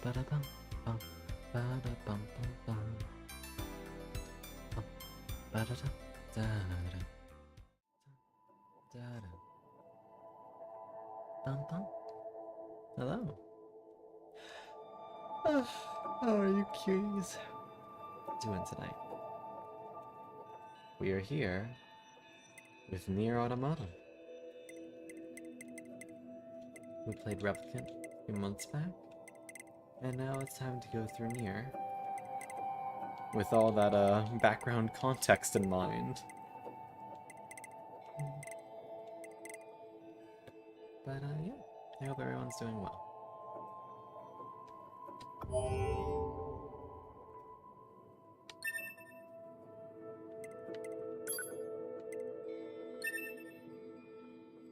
Ba-da-bum, bum, ba-da-bum, bum, bum. Bum, ba-da-da, da-da, da-da. Bum, bum. Hello. How are you cuties doing tonight? We are here with Nier Automata. We played Replicant a few months back, and now it's time to go through Nier with all that background context in mind. But yeah, I hope everyone's doing well.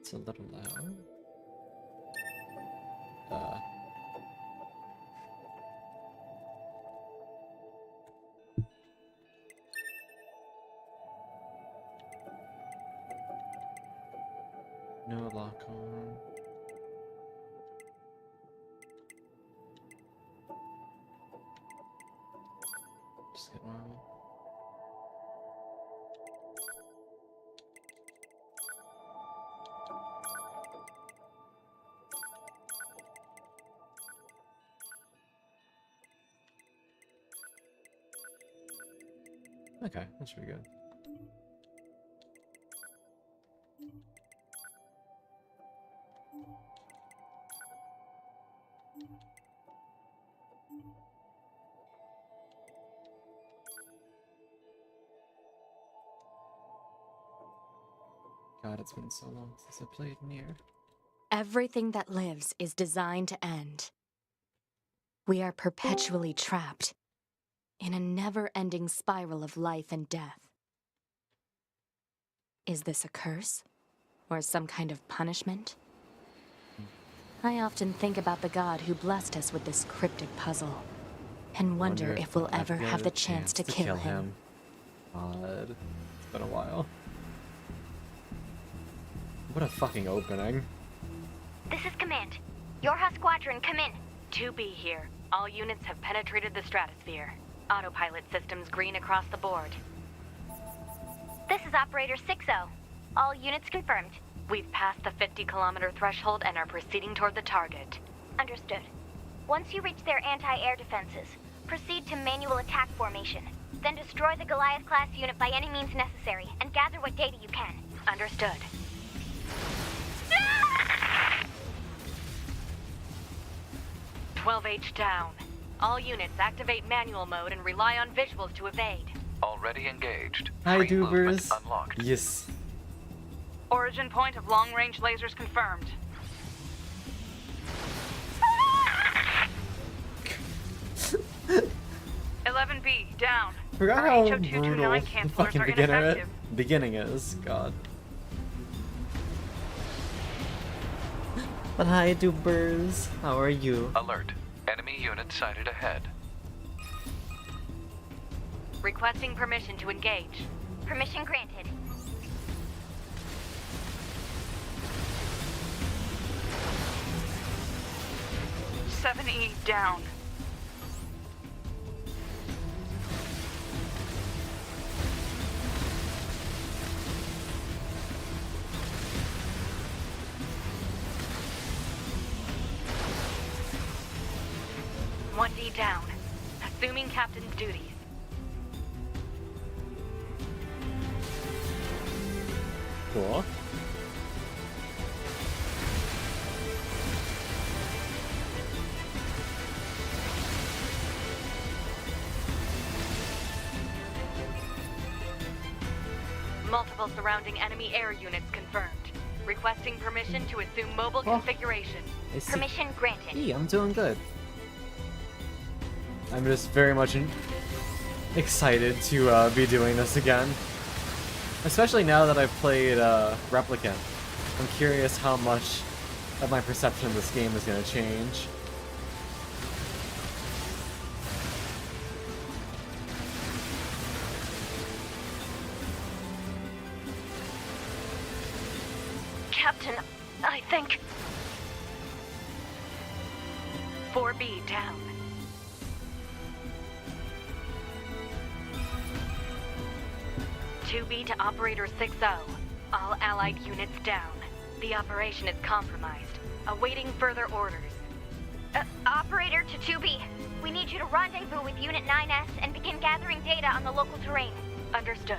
It's a little loud. No lock on. Just get normal. Okay, that's pretty good. God, it's been so long since I played Nier. Everything that lives is designed to end. We are perpetually trapped in a never-ending spiral of life and death. Is this a curse? Or some kind of punishment? I often think about the god who blessed us with this cryptic puzzle, and wonder if we'll ever have the chance to kill him. God. It's been a while. What a fucking opening. This is Command. Yorha Squadron, come in. 2B here. All units have penetrated the stratosphere. Autopilot systems green across the board. This is Operator 6-0. All units confirmed. We've passed the 50-kilometer threshold and are proceeding toward the target. Understood. Once you reach their anti-air defenses, proceed to manual attack formation. Then destroy the Goliath-class unit by any means necessary, and gather what data you can. Understood. 12H down. All units activate manual mode and rely on visuals to evade. Already engaged. Hi, Free movement Dubers. unlocked. Yes. Origin point of long-range lasers confirmed. (11B) down. Forgot Our how HO229 brutal the cancelers fucking are beginning ineffective. is. God. But hi, Dubers. How are you? Alert. Enemy unit sighted ahead. Requesting permission to engage. Permission granted. (7E) down. (1D) down. Assuming captain's duties. Cool. Multiple surrounding enemy air units confirmed. Requesting permission to assume mobile Oh. configuration. I see. Permission granted. Hey, I'm doing good. I'm just very much excited to be doing this again. Especially now that I've played Replicant. I'm curious how much of my perception of this game is going to change. Captain, I think... 4B down. (2B) to Operator 6-0. All allied units down. The operation is compromised. Awaiting further orders. Operator to 2B. We need you to rendezvous with Unit 9S and begin gathering data on the local terrain. Understood.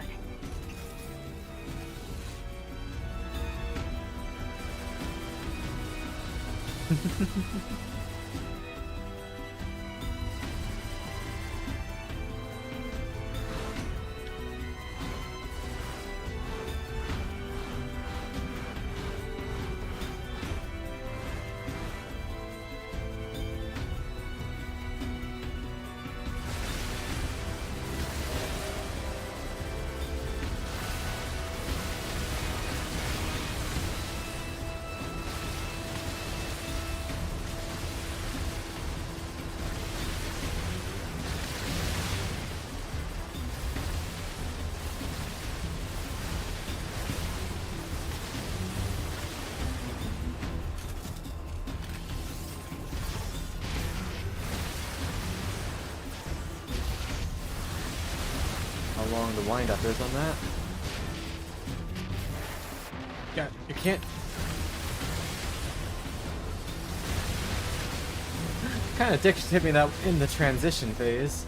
How long the wind up is on that? Yeah, you can't. Kind of dicks hit me that in the transition phase.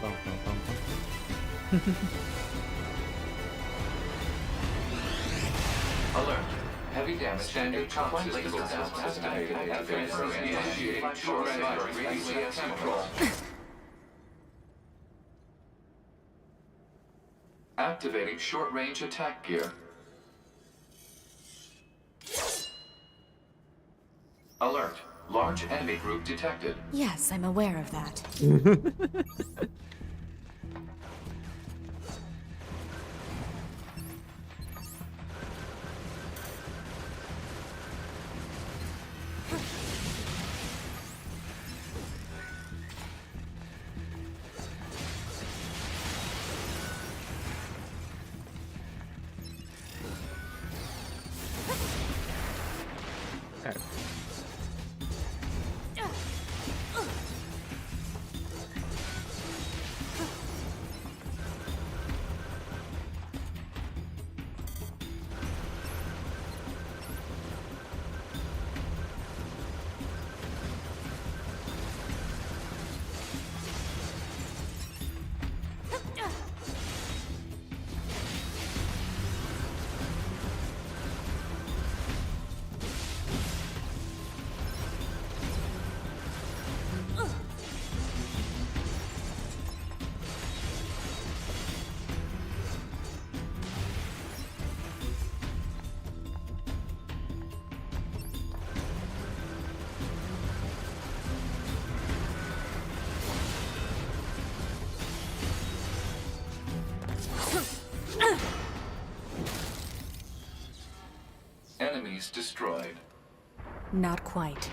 Bum, bum, bum, bum. Alert. Heavy damage. Standard complex laser test estimated. Initiate short range control. Activating short range attack gear. Alert. Large enemy group detected. Yes, I'm aware of that. Okay. Enemies destroyed. Not quite.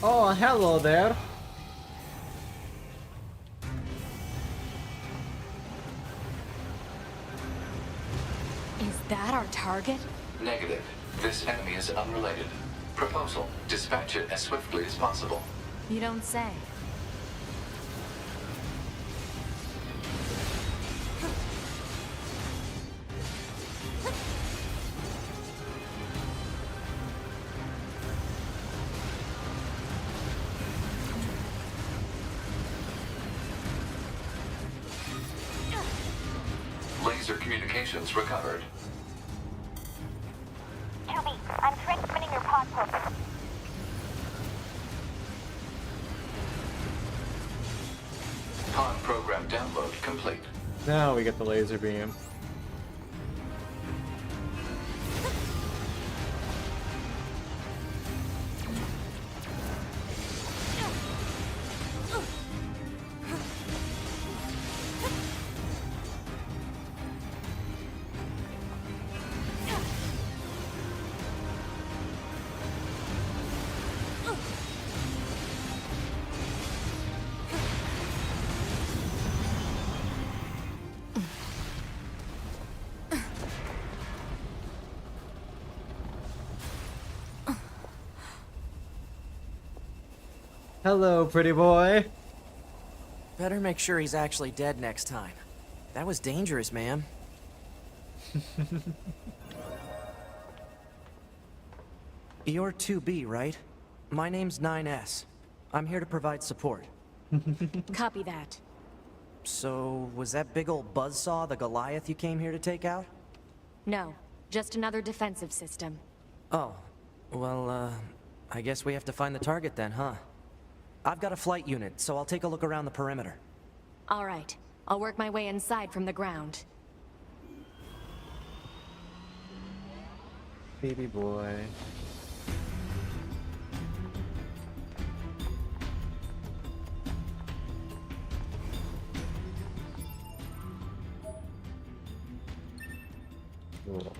Oh, hello there. Is that our target? Negative. This enemy is unrelated. Proposal. Dispatch it as swiftly as possible. You don't say. Laser communications recovered. 2B, I'm transmitting your pod program. Pod program download complete. Now we get the laser beam. Hello, pretty boy. Better make sure he's actually dead next time. That was dangerous, man. You're 2B, right? My name's 9S. I'm here to provide support. Copy that. So, was that big old buzzsaw the Goliath you came here to take out? No, just another defensive system. Oh, well, I guess we have to find the target then, huh? I've got a flight unit, so I'll take a look around the perimeter. All right, I'll work my way inside from the ground. Baby boy. Cool.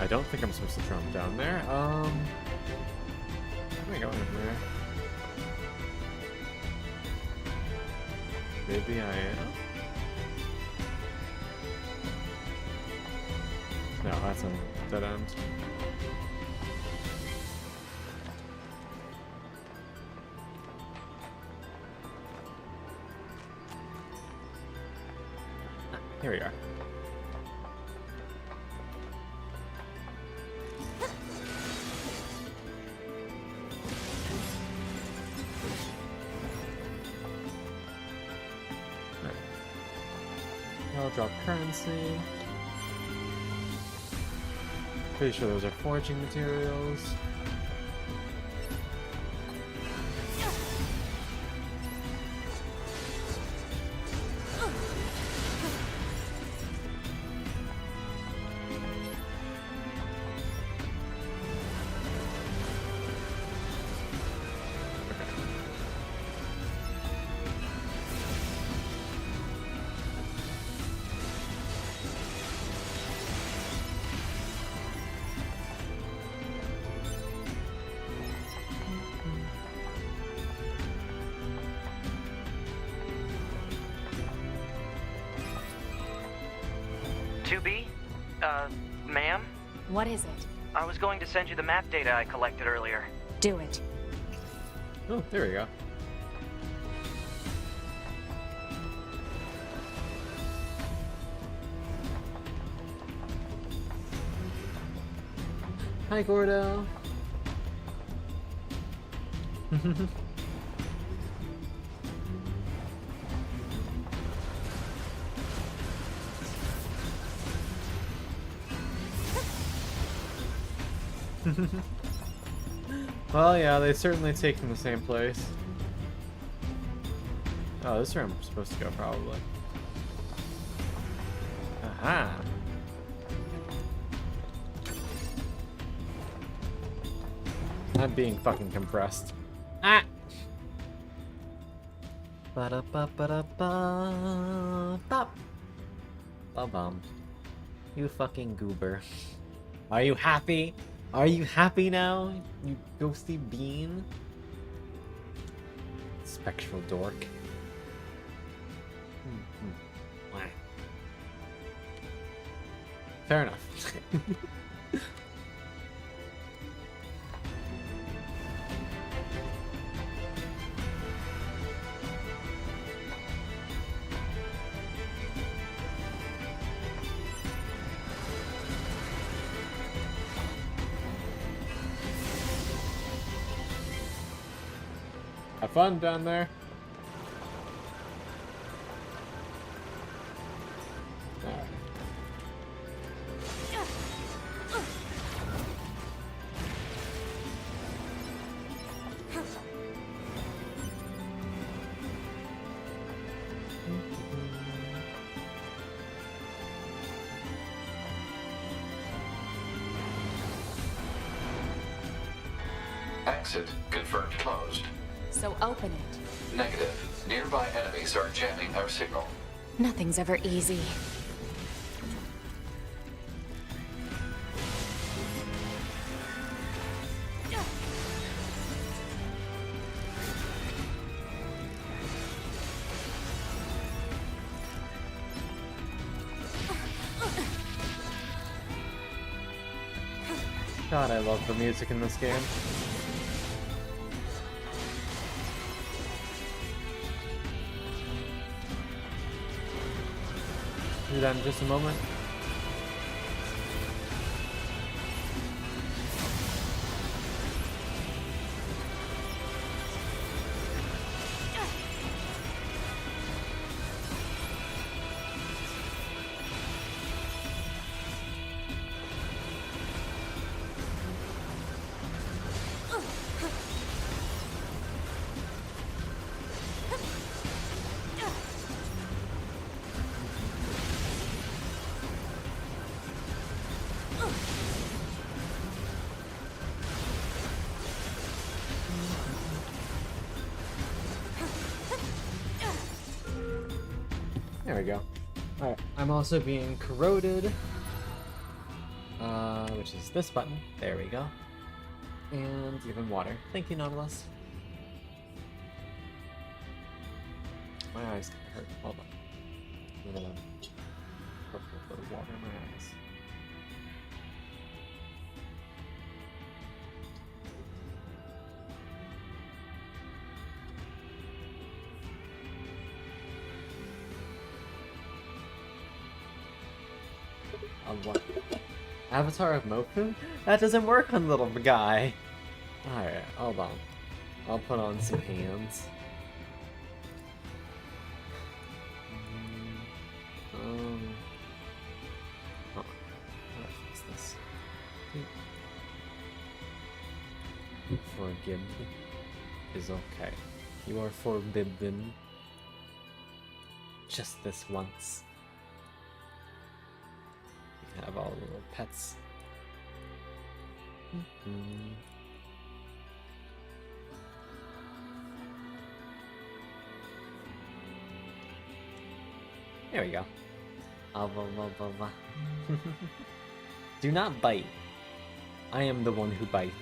I don't think I'm supposed to throw him down there. Where am I going from there? Maybe I am? No, that's a dead end. Ah, here we are. I'll drop currency. Pretty sure those are foraging materials. Ma'am? What is it? I was going to send you the map data I collected earlier. Do it. Oh, there we go. Hi, Gordo. Well, yeah, they certainly take them the same place. Oh, this is where I'm supposed to go, probably. Aha! I'm being fucking compressed. Ah! Ba-da-ba-ba-da-ba. Ba-bum. You fucking goober. Are you happy? Are you happy now, you ghosty bean? Spectral dork. Wah. Fair enough. Have fun down there. Alright. Exit confirmed closed. So open it. Negative. Nearby enemies are jamming our signal. Nothing's ever easy. God, I love the music in this game. Do that in just a moment. There we go. Alright, I'm also being corroded. Which is this button. There we go. And even water. Thank you, Nautilus. My eyes hurt. Hold on. I'm gonna put water in my eyes. what? Avatar of Mofu? That doesn't work on little guy. Alright, hold on. I'll put on some hands. Oh, how do I fix this? Forgive is okay. You are forbidden. Just this once. You have all the little pets. There we go. Do not bite. I am the one who bites.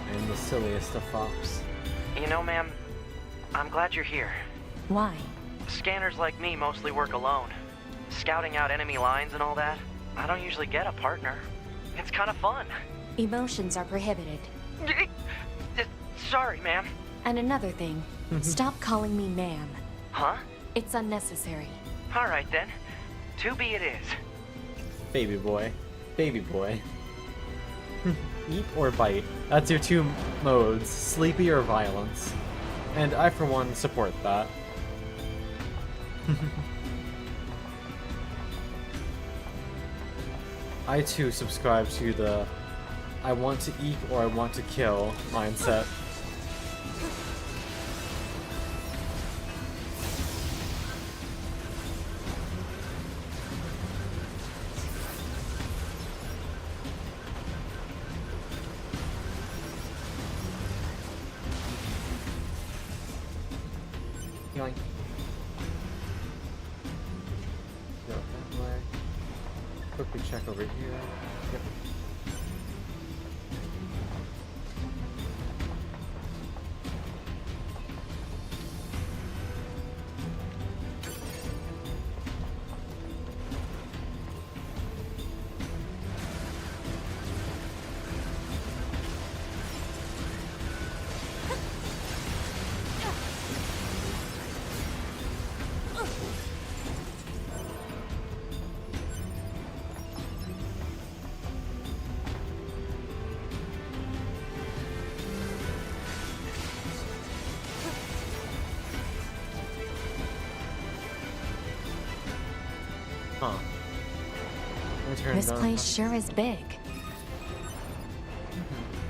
I am the silliest of fops. You know, ma'am, I'm glad you're here. Why? Scanners like me mostly work alone. Scouting out enemy lines and all that, I don't usually get a partner. It's kind of fun. Emotions are prohibited. Sorry, ma'am. And another thing, stop calling me ma'am. Huh? It's unnecessary. All right, then. 2B it is. Baby boy. Baby boy. Eat or bite. That's your two modes, sleepy or violence. And I, for one, support that. I, too, subscribe to the I want to eat or I want to kill mindset. Yoink. Go that way. Quickly check over here. Yep. Huh. This place sure is big.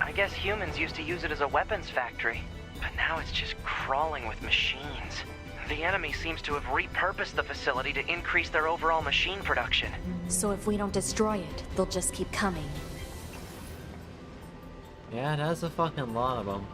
I guess humans used to use it as a weapons factory, but now it's just crawling with machines. The enemy seems to have repurposed the facility to increase their overall machine production. So if we don't destroy it, they'll just keep coming. Yeah, it has a fucking lot of them.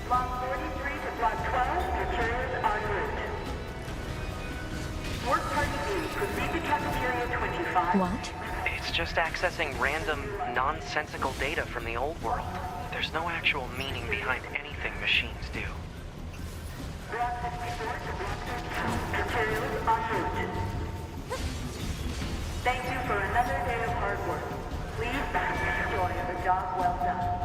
Block 43 to Block 12, materials en route. Work Party B, proceed to Cafeteria 25. What? It's just accessing random, nonsensical data from the old world. There's no actual meaning behind anything machines do. Block 64 to Block 13, materials en route. Thank you for another day of hard work. Please bask in the joy of a job well done.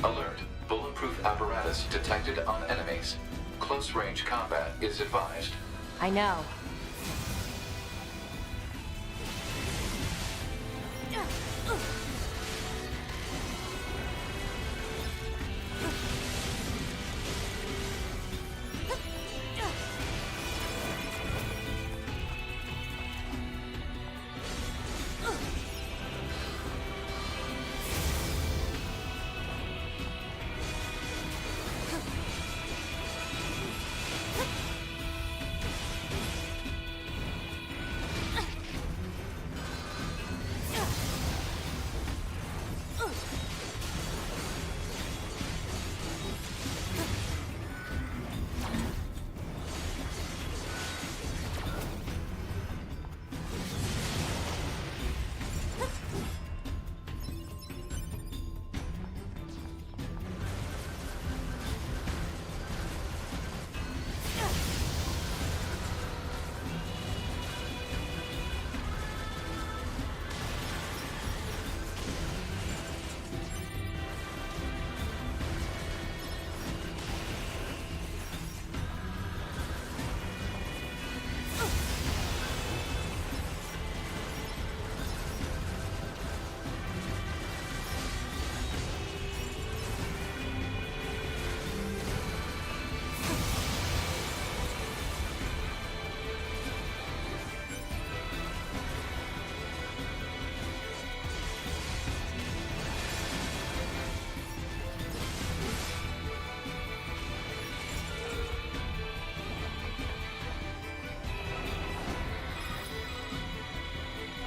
Alert. Bulletproof apparatus detected on enemies. Close range combat is advised. I know.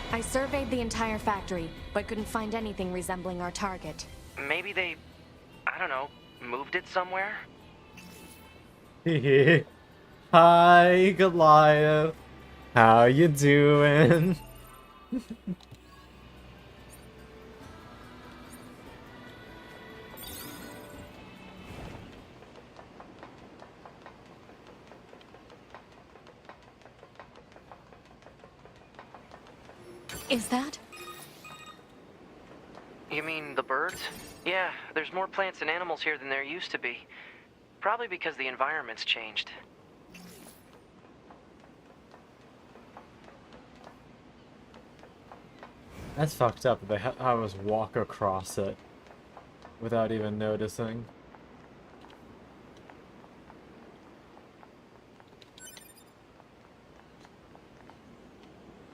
I surveyed the entire factory, but couldn't find anything resembling our target. Maybe they, I don't know, moved it somewhere? Hi, Goliath. How you doing? Is that? You mean the birds? Yeah, there's more plants and animals here than there used to be. Probably because the environment's changed. That's fucked up. They have us walk across it without even noticing.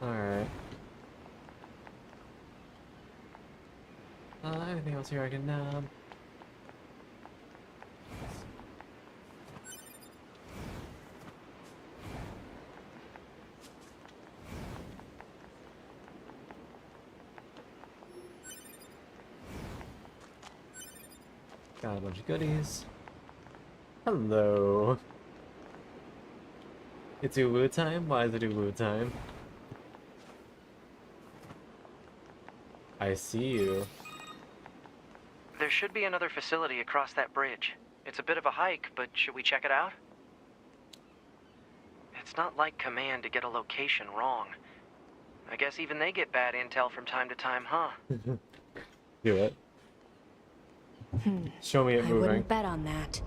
Alright. Anything else here I can nab? Got a bunch of goodies. Hello. It's Ulu time? Why is it Ulu time? I see you. There should be another facility across that bridge. It's a bit of a hike, but should we check it out? It's not like Command to get a location wrong. I guess even they get bad intel from time to time, huh? Do it. Show me it I moving. wouldn't bet on that.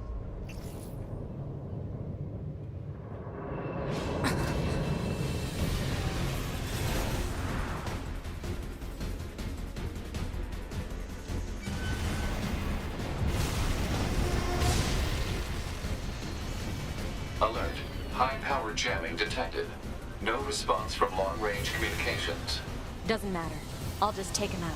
Alert. High power jamming detected. No response from long-range communications. Doesn't matter. I'll just take him out.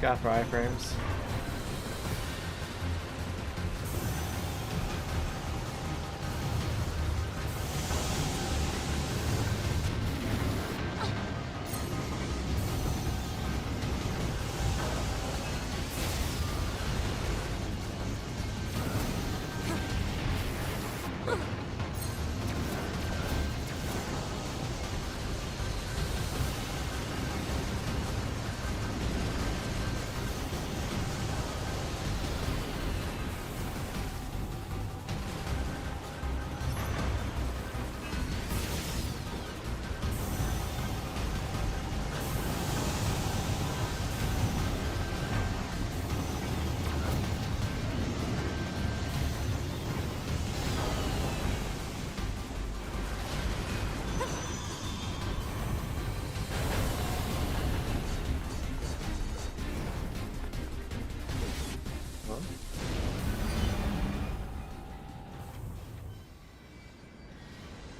peak after iframes.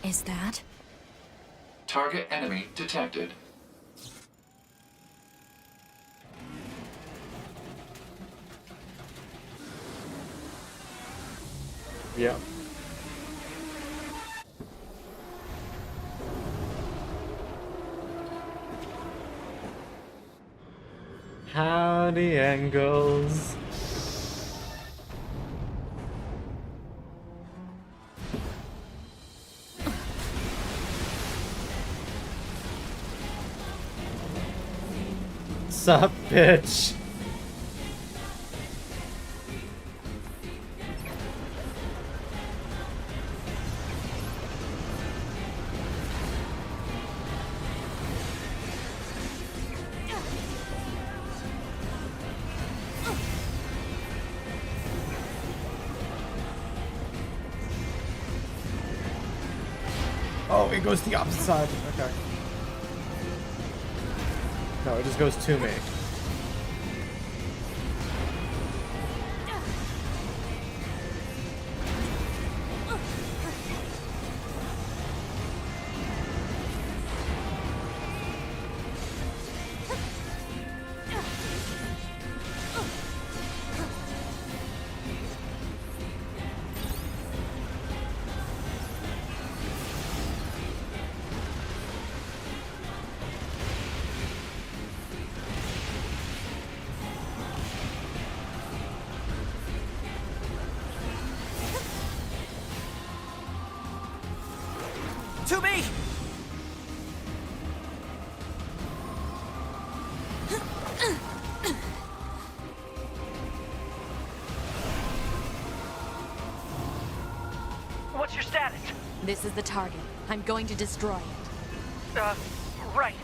Is that? Target enemy detected. Yeah. Howdy, angles. Sup, bitch? Oh, it goes to the opposite side. Okay. No, it just goes to me. To me! What's your status? This is the target. I'm going to destroy it. Right.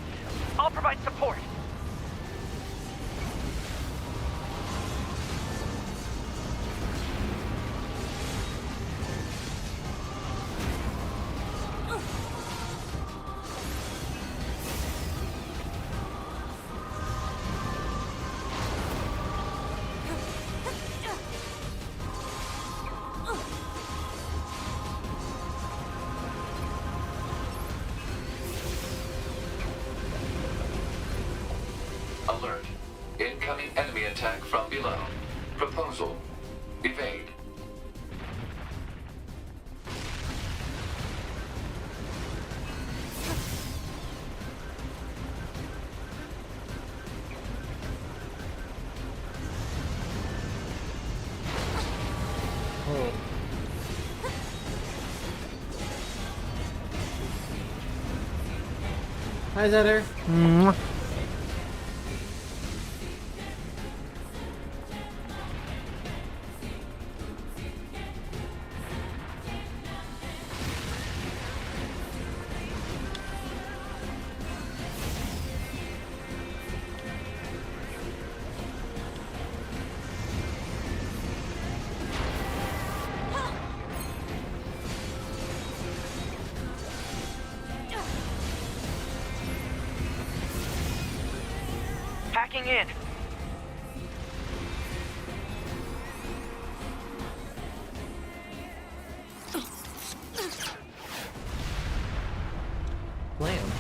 I'll provide support. Alert. Incoming enemy attack from below. Proposal. Evade. Oh. Hi, Zetter. Hacking in. Lamb.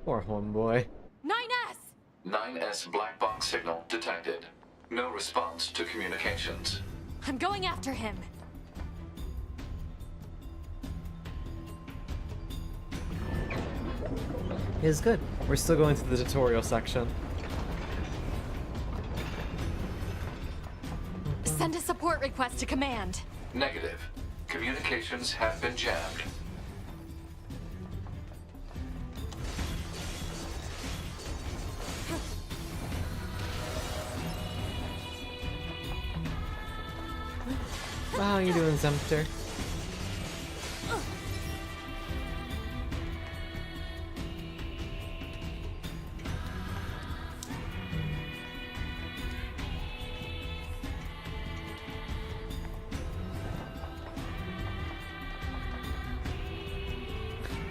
Poor homeboy. 9S! 9S black box signal detected. No response to communications. I'm going after him. It's good. We're still going through the tutorial section. Send a support request to command. Negative. Communications have been jammed. Well, how you doing, Zemter?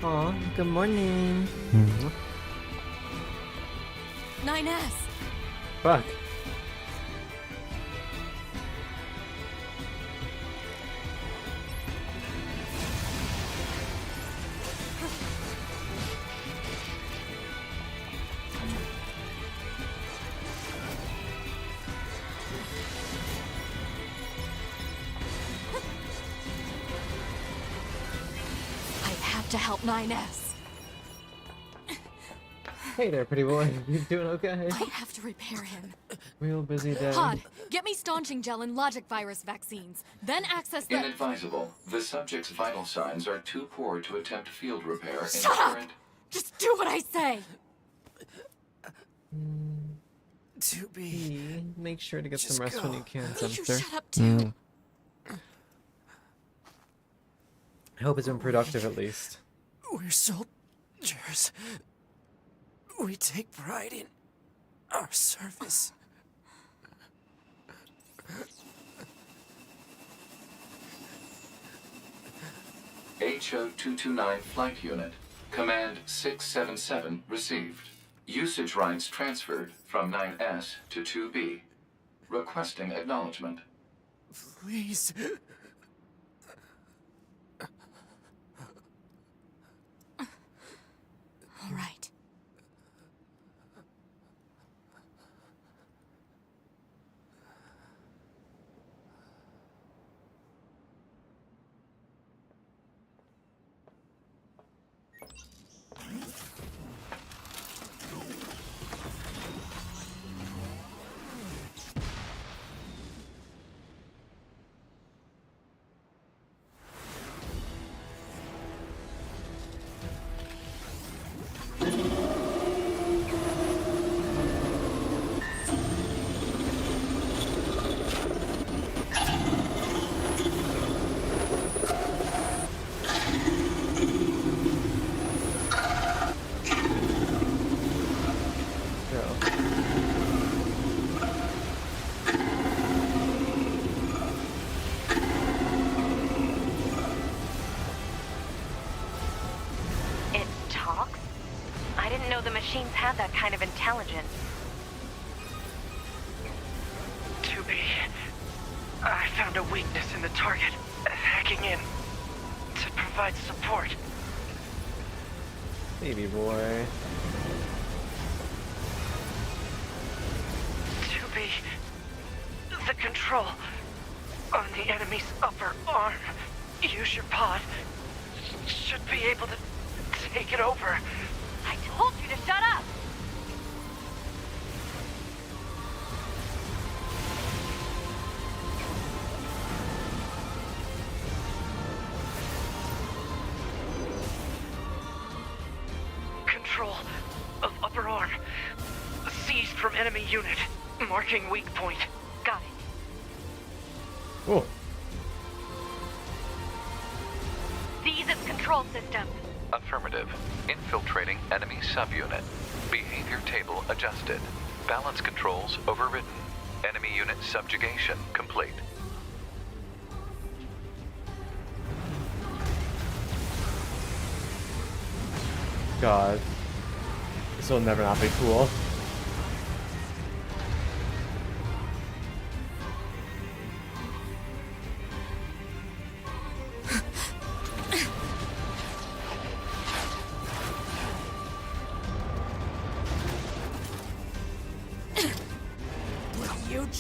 Aw, good morning. 9S! Fuck. I have to help 9S. Hey there, pretty boy. You doing okay? I have to repair him. Real busy day. Pod, get me staunching gel and logic virus vaccines. Then access the... Inadvisable. The subject's vital signs are too poor to attempt field repair in Shut up! current... Just do what I say! To be. Make sure to get Just some rest when go. you can, You Zemter. shut up too. I hope it's been productive at least. We're soldiers. We take pride in our service. HO-229 Flight Unit. Command 677 received. Usage rights transferred from 9S to 2B. Requesting acknowledgement. Please. All right. It talks? I didn't know the machines had that kind of intelligence. 2B. I found a weakness in the target. Hacking in. To provide support. Baby boy. 2B. The control on the enemy's upper arm. Use your pod. Should be able to take it over. I told you to shut up! Control of upper arm. Seized from enemy unit. Marking weak point. Got it. Oh, Seize its control system. Affirmative. Infiltrating enemy subunit. Behavior table adjusted. Balance controls overridden. Enemy unit subjugation complete. God. This will never not be cool.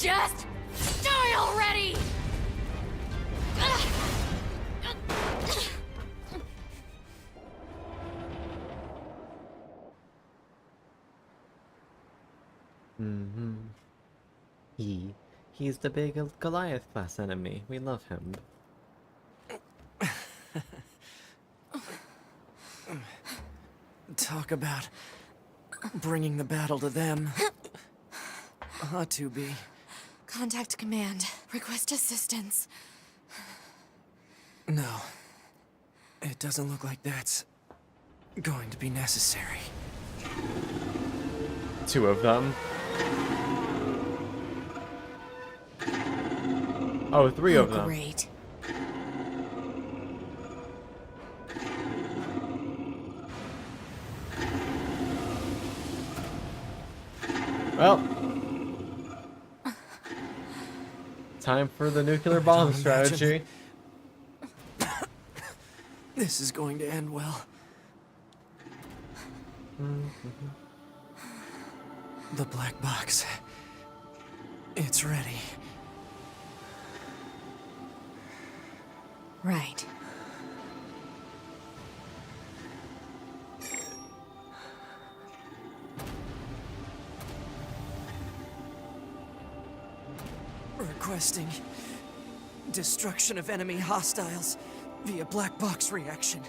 Just die already! Mm-hmm. He's the big Goliath class enemy. We love him. Talk about bringing the battle to them. To be. Contact command. Request assistance. No. It doesn't look like that's going to be necessary. Two of them. Oh, three of them. Great. Well, time for the nuclear bomb Don't strategy. This is going to end well. The black box. It's ready. Right. Requesting destruction of enemy hostiles via black box reaction.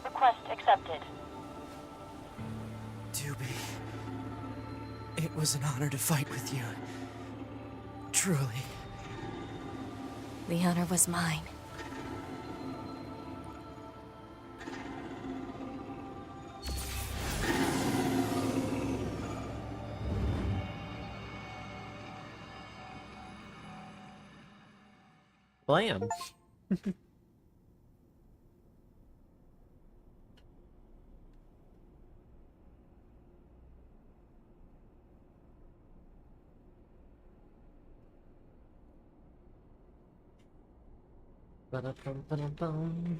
Request accepted. Doobie, it was an honor to fight with you. Truly. The honor was mine. Blam. Ba-da-bum-ba-dum-bum.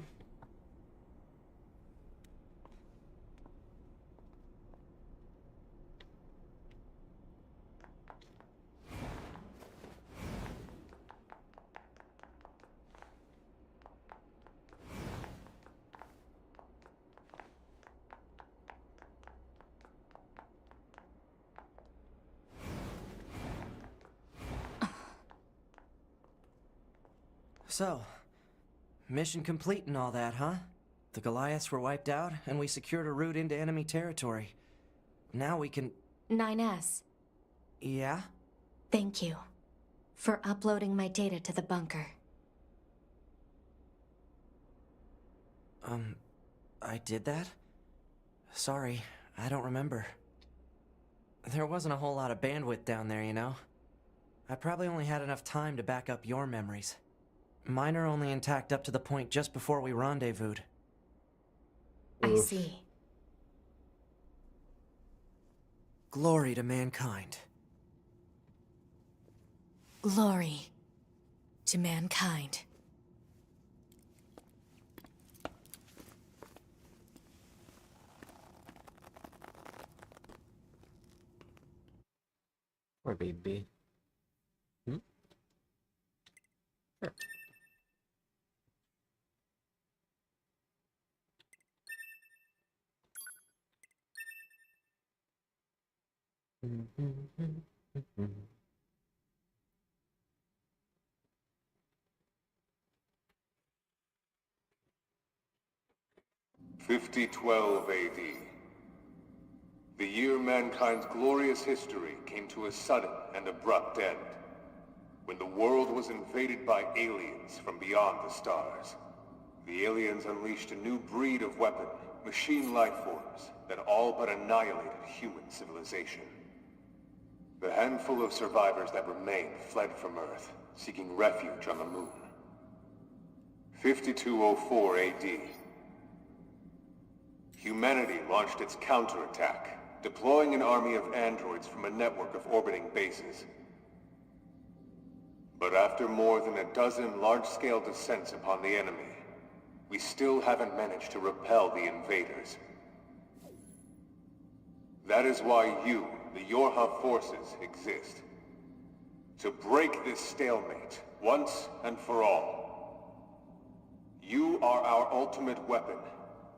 So, mission complete and all that, huh? The Goliaths were wiped out, and we secured a route into enemy territory. Now we can... 9S. Yeah? Thank you for uploading my data to the bunker. I did that? Sorry, I don't remember. There wasn't a whole lot of bandwidth down there, you know? I probably only had enough time to back up your memories. Mine are only intact up to the point just before we rendezvoused. I see. Glory to mankind. Glory to mankind. Poor baby. Hmm? Sure. Mm-hmm. 5012 AD. The year mankind's glorious history came to a sudden and abrupt end, when the world was invaded by aliens from beyond the stars. The aliens unleashed a new breed of weapon, machine life forms, that all but annihilated human civilization. The handful of survivors that remained fled from Earth, seeking refuge on the moon. 5204 AD. Humanity launched its counterattack, deploying an army of androids from a network of orbiting bases. But after more than a dozen large-scale descents upon the enemy, we still haven't managed to repel the invaders. That is why you, the Yorha forces exist. To break this stalemate, once and for all. You are our ultimate weapon,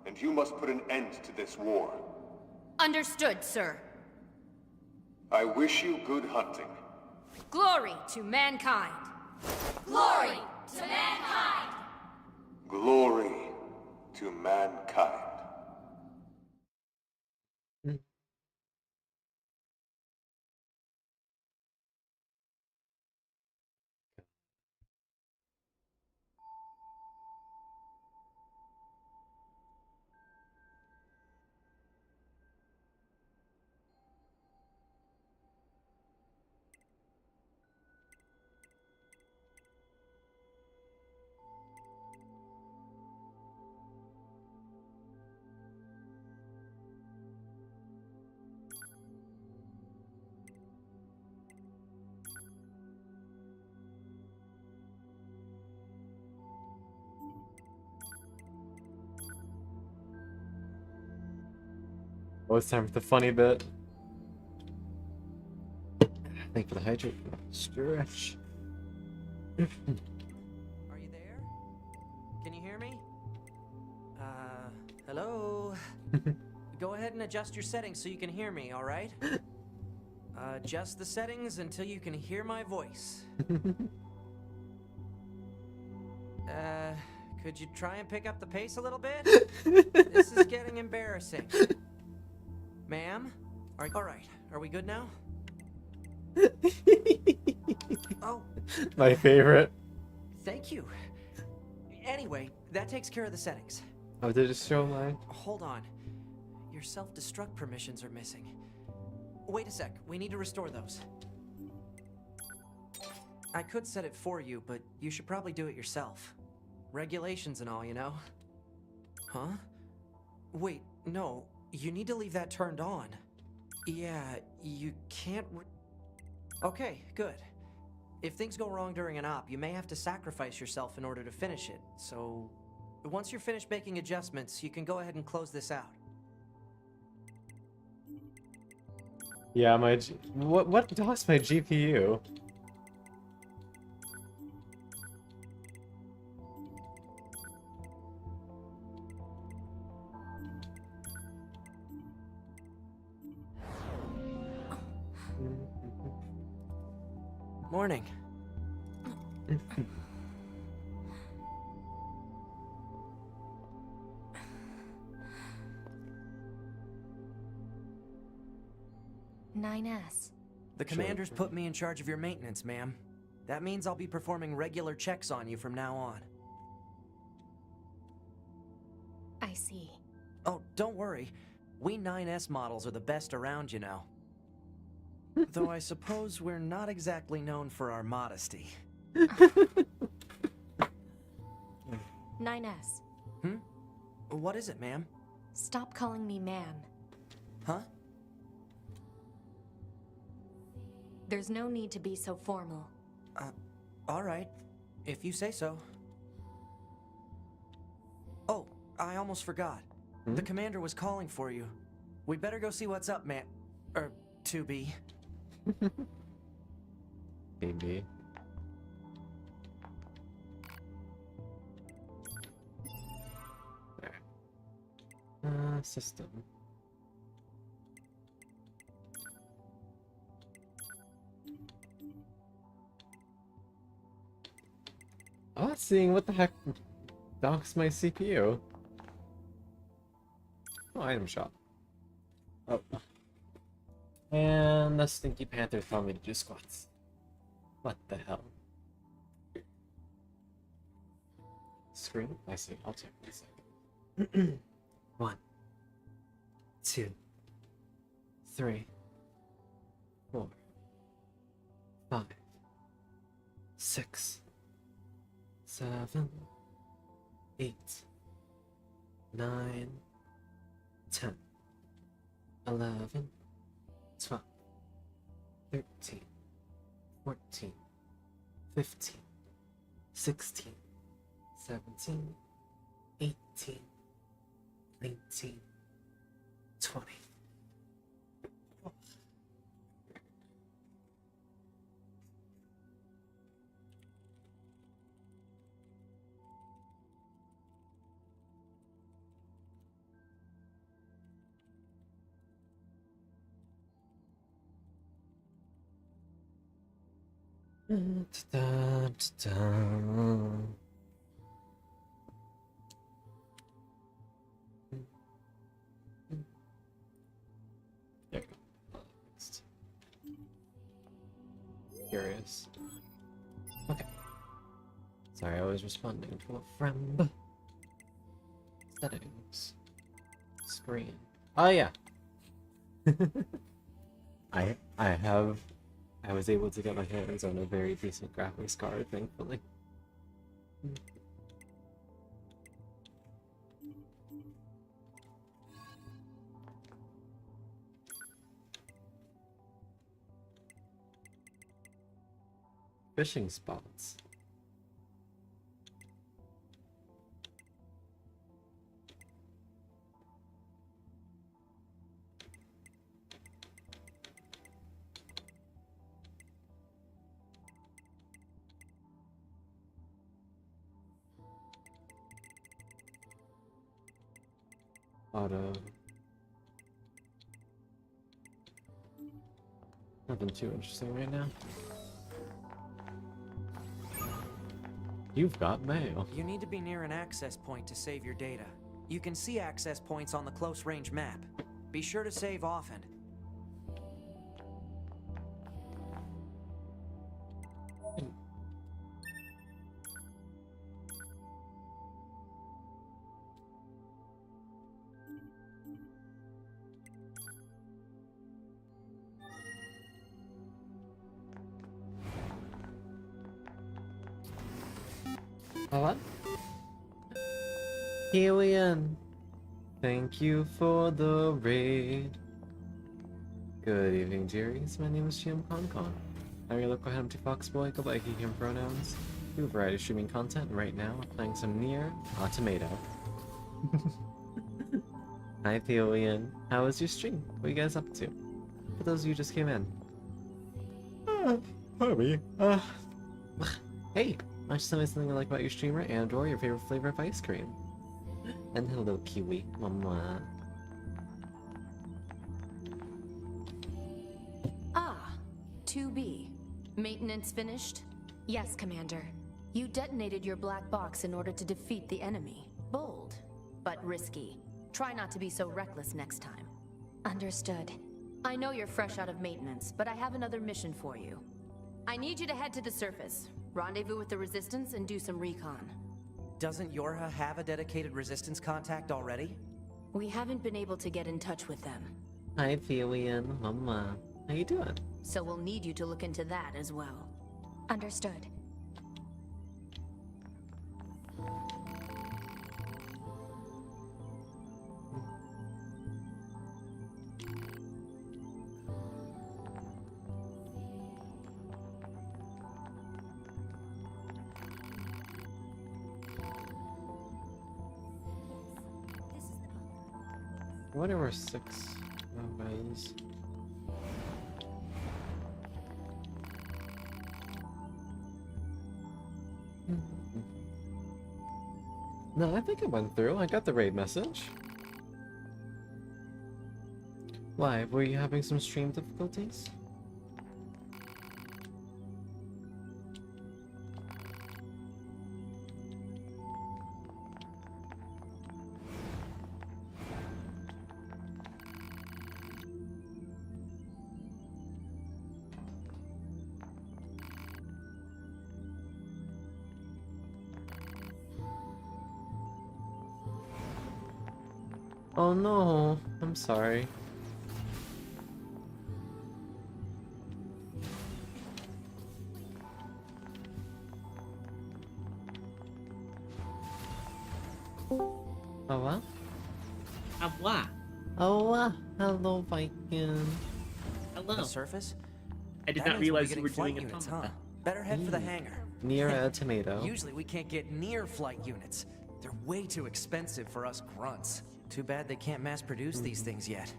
and you must put an end to this war. Understood, sir. I wish you good hunting. Glory to mankind. Glory to mankind. Glory to mankind. Oh, it's time for the funny bit. Thank you for the hydrate. Stretch. Are you there? Can you hear me? Hello? Go ahead and adjust your settings so you can hear me, alright? Adjust the settings until you can hear my voice. Could you try and pick up the pace a little bit? This is getting embarrassing. Ma'am? Alright, are we good now? Oh. My favorite. Thank you. Anyway, that takes care of the settings. Oh, did it show mine? Hold on. Your self-destruct permissions are missing. Wait a sec, we need to restore those. I could set it for you, but you should probably do it yourself. Regulations and all, you know? Huh? Wait, no. You need to leave that turned on. Yeah, you can't Okay, good. If things go wrong during an op, you may have to sacrifice yourself in order to finish it, so... Once you're finished making adjustments, you can go ahead and close this out. Yeah, what docks my GPU? Morning. S. The commander's put me in charge of your maintenance, ma'am. That means I'll be performing regular checks on you from now on. I see. Oh, don't worry. We 9S models are the best around, you know. Though I suppose we're not exactly known for our modesty. 9S. What is it, ma'am? Stop calling me ma'am. Huh? There's no need to be so formal. Alright. If you say so. Oh, I almost forgot. The commander was calling for you. We'd better go see what's up, ma'am. 2B. Maybe. System. Oh, seeing what the heck docks my CPU. Oh, item shop. Oh. And the Stinky Panther telling me to do squats. What the hell? Screen? I see. I'll check in a second. 1, 2, 3, 4, 5, 6, 7, 8, 9, 10, 11, 12, 13, 14, 15, 16, 17, 18, 19, 20. There you go. Next. Curious. Okay. Sorry, I was responding to a friend. Settings. Screen. Oh yeah. I was able to get my hands on a very decent graphics card, thankfully. Fishing spots. Auto. Nothing too interesting right now. You've got mail. You need to be near an access point to save your data. You can see access points on the close range map. Be sure to save often. What? Helion, thank you for the raid. Good evening, dearies. My name is GM ConCon. I'm your local empty fox boy, go by he, him pronouns. We have a variety of streaming content, and right now we're playing some Nier Automata. Hi, Helion. How was your stream? What are you guys up to? For those of you who just came in. Harvey. Hey! Why don't you tell me something you like about your streamer and/or your favorite flavor of ice cream? And hello, Kiwi. Mama. Ah, 2B. Maintenance finished? Yes, Commander. You detonated your black box in order to defeat the enemy. Bold, but risky. Try not to be so reckless next time. Understood. I know you're fresh out of maintenance, but I have another mission for you. I need you to head to the surface, rendezvous with the Resistance, and do some recon. Doesn't Yorha have a dedicated resistance contact already? We haven't been able to get in touch with them, Hi, Helion. Mama. How you doing? so we'll need you to look into that as well. Understood. I wonder where 6 is. No, I think it went through. I got the raid message. Why? Were you having some stream difficulties? Oh no, I'm sorry. Oh what? What? Oh hello Viking. Hello. The surface? I did That not means we'll be realize you getting were flight doing units, Automata. huh? Better head for the hangar. Nier Automata. Usually we can't get near flight units. They're way too expensive for us grunts. Too bad they can't mass produce these things yet.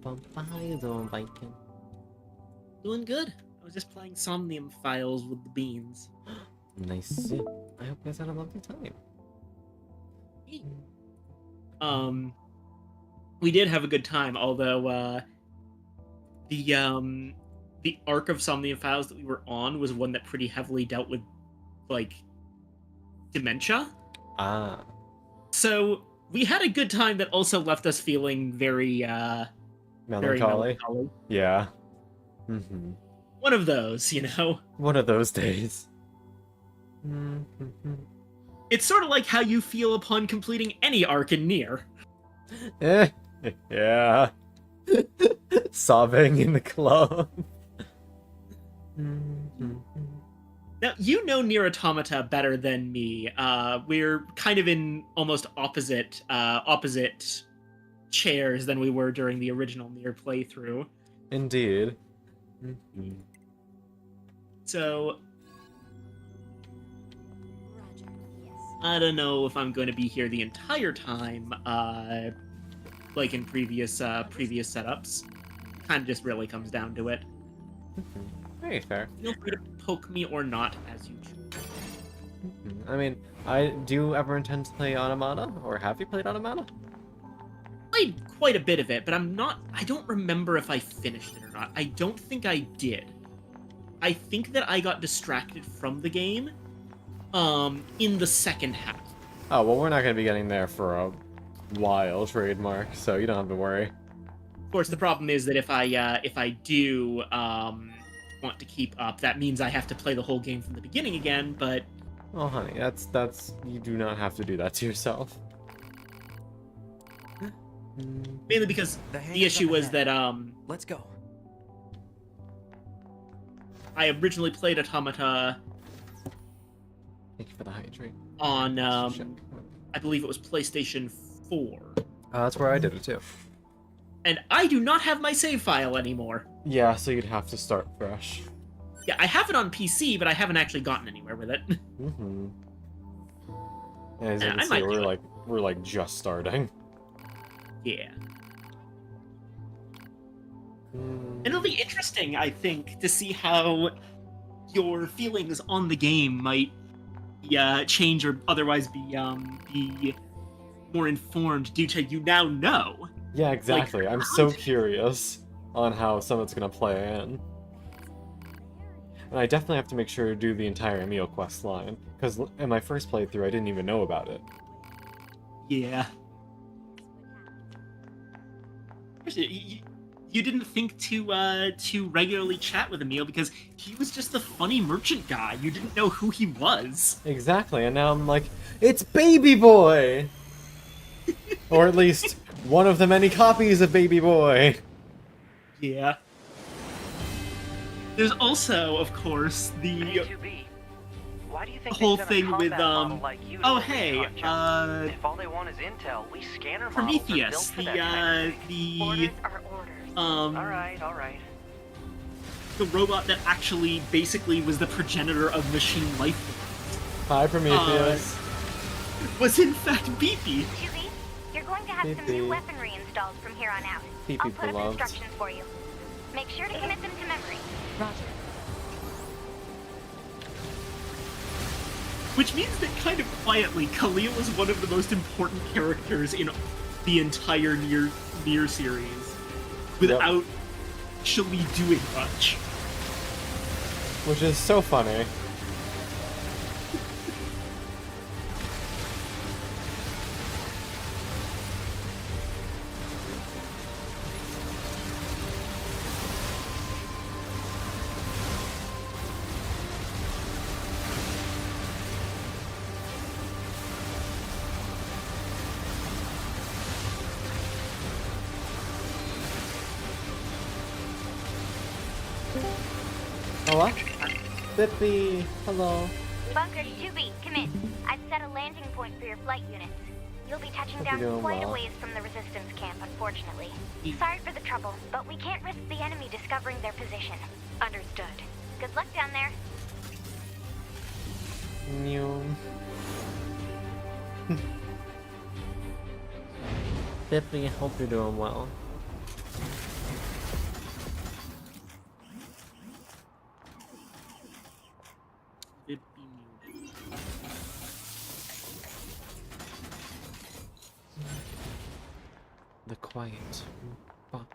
How you doing, Viking? Doing good. I was just playing Somnium Files with the beans. Nice. I hope you guys had a lovely time. We did have a good time, although the the arc of Somnium Files that we were on was one that pretty heavily dealt with, like, dementia. Ah. So we had a good time that also left us feeling very Melancholy? melancholy. Yeah. Mm-hmm. One of those, you know? One of those days. Mm-hmm. It's sort of like how you feel upon completing any arc in Nier. Yeah. Sobbing in the club. Now, you know Nier Automata better than me. We're kind of in almost opposite chairs than we were during the original Nier playthrough. Indeed. So, Roger. Yes. I don't know if I'm going to be here the entire time, like in previous setups. Kind of just really comes down to it. Very fair. Feel free to poke me or not as you choose. I mean, do you ever intend to play Automata? Or have you played Automata? Played quite a bit of it, but I don't remember if I finished it or not. I don't think I did. I think that I got distracted from the game, in the second half. Oh, well, we're not going to be getting there for a while, trademark, so you don't have to worry. Of course, the problem is that if I do, want to keep up, that means I have to play the whole game from the beginning again, but... Oh, honey, that's you do not have to do that to yourself. Mainly because the issue was that, Let's go. I originally played Automata Thank you for the hydrate. on, I believe it was PlayStation 4. That's where I did it, too. And I do not have my save file anymore. Yeah, so you'd have to start fresh. Yeah, I have it on PC, but I haven't actually gotten anywhere with it. Mm-hmm. And as you I can see, might do it. we're like just starting. Yeah. And it'll be interesting, I think, to see how your feelings on the game might change or otherwise be more informed due to you now know. Yeah, exactly. Like, I'm so curious on how some of it's gonna play in. And I definitely have to make sure to do the entire Emil quest line, because in my first playthrough I didn't even know about it. Yeah. You didn't think to regularly chat with Emil because he was just the funny merchant guy. You didn't know who he was. Exactly, and now I'm like, it's Baby Boy! Or at least one of the many copies of Baby Boy. Yeah. There's also, of course, the A2B. Why do you think whole they sent thing a combat with model like you to oh a hey, recon job? If all they want is intel, we scanner models are built Prometheus, for that kind of thing. Orders are orders. All right. the robot that actually basically was the progenitor of machine life forms, Hi, Prometheus. was in fact Beefy. Suzy, you're going to have some new weaponry installed from here on out. Beep I'll beep put up beloved. instructions for you. Make sure to commit them to memory. Roger. Which means that kind of quietly, Khalil is one of the most important characters in the entire Nier series, without actually doing much. Which is so funny. Hello? Bippy, hello. Bunker 2B, come in. I've set a landing point for your flight units. You'll be touching Hope down you're doing quite a well. ways from the resistance camp, unfortunately. Sorry for the trouble, but we can't risk the enemy discovering their position. Understood. Good luck down there. Mew. Bippy, hope you're doing well. The quiet bot.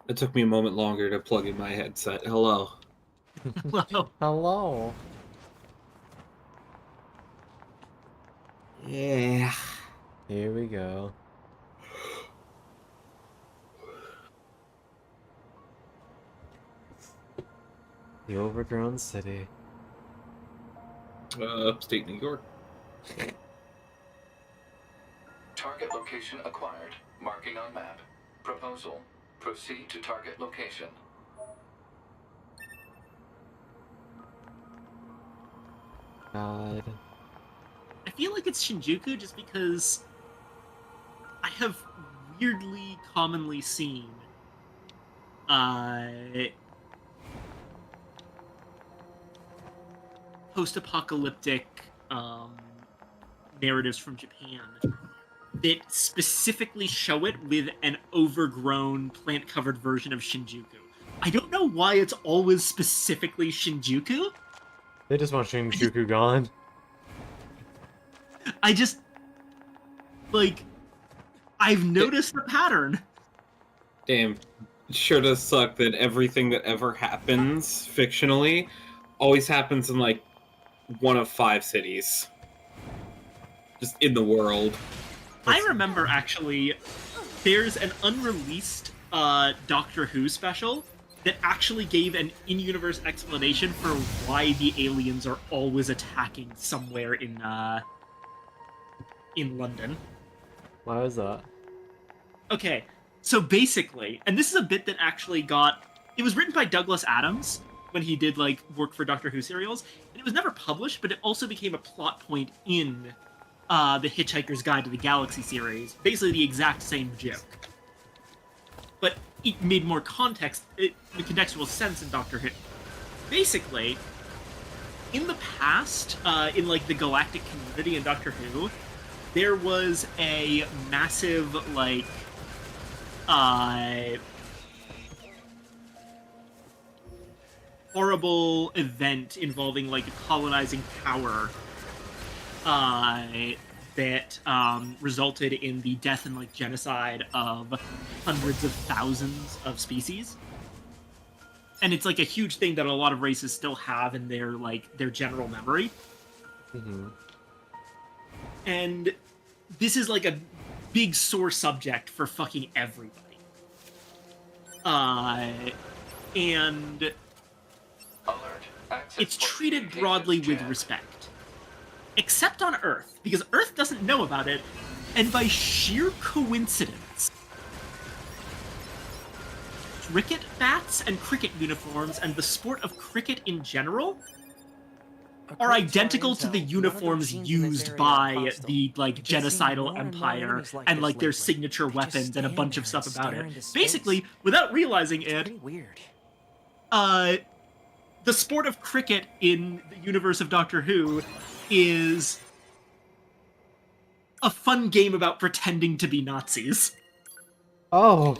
It took me a moment longer to plug in my headset. Hello. Hello. Hello. Yeah. Here we go. The overgrown city. Upstate New York. Target location acquired. Marking on map. Proposal. Proceed to target location. God. I feel like it's Shinjuku just because I have weirdly commonly seen post-apocalyptic narratives from Japan that specifically show it with an overgrown, plant-covered version of Shinjuku. I don't know why it's always specifically Shinjuku. They just want Shinjuku gone. I just... like... I've noticed the pattern. Damn. It sure does suck that everything that ever happens fictionally always happens in, like, one of 5 cities. Just in the world. I remember, actually, there's an unreleased Doctor Who special that actually gave an in-universe explanation for why the aliens are always attacking somewhere in London. Why was that? Okay, so basically, and this is a bit that actually got... It was written by Douglas Adams when he did, like, work for Doctor Who serials, and it was never published, but it also became a plot point in the Hitchhiker's Guide to the Galaxy series. Basically the exact same joke. But it made more context, contextual sense in Doctor Who. Basically, in the past, in, like, the galactic community in Doctor Who, there was a massive, like, horrible event involving, like, a colonizing power that resulted in the death and, like, genocide of hundreds of thousands of species. And it's, like, a huge thing that a lot of races still have in their, like, their general memory. Mm-hmm. And this is, like, a big sore subject for fucking everybody. And it's treated broadly with respect. Except on Earth, because Earth doesn't know about it, and by sheer coincidence, cricket bats and cricket uniforms and the sport of cricket in general are identical to the uniforms used by the, like, genocidal empire and, like, their signature weapons and a bunch of stuff about it. Basically, without realizing it, the sport of cricket in the universe of Doctor Who is a fun game about pretending to be Nazis. Oh.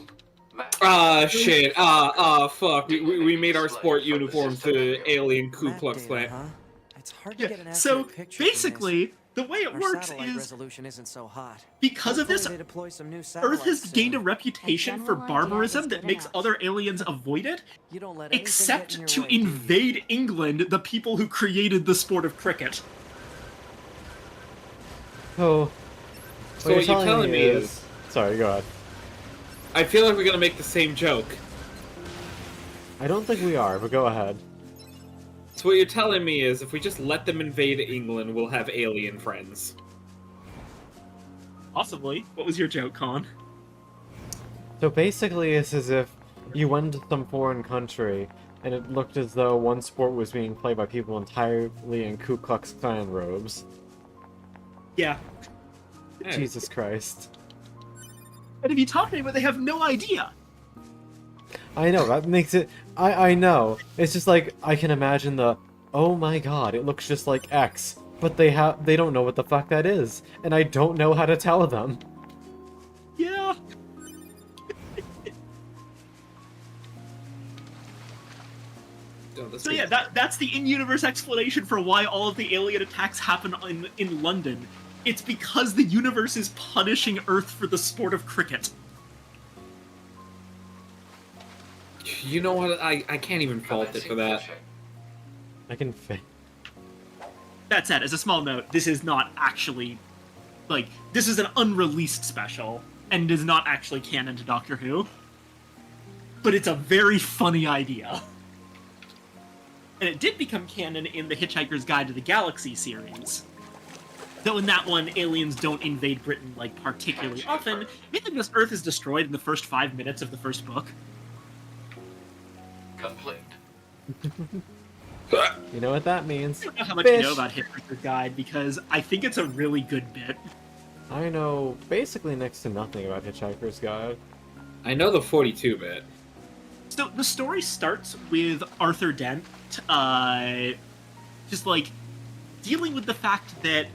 Shit. Fuck. We made our sport uniforms the alien Ku Klux Klan. It's hard to get an so accurate picture basically, the way it Our works satellite is resolution isn't so hot. because of this, Hopefully they deploy some new Earth satellites has soon. gained a reputation for barbarism that makes other aliens avoid it, You don't let anything get in except your to way, do you? invade England, the people who created the sport of cricket. Oh. So what you're telling me is... Sorry, go ahead. I feel like we're gonna make the same joke. I don't think we are, but go ahead. So what you're telling me is if we just let them invade England, we'll have alien friends. Possibly. What was your joke, Con? So basically, it's as if you went to some foreign country, and it looked as though one sport was being played by people entirely in Ku Klux Klan robes. Yeah. Jesus Christ. And if you talk to them, they have no idea. I know, that makes it... I know. It's just like, I can imagine the, oh my god, it looks just like X. But they don't know what the fuck that is. And I don't know how to tell them. Yeah. So yeah, that's the in-universe explanation for why all of the alien attacks happen in London. It's because the universe is punishing Earth for the sport of cricket. You know what? I can't even fault it for that. I can fit. That said, as a small note, this is not actually, like, this is an unreleased special, and is not actually canon to Doctor Who. But it's a very funny idea. And it did become canon in the Hitchhiker's Guide to the Galaxy series. Though in that one, aliens don't invade Britain, like, particularly often, mainly because Earth is destroyed in the first 5 minutes of the first book. Complete. You know what that means? I don't know how much you know about Hitchhiker's Guide, because I think it's a really good bit. I know basically next to nothing about Hitchhiker's Guide. I know the 42-bit. So the story starts with Arthur Dent, just like dealing with the fact that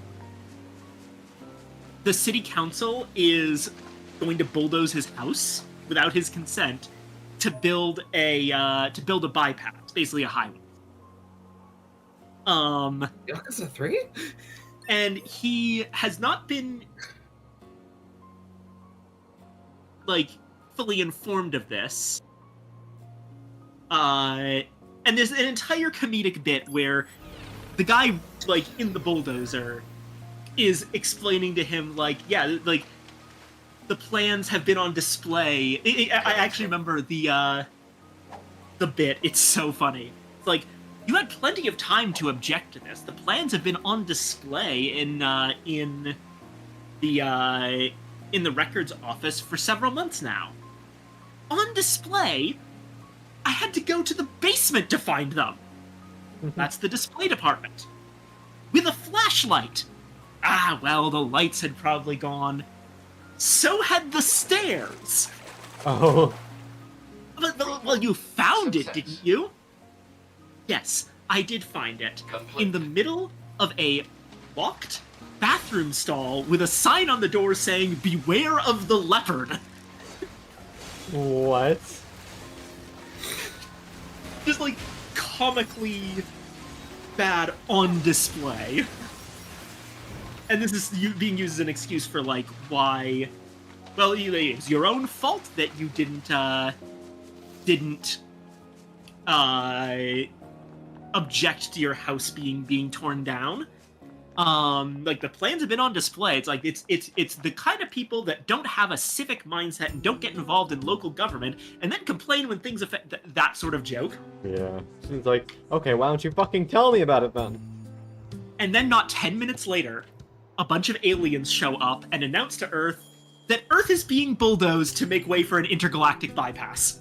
the city council is going to bulldoze his house without his consent to build a bypass, basically a highway. Yakuza 3? And he has not been like fully informed of this. And there's an entire comedic bit where the guy, like, in the bulldozer is explaining to him, like, yeah, like, the plans have been on display. I actually remember the bit. It's so funny. It's like, you had plenty of time to object to this. The plans have been on display in the records office for several months now. On display? I had to go to the basement to find them. That's the display department. With a flashlight. Ah, well, the lights had probably gone. So had the stairs. Oh. Well, you found it, didn't you? Yes, I did find it. In the middle of a locked bathroom stall with a sign on the door saying, "Beware of the leopard." What? Just, like, comically bad on display. And this is being used as an excuse for, like, why... Well, it's your own fault that you didn't object to your house being torn down. Like, the plans have been on display. It's like, it's the kind of people that don't have a civic mindset and don't get involved in local government and then complain when things affect that sort of joke. Yeah. She's like, okay, why don't you fucking tell me about it then? And then not 10 minutes later, a bunch of aliens show up and announce to Earth that Earth is being bulldozed to make way for an intergalactic bypass.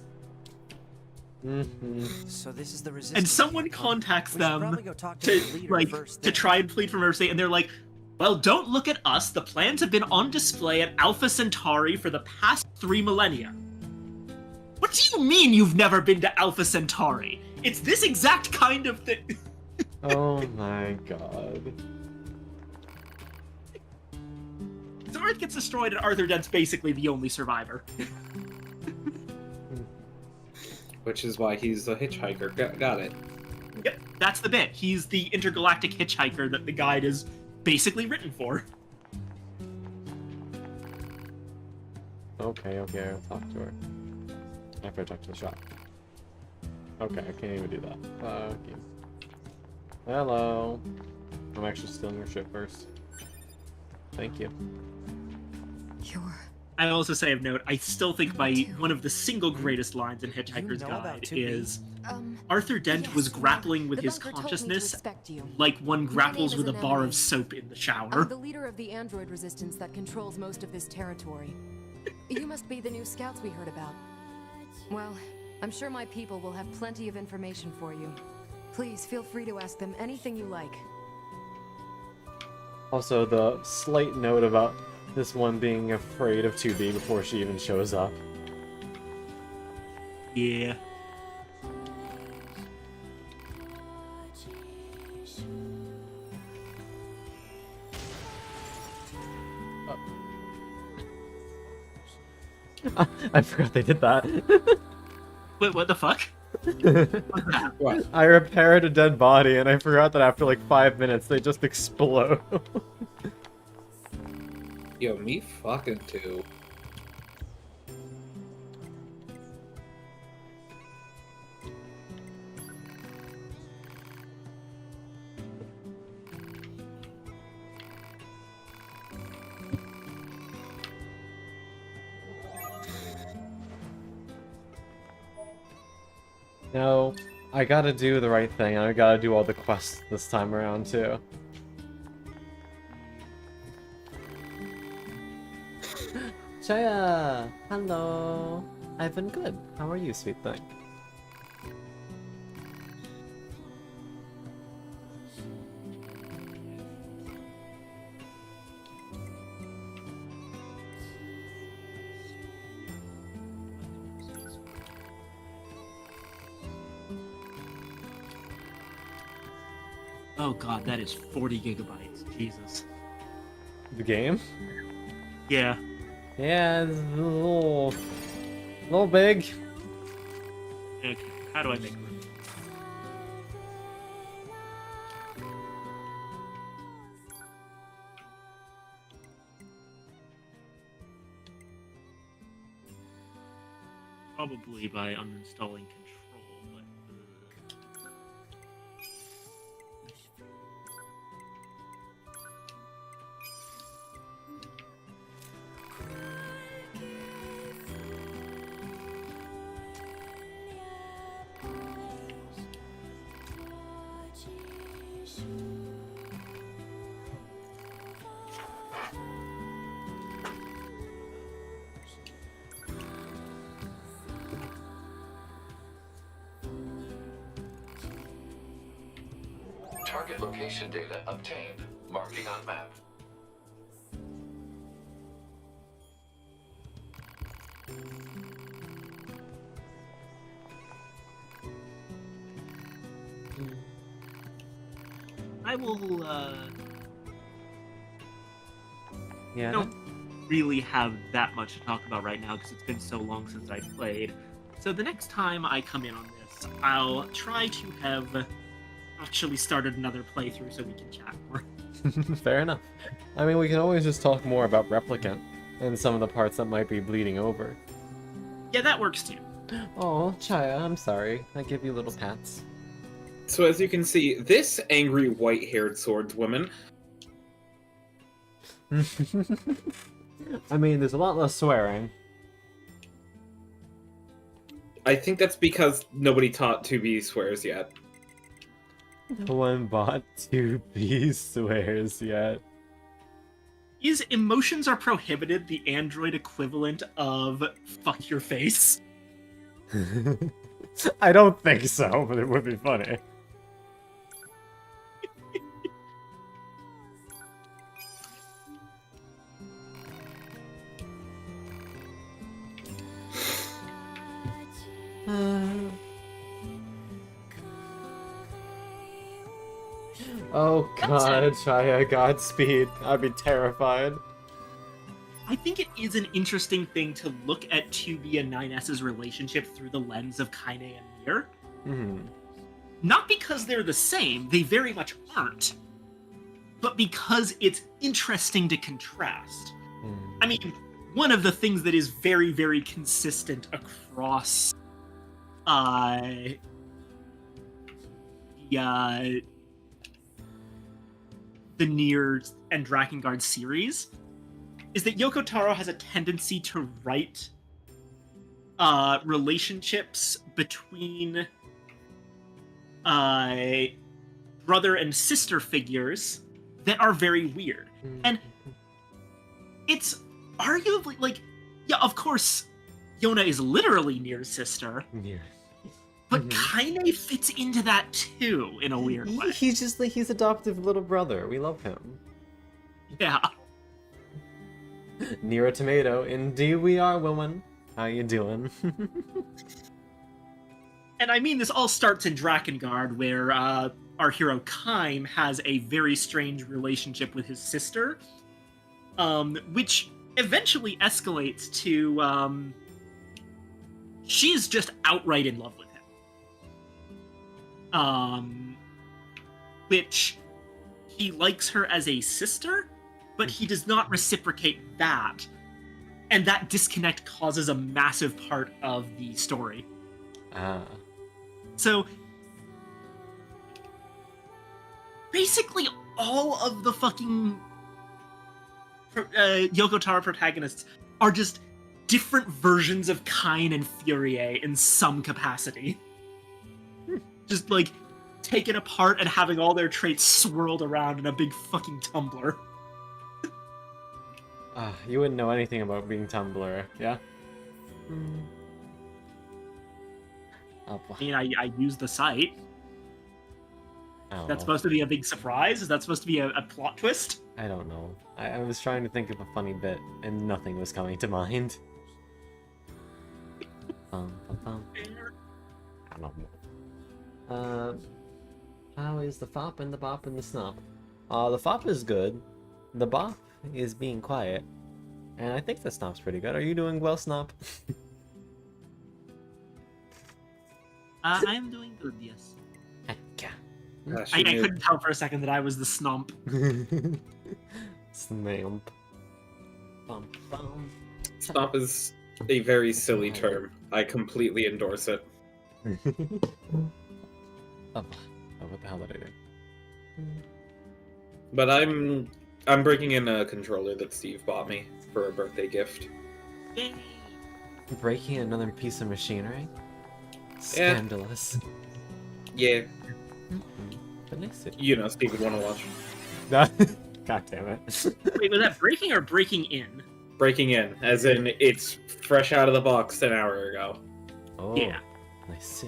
Mm-hmm. So this is the resistance. And someone contacts them to try and plead for mercy, and they're like, well, don't look at us. The plans have been on display at Alpha Centauri for the past 3 millennia. What do you mean you've never been to Alpha Centauri? It's this exact kind of thing. Oh my god. So Earth gets destroyed, and Arthur Dent's basically the only survivor. Which is why he's a hitchhiker. Got it. Yep, that's the bit. He's the intergalactic hitchhiker that the guide is basically written for. Okay, I'll talk to her. After I talk to the shop. Okay, I can't even do that. Okay. Hello. I'm actually stealing your shit first. Thank you. I also say of note, I still think one of the single greatest lines in Hitchhiker's Guide is Arthur Dent was grappling with his consciousness like one grapples with a bar of soap in the shower. I'm the leader of the android resistance that controls most of this territory. You must be the new scouts we heard about. Well, I'm sure my people will have plenty of information for you. Please feel free to ask them anything you like. Also, the slight note about this one being afraid of 2B before she even shows up. Yeah. I forgot they did that. Wait, what the fuck? What? I repaired a dead body and I forgot that after like 5 minutes they just explode. Yo, me fucking too. No, I gotta do the right thing, and I gotta do all the quests this time around, too. Chaya! Hello! I've been good. How are you, sweet thing? Oh god, that is 40 gigabytes. Jesus. The game? Yeah. Yeah, it's a little big. Okay, how do I make room? Probably by uninstalling control, but... Target location data obtained. Marking on map. I will, Yeah. I don't really have that much to talk about right now because it's been so long since I played. So the next time I come in on this, I'll try to have actually started another playthrough so we can chat more. Fair enough. I mean, we can always just talk more about Replicant and some of the parts that might be bleeding over. Yeah, that works too. Oh, Chaya, I'm sorry. I give you little pats. So as you can see, this angry white-haired swordswoman... I mean, there's a lot less swearing. I think that's because nobody taught 2B swears yet. No one bought 2B swears yet. Is emotions are prohibited the android equivalent of fuck your face? I don't think so, but it would be funny. Oh god, Chaya, Godspeed. I'd be terrified. I think it is an interesting thing to look at 2B and 9S's relationship through the lens of Kaine and Nier. Not because they're the same, they very much aren't, but because it's interesting to contrast. I mean, one of the things that is very, very consistent across the Nier and Drakengard series is that Yoko Taro has a tendency to write relationships between brother and sister figures that are very weird. And it's arguably, like, yeah, of course, Yona is literally Nier's sister. But Kaine fits into that too, in a weird way. He's just like, he's adoptive little brother. We love him. Yeah. Nier a tomato. Indeed we are, woman. How you doing? And I mean, this all starts in Drakengard, where our hero Kaim has a very strange relationship with his sister, which eventually escalates to she's just outright in love with him. Which he likes her as a sister, but he does not reciprocate that. And that disconnect causes a massive part of the story. So, basically all of the fucking Yoko Taro protagonists are just different versions of Kain and Furie in some capacity. just like taken apart and having all their traits swirled around in a big fucking tumbler. You wouldn't know anything about being Tumblr, yeah? Oh, I mean, I use the site. That's supposed to be a big surprise? Is that supposed to be a plot twist? I don't know. I was trying to think of a funny bit, and nothing was coming to mind. I don't know. How is the fop and the bop and the snop? The fop is good. The bop is being quiet. And I think the snop's pretty good. Are you doing well, snop? I'm doing good, yes. Hecka. I couldn't tell for a second that I was the snump. Snamp. Bum, bum. Snop is a very silly term. I completely endorse it. Oh, what the hell did I do? But I'm breaking in a controller that Steve bought me for a birthday gift. Yay. Breaking another piece of machinery? Scandalous. Yeah. But nice. You know, Steve would want to watch. God damn it. Wait, was that breaking or breaking in? Breaking in, as in it's fresh out of the box an hour ago. Oh, yeah. Nice.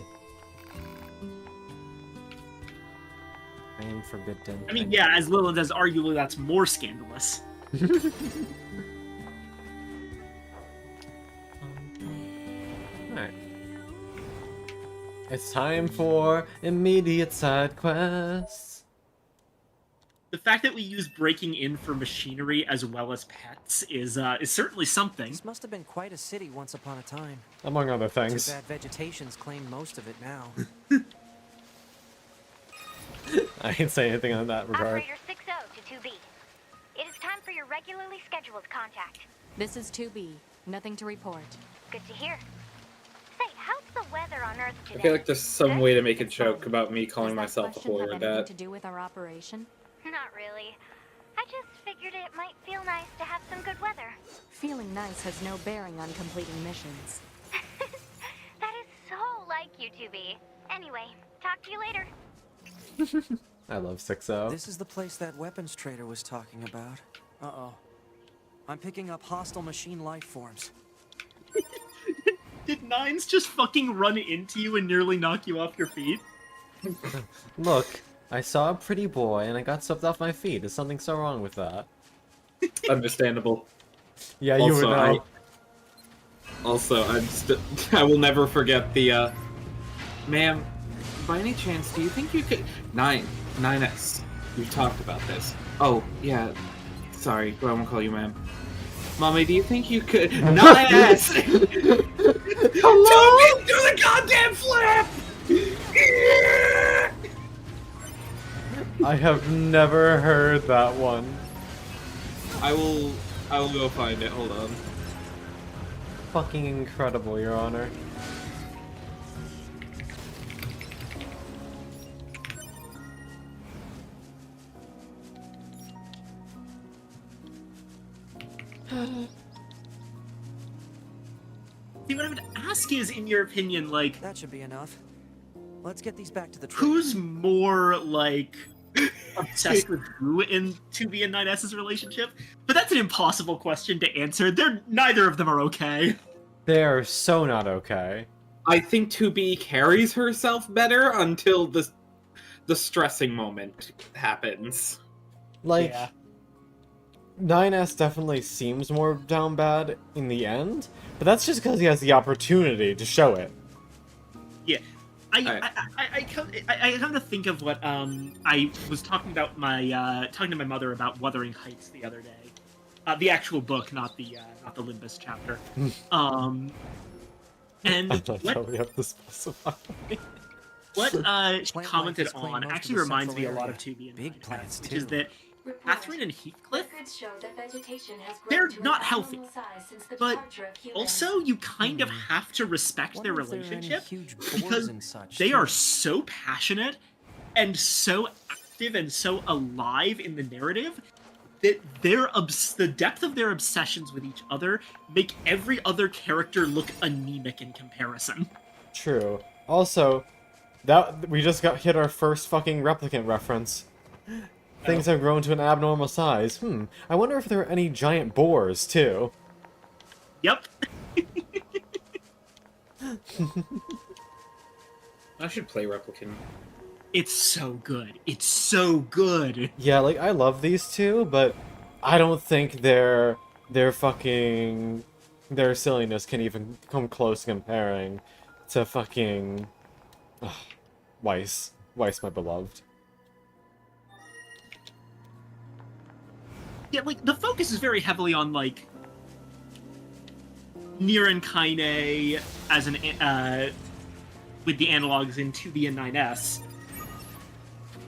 I am forbidden. I mean, yeah, as Lilith says, arguably that's more scandalous. Alright. It's time for immediate side quests. The fact that we use breaking in for machinery as well as pets is certainly something. This must have been quite a city once upon a time. Among other things. Too bad vegetation's claimed most of it now. I didn't say anything on that regard. Operator 60 to 2B. It is time for your regularly scheduled contact. This is 2B. Nothing to report. Good to hear. Say, how's the weather on Earth today? I feel like there's some way to make a joke about me Does calling that myself a question whore have with anything that. to do with our operation? Not really. I just figured it might feel nice to have some good weather. Feeling nice has no bearing on completing missions. That is so like you, 2B. Anyway, talk to you later. I love 6-0. This is the place that weapons trader was talking about. Uh-oh. I'm picking up hostile machine life forms. Did Nines just fucking run into you and nearly knock you off your feet? Look, I saw a pretty boy and I got swept off my feet. Is something so wrong with that? Understandable. Yeah, you would know. I will never forget the, ma'am, by any chance, do you think you could... 9S. We've talked about this. Oh, yeah. Sorry, I won't call you ma'am. Mommy, do you think you could... 9S! Hello? Do the goddamn flip! I have never heard that one. I will go find it. Hold on. Fucking incredible, Your Honor. See, what I would ask is, in your opinion, like... That should be enough. Let's get these back to the train. Who's more, like, obsessed with who in 2B and 9S's relationship? But that's an impossible question to answer. Neither of them are okay. They are so not okay. I think 2B carries herself better until the stressing moment happens. Like, Yeah. 9S definitely seems more down bad in the end, but that's just because he has the opportunity to show it. Yeah. I come to think of what I was talking about talking to my mother about Wuthering Heights the other day. The actual book, not the Limbus chapter. And I thought we have to specify. what she Plant commented life is claimed on most actually of the reminds me a central lot of area. 2B and Big 9S, plants, which is too. that Catherine and Heathcliff, They're they're not healthy. But also, you kind of have to respect their Wonder if there are any relationship huge because boars and such, they too. are so passionate and so active and so alive in the narrative that the depth of their obsessions with each other make every other character look anemic in comparison. True. Also, That we just got hit our first fucking replicant reference. Things have grown to an abnormal size. I wonder if there are any giant boars too. Yep. I should play Replicant. It's so good. It's so good. Yeah, like I love these two, but I don't think their silliness can even come close comparing to fucking Weiss, my beloved. Yeah, like the focus is very heavily on like Nier and Kaine as an with the analogs in 2B and 9S.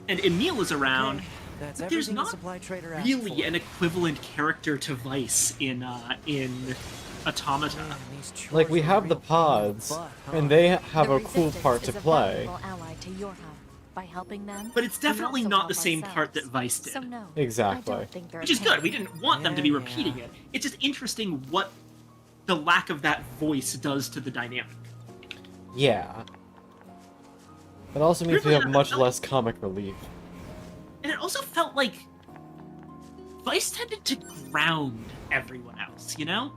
And Emil is around. Okay, that's But there's everything the not supply trader asked really for. an equivalent character to Weiss in Automata. Man, these chores Like we are have the real pain in pods, butt, huh? and they have The a cool Resistance part is to a play. valuable ally to your help. By helping them, But it's we definitely also not help the same part that ourselves. Weiss did. So no, Exactly. I don't think they're Which is good. We didn't want them to be Yeah, repeating yeah. it. It's just interesting what the lack of that voice does to the dynamic. Yeah. It also means we Weirdly have enough, much I felt- less comic relief. And it also felt like Weiss tended to ground everyone else, you know?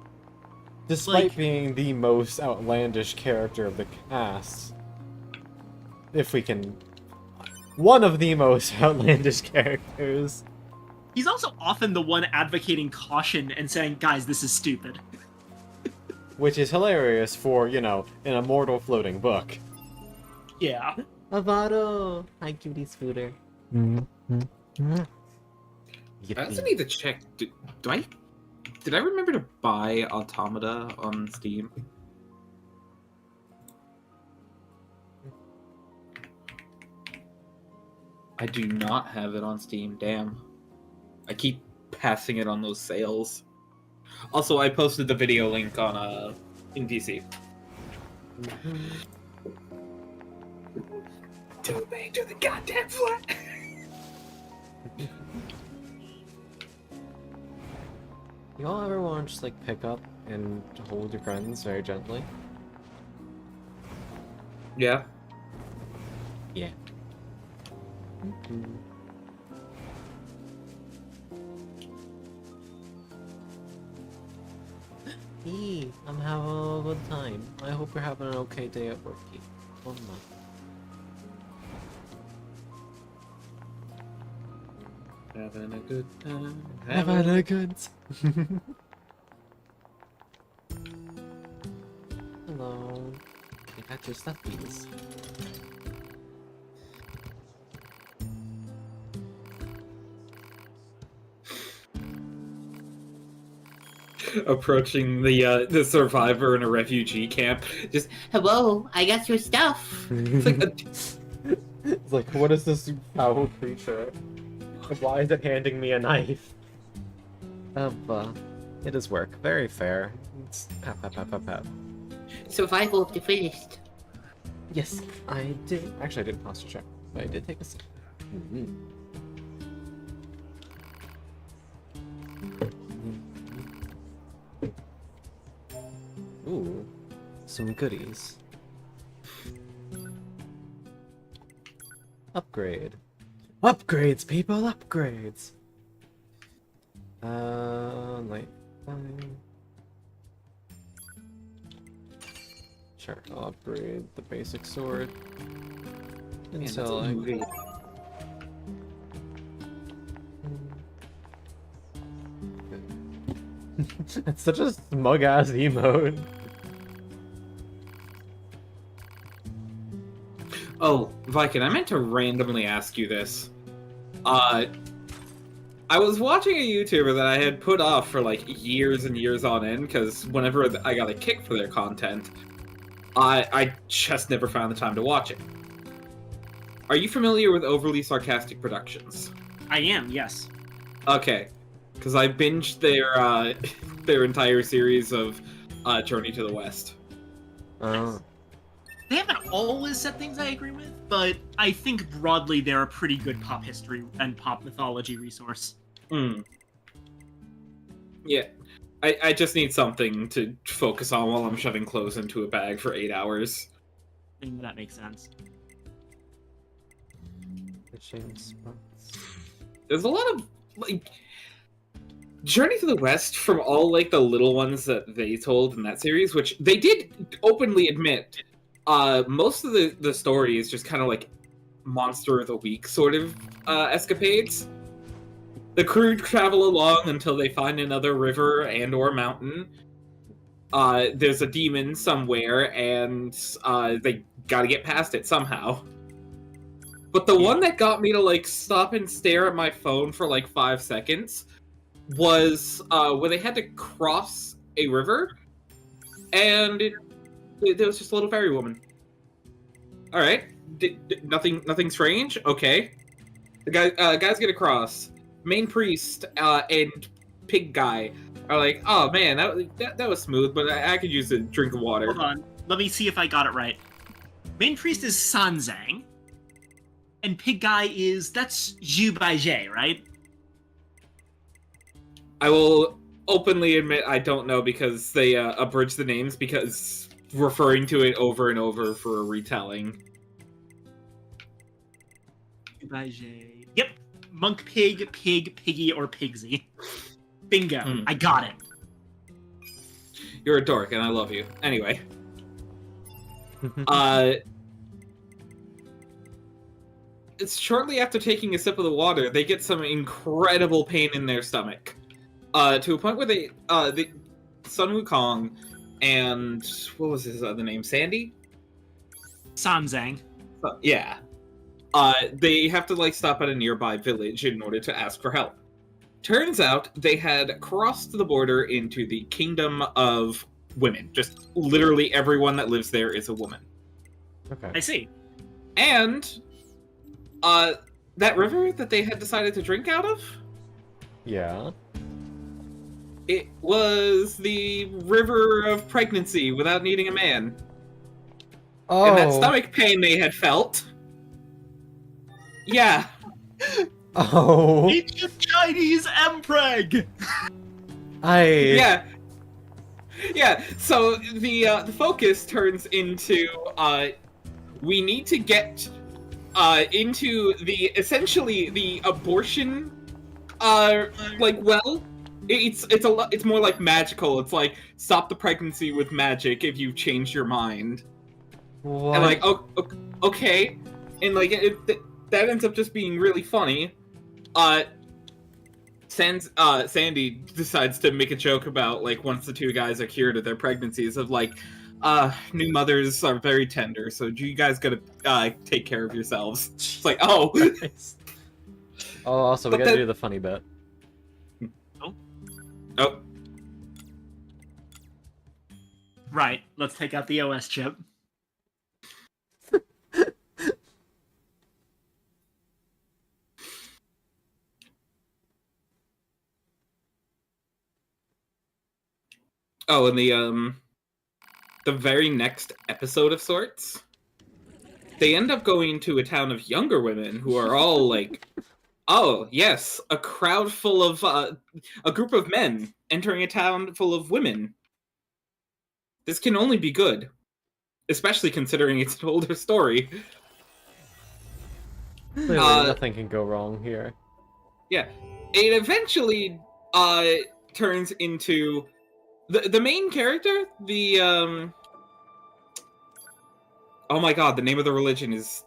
Despite Like- being the most outlandish character of the cast. If we can... One of the most outlandish characters. He's also often the one advocating caution and saying, guys, this is stupid. Which is hilarious for, you know, an immortal floating book. Yeah. Avado! Hi, cutie scooter. I also need to check. Did I remember to buy Automata on Steam? I do not have it on Steam. Damn. I keep passing it on those sales. Also, I posted the video link on in PC. Too big to the goddamn flat. You all ever want to just, like, pick up and hold your friends very gently? Yeah. Yeah. Hey, I'm having a good time. I hope you're having an okay day at work. Oh my. Having a good time. Having a good Hello. I got your stuffies. Approaching the survivor in a refugee camp, just hello, I got your stuff. It's like It's like, what is this foul creature? Why is it handing me a knife? It is work. Very fair. It's pap. survival of the fittest. Yes, I did. Actually, I didn't posture check, but I did take a sip. Ooh, some goodies. Upgrade. Upgrades, people, upgrades! Light fine. Sure, I'll upgrade the basic sword. Until I... It's such a smug-ass emote. Oh, Viking, I meant to randomly ask you this. I was watching a YouTuber that I had put off for like years and years on end, because whenever I got a kick for their content, I just never found the time to watch it. Are you familiar with Overly Sarcastic Productions? I am, yes. Okay, because I binged their their entire series of Journey to the West. Oh. They haven't always said things I agree with, but I think broadly they're a pretty good pop history and pop mythology resource. Yeah, I just need something to focus on while I'm shoving clothes into a bag for 8 hours. I think that makes sense. Fishing spots. There's a lot of like Journey to the West from all like the little ones that they told in that series, which they did openly admit. Most of the story is just kind of like monster of the week sort of escapades. The crew travel along until they find another river and or mountain. There's a demon somewhere, and they gotta get past it somehow. But the one that got me to like stop and stare at my phone for like 5 seconds was where they had to cross a river, and there was just a little fairy woman. All right, nothing strange. Okay, the guys get across. Main priest and pig guy are like, oh man, that was smooth, but I could use a drink of water. Hold on, let me see if I got it right. Main priest is Sanzang, and pig guy that's Zhu Baijie, right? I will openly admit I don't know because they abridged the names because referring to it over and over for a retelling. Zhu Baijie. Yep. Monk pig, piggy, or pigsy. Bingo. I got it. You're a dork, and I love you. Anyway. It's shortly after taking a sip of the water, they get some incredible pain in their stomach. To a point where the Sun Wukong and what was his other name? Sandy? Sanzang. Yeah. They have to like stop at a nearby village in order to ask for help. Turns out they had crossed the border into the kingdom of women. Just literally everyone that lives there is a woman. Okay. I see. And that river that they had decided to drink out of? Yeah. It was the river of pregnancy without needing a man. Oh. And that stomach pain they had felt. Yeah. Oh. Ancient Chinese Mpreg! Yeah. Yeah, so the focus turns into, we need to get, into essentially the abortion, well, it's more like magical. It's like, stop the pregnancy with magic if you change your mind. What? And like, okay. And like, that ends up just being really funny. Sandy decides to make a joke about, like, once the two guys are cured of their pregnancies, of like, new mothers are very tender, so you guys gotta, take care of yourselves. It's like, oh! Oh, also, we gotta do the funny bit. Oh. Right, let's take out the OS chip. Oh, and the very next episode of sorts, they end up going to a town of younger women who are all like, oh, yes, a crowd full of, a group of men entering a town full of women. This can only be good. Especially considering it's an older story. Clearly, nothing can go wrong here. Yeah. It eventually, turns into... The main character, oh my god, the name of the religion is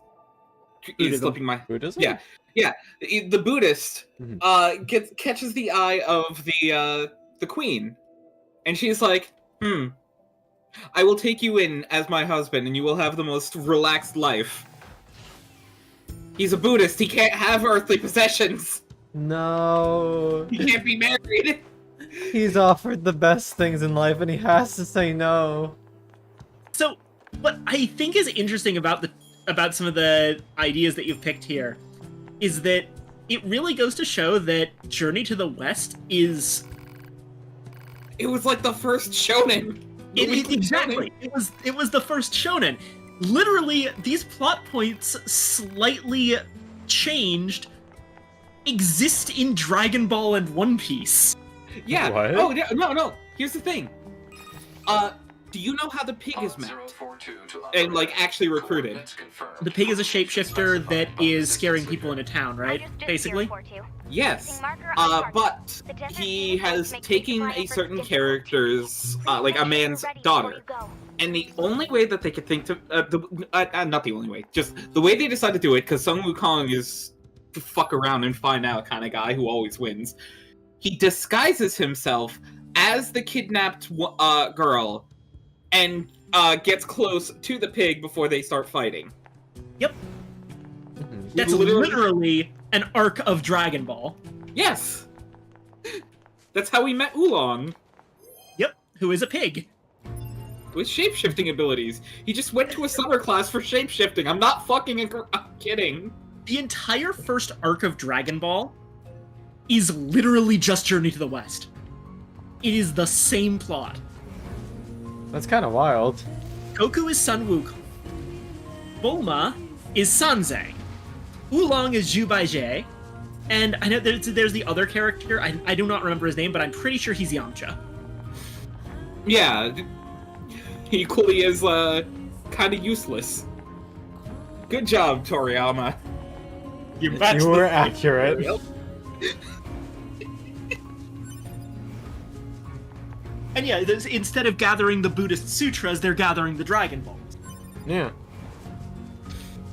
slipping my... Buddhism? Yeah. The Buddhist, catches the eye of the queen. And she's like, I will take you in as my husband, and you will have the most relaxed life. He's a Buddhist, he can't have earthly possessions! No. He can't be married! He's offered the best things in life, and he has to say no. So, what I think is interesting about some of the ideas that you've picked here is that it really goes to show that Journey to the West is... It was like the first shonen. Exactly. It was the first shonen. Literally, these plot points slightly changed exist in Dragon Ball and One Piece. Yeah. What? Oh, no. Here's the thing. do you know how the pig is Pod mapped? 042 to And, like, upper actually recruited? coordinates confirmed. The pig is a shapeshifter that Specified by is the scaring distance people leader. into town, right? Understood, Basically. 042. Yes. Using marker on target. But The desert he needs has to make taken resupply a efforts certain difficult. character's, Please like make a sure you're man's ready before daughter. you go. And the only way that they could think to, not the only way, just the way they decide to do it, because Sun Wukong is the fuck around and find out kind of guy who always wins. He disguises himself as the kidnapped girl and gets close to the pig before they start fighting. Yep. Mhm. That's literally an arc of Dragon Ball. Yes! That's how we met Oolong. Yep, who is a pig. With shapeshifting abilities. He just went to a summer class for shapeshifting. I'm not fucking I'm kidding. The entire first arc of Dragon Ball is literally just Journey to the West. It is the same plot. That's kind of wild. Goku is Sun Wukong. Bulma is Sanzang. Oolong is Zhu Baijie. And I know there's the other character. I do not remember his name, but I'm pretty sure he's Yamcha. Yeah. He equally is, kind of useless. Good job, Toriyama. You were accurate. And yeah, instead of gathering the Buddhist sutras, they're gathering the Dragon Balls. Yeah.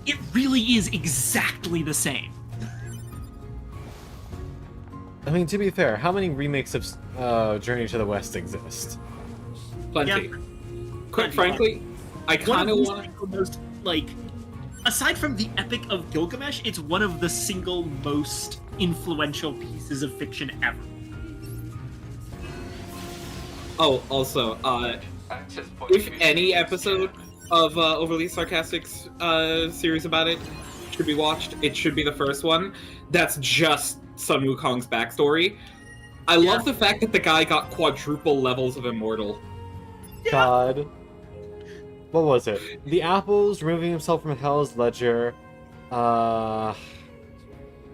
It really is exactly the same. I mean, to be fair, how many remakes of Journey to the West exist? Plenty. Yeah. Quite frankly, I kind of want to... most, like, aside from the Epic of Gilgamesh, it's one of the single most influential pieces of fiction ever. Oh, also, if any episode of Overly Sarcastic's series about it should be watched, it should be the first one. That's just Sun Wukong's backstory. I love the fact that the guy got quadruple levels of immortal. God. What was it? The apples, removing himself from Hell's Ledger. What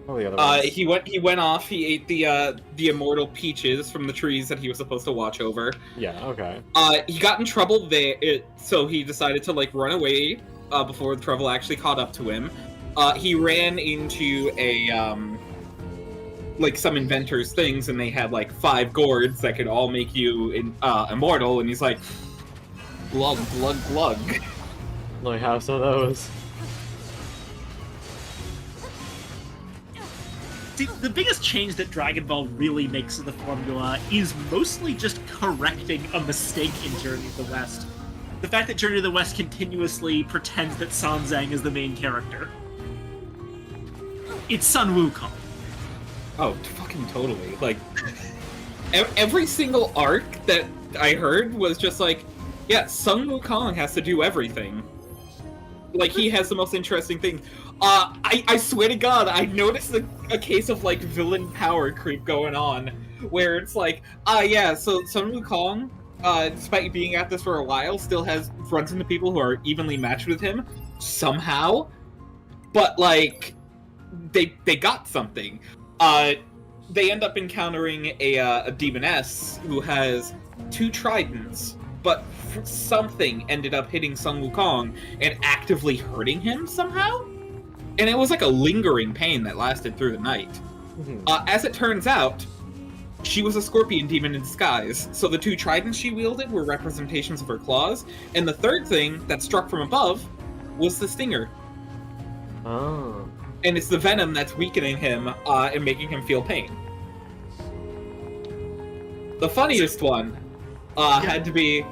were the other ones? He went off. He ate the immortal peaches from the trees that he was supposed to watch over. Yeah. Okay. He got in trouble there, so he decided to like run away before the trouble actually caught up to him. He ran into a like some inventors' things, and they had like 5 gourds that could all make you immortal. And he's like, glug glug glug. Let me have some of those. See, the biggest change that Dragon Ball really makes to the formula is mostly just correcting a mistake in Journey to the West. The fact that Journey to the West continuously pretends that Sanzang is the main character. It's Sun Wukong. Oh, fucking totally. Like, every single arc that I heard was just like, yeah, Sun Wukong has to do everything. Like, he has the most interesting thing. I swear to God, I noticed a case of, like, villain power creep going on, where it's like, yeah, so Sun Wukong, despite being at this for a while, still runs into people who are evenly matched with him, somehow, but, like, they got something. They end up encountering a demoness who has 2 tridents, but something ended up hitting Sun Wukong and actively hurting him somehow? And it was like a lingering pain that lasted through the night. Mm-hmm. As it turns out, she was a scorpion demon in disguise, so the 2 tridents she wielded were representations of her claws, and the third thing that struck from above was the stinger. Oh. And it's the venom that's weakening him and making him feel pain. The funniest one had to be...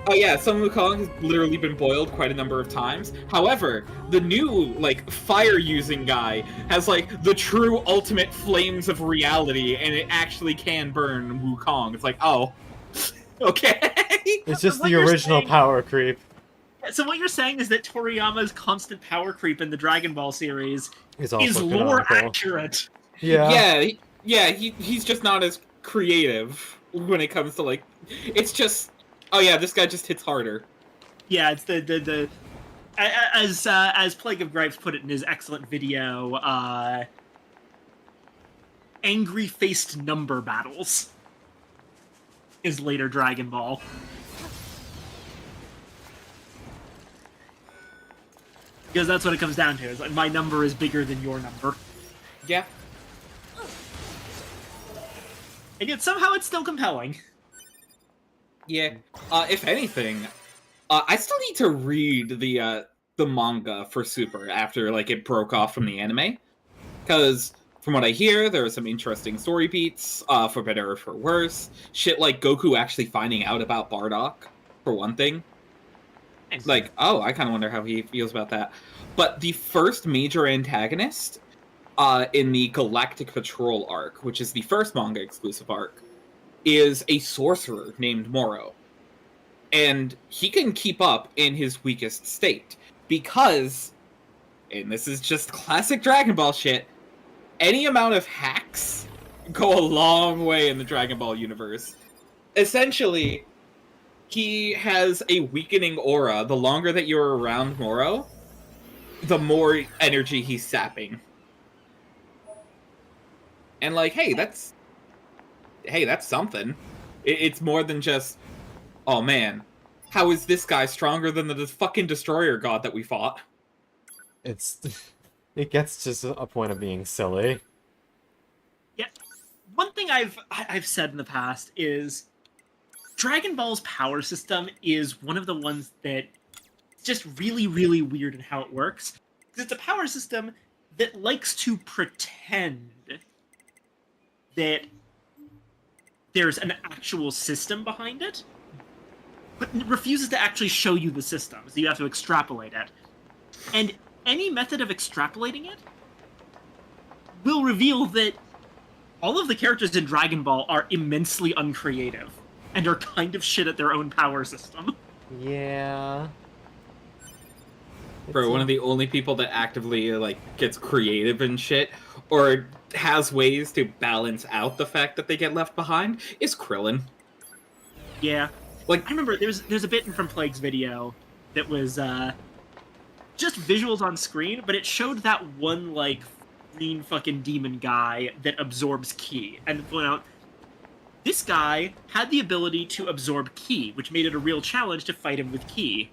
Oh yeah, Sun Wukong has literally been boiled quite a number of times. However, the new, like, fire-using guy has, like, the true ultimate flames of reality, and it actually can burn Wukong. It's like, oh, okay. It's just the original power creep. So what you're saying is that Toriyama's constant power creep in the Dragon Ball series is lore accurate. Yeah. Yeah, he's just not as creative when it comes to, like, it's just... Oh yeah, this guy just hits harder. Yeah, it's the as Plague of Gripes put it in his excellent video, angry-faced number battles is later Dragon Ball. Because that's what it comes down to. Is like my number is bigger than your number. Yeah. And yet somehow it's still compelling. Yeah. If anything, I still need to read the manga for Super after like it broke off from the anime, because from what I hear, there are some interesting story beats, for better or for worse. Shit like Goku actually finding out about Bardock, for one thing. Like, oh, I kind of wonder how he feels about that. But the first major antagonist in the Galactic Patrol arc, which is the first manga exclusive arc, is a sorcerer named Moro. And he can keep up in his weakest state because, and this is just classic Dragon Ball shit, any amount of hacks go a long way in the Dragon Ball universe. Essentially, he has a weakening aura. The longer that you're around Moro, the more energy he's sapping. And like, hey, that's something. It's more than just, oh man, how is this guy stronger than the fucking Destroyer God that we fought? It gets to a point of being silly. Yeah. One thing I've said in the past is Dragon Ball's power system is one of the ones that just really, really weird in how it works. Because it's a power system that likes to pretend that there's an actual system behind it, but refuses to actually show you the system, so you have to extrapolate it. And any method of extrapolating it will reveal that all of the characters in Dragon Ball are immensely uncreative and are kind of shit at their own power system. Yeah. Bro, one of the only people that actively, like, gets creative and shit, or has ways to balance out the fact that they get left behind, is Krillin. Yeah. Like, I remember there's a bit from Plague's video that was, just visuals on screen, but it showed that one, like, green fucking demon guy that absorbs ki. And point out, this guy had the ability to absorb ki, which made it a real challenge to fight him with ki.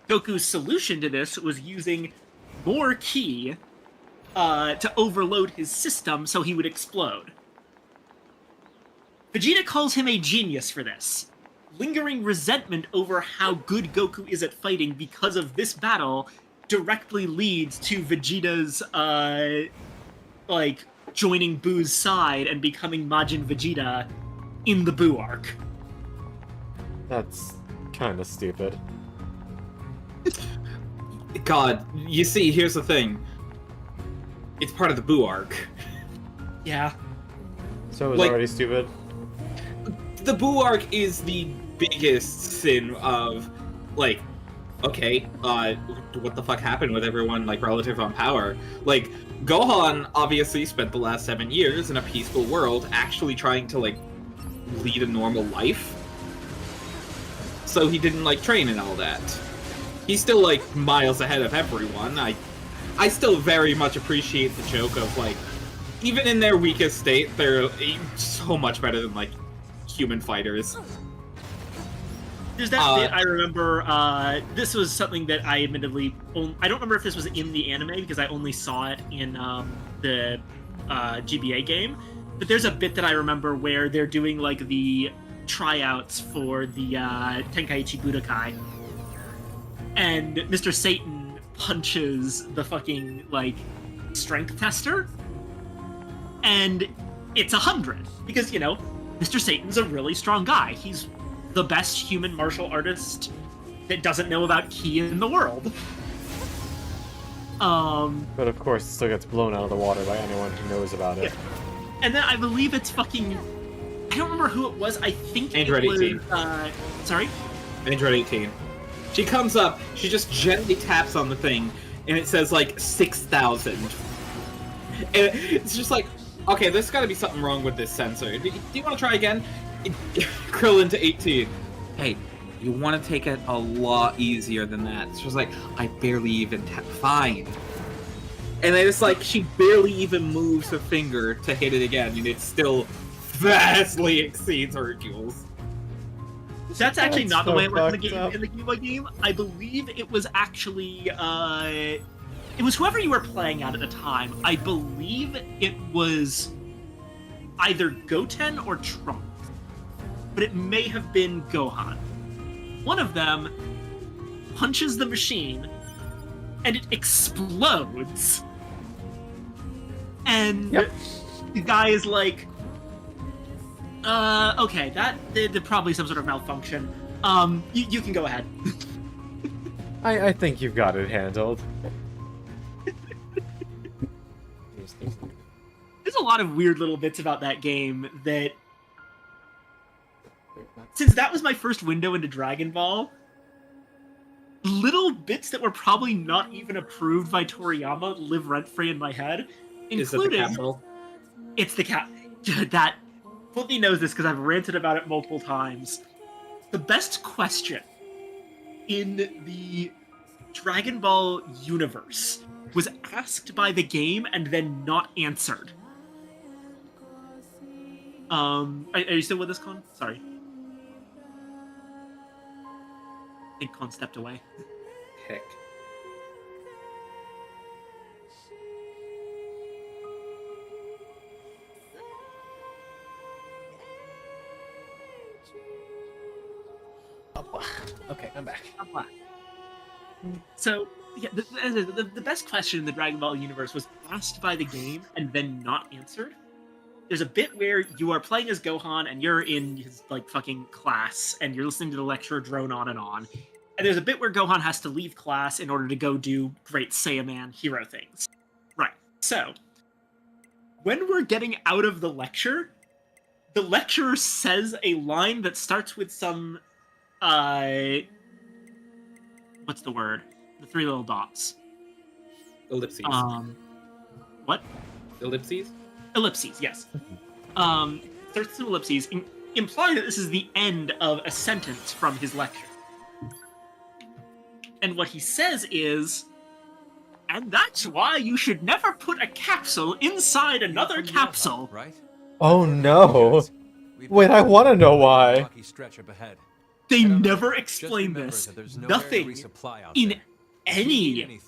Goku's solution to this was using more ki to overload his system so he would explode. Vegeta calls him a genius for this. Lingering resentment over how good Goku is at fighting because of this battle directly leads to Vegeta's, like, joining Boo's side and becoming Majin Vegeta in the Boo arc. That's kind of stupid. God, you see, here's the thing. It's part of the Boo arc. Yeah. So it was Like, already stupid? The Boo arc is the biggest sin of, like, okay, what the fuck happened with everyone, like, relative on power? Like, Gohan obviously spent the last 7 years in a peaceful world actually trying to, like, lead a normal life. So he didn't, like, train and all that. He's still, like, miles ahead of everyone. I still very much appreciate the joke of, like, even in their weakest state, they're so much better than, like, human fighters. There's that bit I remember, this was something that I admittedly, I don't remember if this was in the anime because I only saw it in the GBA game, but there's a bit that I remember where they're doing like the tryouts for the Tenkaichi Budokai, and Mr. Satan punches the fucking, like, strength tester, and it's 100, because, you know, Mr. Satan's a really strong guy. He's the best human martial artist that doesn't know about ki in the world. But of course, it still gets blown out of the water by anyone who knows about it. Yeah. And then I believe it's fucking... I don't remember who it was. I think Android it was... 18. Sorry? Android 18. She comes up, she just gently taps on the thing, and it says, like, 6,000. And it's just like, okay, there's gotta be something wrong with this sensor. Do you want to try again? Krillin to 18. Hey, you want to take it a lot easier than that. It's just like, I barely even tap. Fine. And then it's like, she barely even moves her finger to hit it again, and it still vastly exceeds her joules. That's actually That's not the so way it worked fucked up. in the Game Boy game. I believe it was actually it was whoever you were playing at the time. I believe it was either Goten or Trunks, but it may have been Gohan. One of them punches the machine, and it explodes. And the guy is like, okay, that did probably some sort of malfunction. You can go ahead. I think you've got it handled. There's a lot of weird little bits about that game that, since that was my first window into Dragon Ball, little bits that were probably not even approved by Toriyama live rent-free in my head, Is it the including... capital? It's the cap... That... Fully knows this because I've ranted about it multiple times. The best question in the Dragon Ball universe was asked by the game and then not answered. Are you still with us, Con? Sorry. I think Con stepped away. Heck. Okay, I'm back. So, yeah, the best question in the Dragon Ball universe was asked by the game and then not answered. There's a bit where you are playing as Gohan and you're in his, like, fucking class and you're listening to the lecture drone on and on. And there's a bit where Gohan has to leave class in order to go do great Saiyaman hero things. Right. So, when we're getting out of the lecturer says a line that starts with some, what's the word? The three little dots. Ellipses. What? Ellipses? Ellipses, yes. Starts with some ellipses, implying that this is the end of a sentence from his lecture. And what he says is, and that's why you should never put a capsule inside another capsule. Right? Oh no! Wait, I want to know why. They never explain this. Nothing in any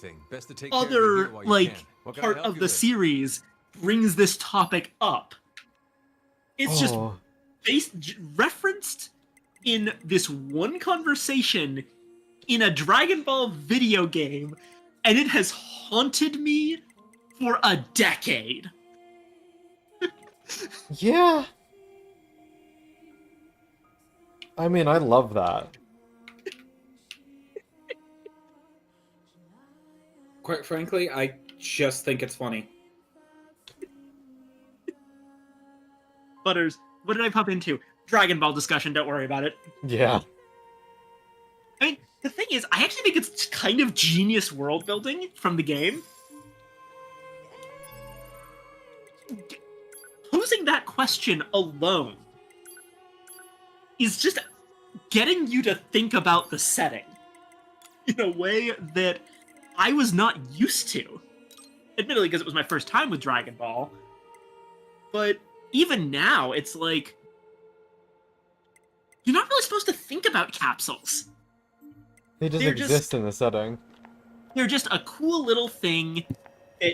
other, like, part of the series brings this topic up. It's just referenced in this one conversation in a Dragon Ball video game, and it has haunted me for a decade. Yeah. I mean, I love that. Quite frankly, I just think it's funny. Butters, what did I pop into? Dragon Ball discussion, don't worry about it. Yeah. I mean, the thing is, I actually think it's kind of genius world building from the game. Posing that question alone is just getting you to think about the setting in a way that I was not used to. Admittedly, because it was my first time with Dragon Ball. But even now, it's like, you're not really supposed to think about capsules. They just exist in the setting. They're just a cool little thing that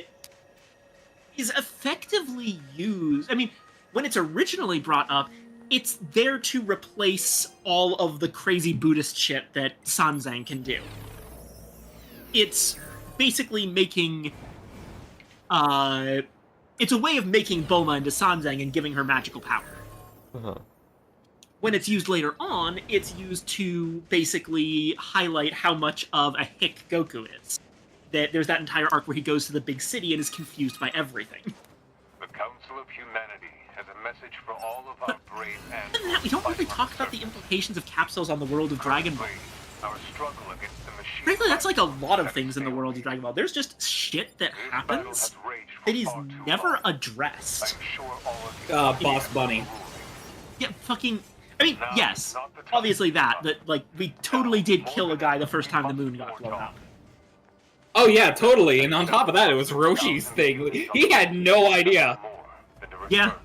is effectively used. I mean, when it's originally brought up, it's there to replace all of the crazy Buddhist shit that Sanzang can do. It's basically making... it's a way of making Bulma into Sanzang and giving her magical power. Uh-huh. When it's used later on, it's used to basically highlight how much of a hick Goku is. That there's that entire arc where he goes to the big city and is confused by everything. The Council of Humanity has a message for all of our brave and... Other than that, we don't really talk about the implications of capsules on the world of Dragon Ball. Our struggle against the machine... Frankly, that's like a lot of things in the world of Dragon Ball. There's just shit that happens that is never addressed. Boss Bunny. Yeah, fucking... I mean, yes, obviously that, like, we totally did kill a guy the first time the moon got blown up. Oh yeah, totally, and on top of that, it was Roshi's thing. He had no idea. Yeah.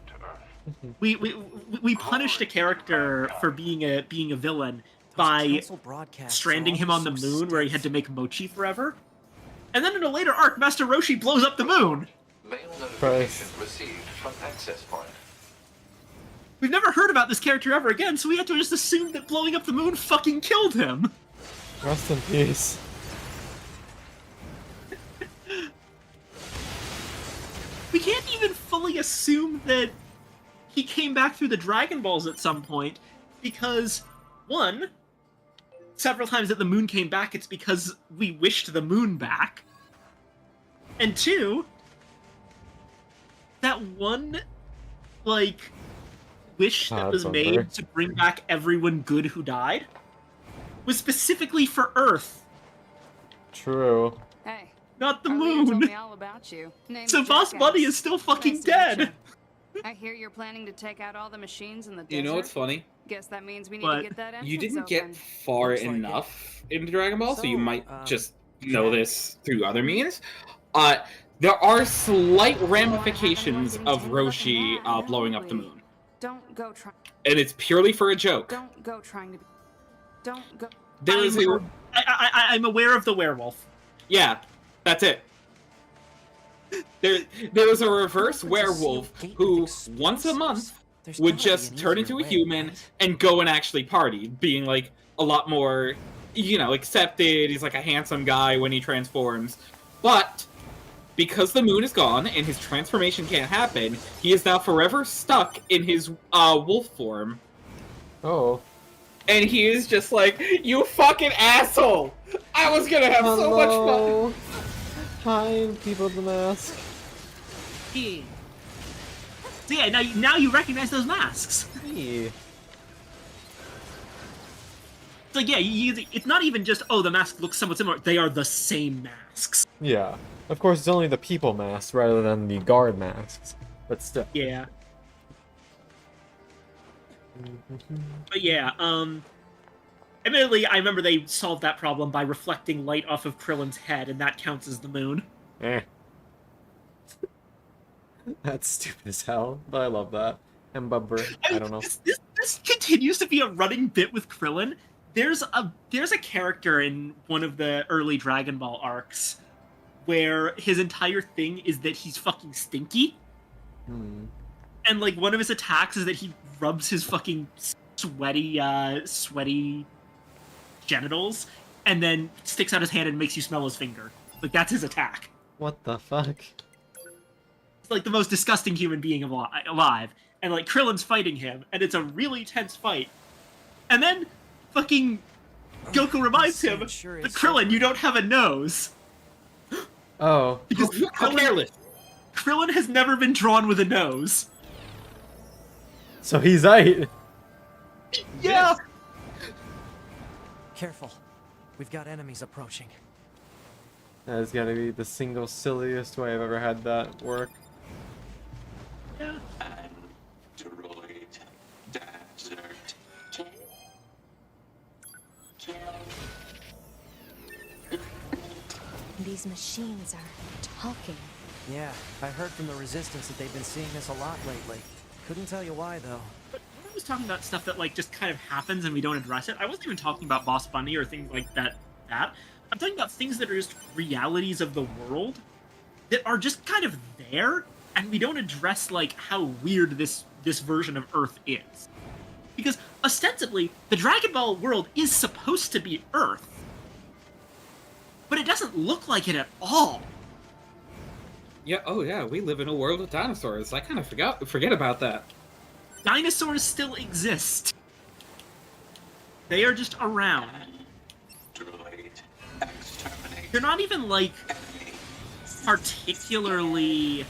we punished a character for being a villain by Council broadcasts stranding are him on the always so moon where he had stiff. to make mochi forever. And then in a later arc, Master Roshi blows up the moon. Mail notification received from access point. We've never heard about this character ever again, so we had to just assume that blowing up the moon fucking killed him. Rest in peace. We can't even fully assume that he came back through the Dragon Balls at some point, because, one, several times that the moon came back, it's because we wished the moon back. And two, that one, like, wish that was made to bring back everyone good who died was specifically for Earth, True. Hey, not the Arlene told moon. me all about you. Name's So Boss Jackass. Bunny is still fucking Nice to meet dead. you. I hear you're planning to take out all the machines in the desert. You know what's funny? Guess that means we need What? to get that entrance You didn't open. get far Looks like enough into Dragon Ball, so you So, might just know this through other means. There are slight ramifications of Roshi blowing up the moon, Don't go try. and it's purely for a joke. Don't go trying to be. Don't go. There is a I'm aware of the werewolf. yeah, that's it. There was a reverse werewolf who once a month would just turn into a human and go and actually party, being like a lot more, accepted. He's like a handsome guy when he transforms, but because the moon is gone and his transformation can't happen, he is now forever stuck in his wolf form. Oh. And he is just like, you fucking asshole! I was gonna have so much fun! Hi, people with the mask. Yeah. So yeah, now you recognize those masks. Hey. It's like, yeah, it's not even just, oh, the mask looks somewhat similar. They are the same masks. Yeah. Of course, it's only the people masks rather than the guard masks. But still. Yeah. But yeah, admittedly, I remember they solved that problem by reflecting light off of Krillin's head, and that counts as the moon. Eh. That's stupid as hell, but I love that. And Bubber, I don't know. This continues to be a running bit with Krillin. There's a character in one of the early Dragon Ball arcs where his entire thing is that he's fucking stinky. And like one of his attacks is that he rubs his fucking sweaty genitals and then sticks out his hand and makes you smell his finger. Like that's his attack. What the fuck? It's like the most disgusting human being alive. And like Krillin's fighting him, and it's a really tense fight. And then fucking Goku reminds him that Krillin, you don't have a nose. Oh. Because How careless! Krillin has never been drawn with a nose. So he's right. Yeah. Careful. We've got enemies approaching. That's gotta be the single silliest way I've ever had that work. Yeah. Android desert. These machines are talking. Yeah, I heard from the Resistance that they've been seeing this a lot lately. Couldn't tell you why, though. But when I was talking about stuff that like just kind of happens and we don't address it, I wasn't even talking about Boss Bunny or things like that. I'm talking about things that are just realities of the world that are just kind of there, and we don't address like how weird this version of Earth is. Because ostensibly, the Dragon Ball world is supposed to be Earth, but it doesn't look like it at all. Yeah, oh yeah, we live in a world of dinosaurs. I kind of forget about that. Dinosaurs still exist. They are just around. They're not even like particularly.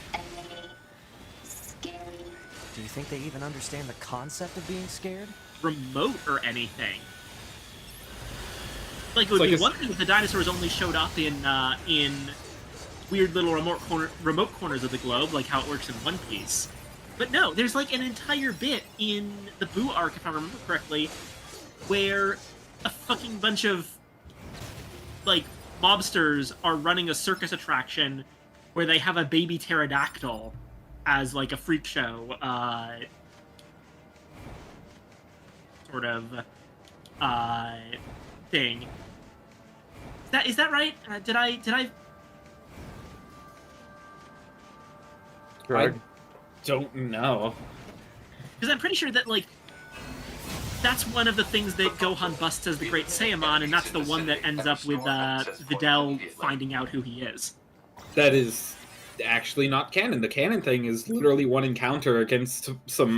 Do you think they even understand the concept of being scared? Remote or anything. Like it would It's be like one thing if the dinosaurs only showed up in weird little remote corners of the globe, like how it works in One Piece. But no, there's like an entire bit in the Boo arc, if I remember correctly, where a fucking bunch of like mobsters are running a circus attraction where they have a baby pterodactyl as like a freak show sort of thing. Is that right? Did I? I don't know. Because I'm pretty sure that like that's one of the things that Gohan busts as the Great Saiyamon, and that's the one that ends up with Videl finding out who he is. That is actually not canon. The canon thing is literally one encounter against some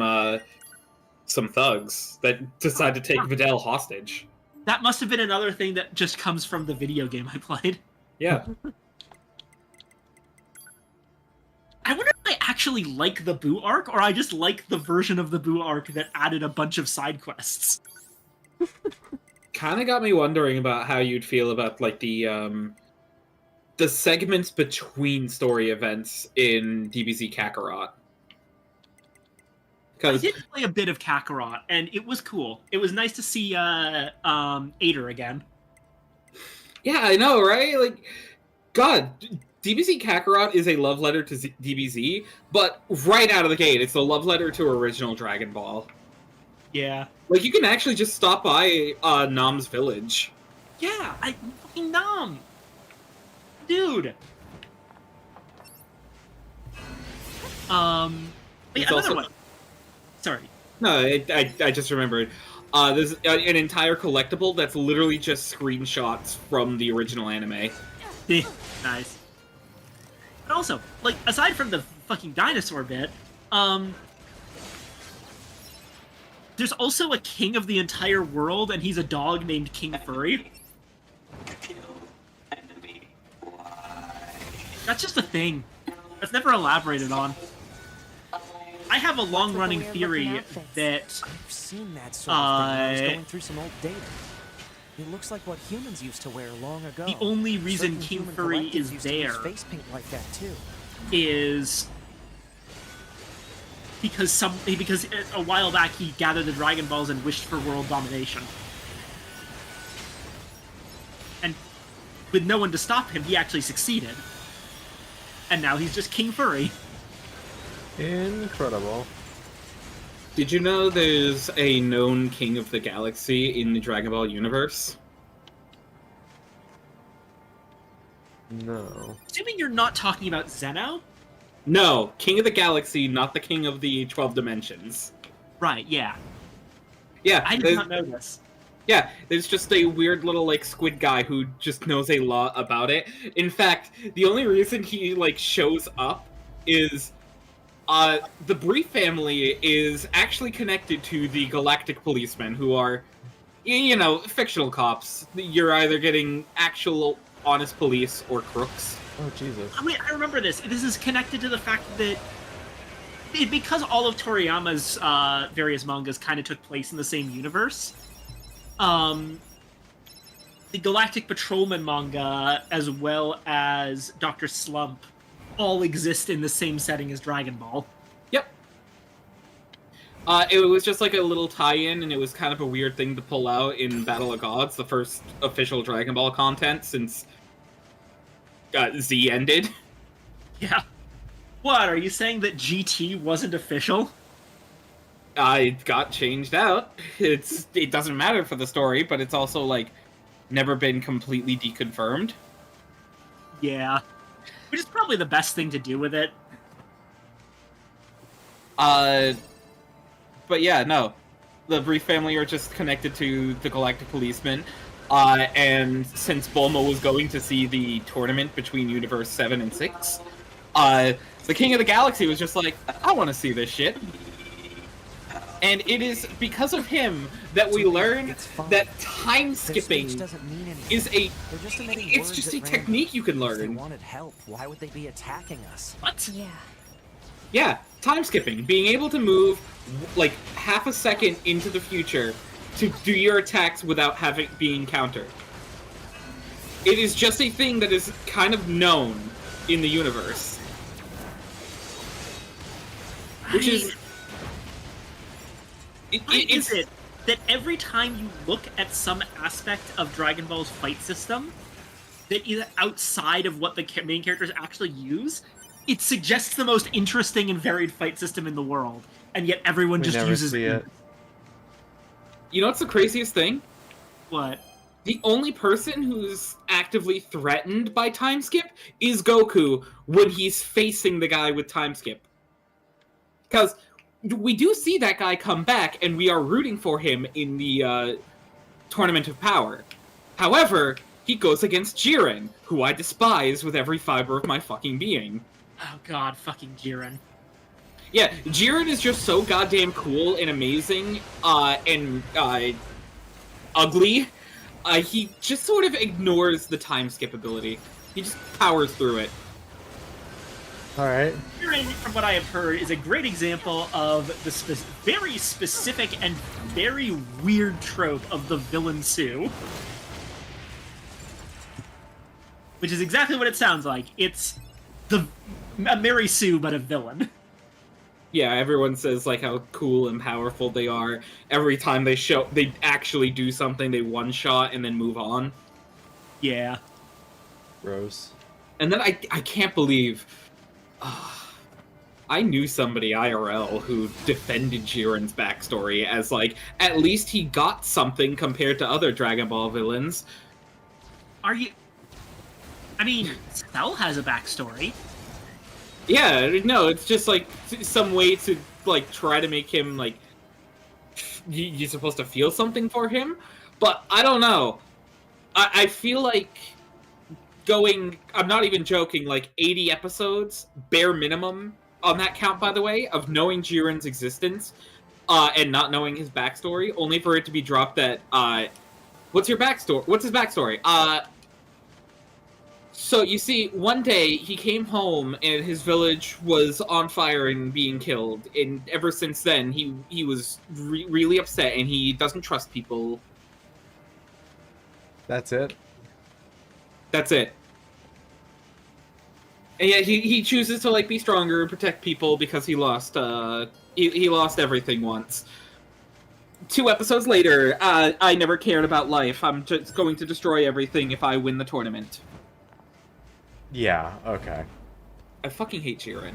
thugs that decide to take Videl hostage. That must have been another thing that just comes from the video game I played. Yeah. I wonder if I actually like the Boo arc, or I just like the version of the Boo arc that added a bunch of side quests. Kind of got me wondering about how you'd feel about like the segments between story events in DBZ Kakarot. I did play a bit of Kakarot, and it was cool. It was nice to see Ader again. Yeah, I know, right? Like, God, DBZ Kakarot is a love letter to DBZ, but right out of the gate, it's a love letter to original Dragon Ball. Yeah. Like, you can actually just stop by Nam's village. Yeah, fucking Nam! Dude! Wait, another also... one. Sorry. No, I just remembered. There's an entire collectible that's literally just screenshots from the original anime. Nice. But also, like, aside from the fucking dinosaur bit, there's also a king of the entire world, and he's a dog named King Furry. That's just a thing. That's never elaborated on. I have a long-running theory that I've seen that sort of thing when I was going through some old data. It looks like what humans used to wear long ago. the only reason Certain King human Furry collectives is used to use there face paint like that too. is because a while back he gathered the Dragon Balls and wished for world domination. And with no one to stop him, he actually succeeded. And now he's just King Furry. Incredible. Did you know there's a known King of the Galaxy in the Dragon Ball universe? No. Assuming you're not talking about Zeno? No, King of the Galaxy, not the King of the 12 Dimensions. Right, yeah. Yeah, I did not know this. Yeah, there's just a weird little, like, squid guy who just knows a lot about it. In fact, the only reason he, like, shows up is the Brief family is actually connected to the Galactic Policemen, who are, you know, fictional cops. You're either getting actual honest police or crooks. Oh, Jesus. Wait, I remember this. This is connected to the fact that because all of Toriyama's various mangas kind of took place in the same universe, the Galactic Patrolman manga, as well as Dr. Slump, all exist in the same setting as Dragon Ball. Yep. It was just like a little tie-in, and it was kind of a weird thing to pull out in Battle of Gods, the first official Dragon Ball content since Z ended. Yeah. What, are you saying that GT wasn't official? It got changed out. It doesn't matter for the story, but it's also, like, never been completely deconfirmed. Yeah. Which is probably the best thing to do with it. But yeah, no. The Brief family are just connected to the Galactic Policemen. And since Bulma was going to see the tournament between Universe 7 and 6, the King of the Galaxy was just like, I want to see this shit. And it is because of him that we learn that time skipping is it's just a technique you can learn. If they wanted help, why would they be attacking us? What? Yeah. Yeah, time skipping. Being able to move, like, half a second into the future to do your attacks without being countered. It is just a thing that is kind of known in the universe. Which is... Is it that every time you look at some aspect of Dragon Ball's fight system that is outside of what the main characters actually use, it suggests the most interesting and varied fight system in the world, and yet everyone just uses it. You know what's the craziest thing? What? The only person who's actively threatened by time skip is Goku when he's facing the guy with time skip. Because we do see that guy come back, and we are rooting for him in the Tournament of Power. However, he goes against Jiren, who I despise with every fiber of my fucking being. Oh god, fucking Jiren. Yeah, Jiren is just so goddamn cool and amazing, and ugly. He just sort of ignores the time skip ability. He just powers through it. Alright. Jiren, from what I have heard, is a great example of the very specific and very weird trope of the villain Sue. Which is exactly what it sounds like. It's a Mary Sue, but a villain. Yeah, everyone says like how cool and powerful they are. Every time they actually do something, they one-shot and then move on. Yeah. Gross. And then I can't believe... I knew somebody IRL who defended Jiren's backstory as, like, at least he got something compared to other Dragon Ball villains. Are you... I mean, Cell has a backstory. Yeah, no, it's just, like, some way to, like, try to make him, like... You're supposed to feel something for him? But, I don't know. I feel like... I'm not even joking, like 80 episodes, bare minimum, on that count, by the way, of knowing Jiren's existence, and not knowing his backstory, only for it to be dropped that, what's your backstory? What's his backstory? So, you see, one day, he came home, and his village was on fire and being killed, and ever since then, he was really upset, and he doesn't trust people. That's it? That's it. And yet he chooses to like be stronger and protect people because he lost he lost everything once. 2 episodes later, I never cared about life. I'm just going to destroy everything if I win the tournament. Yeah, okay. I fucking hate Jiren.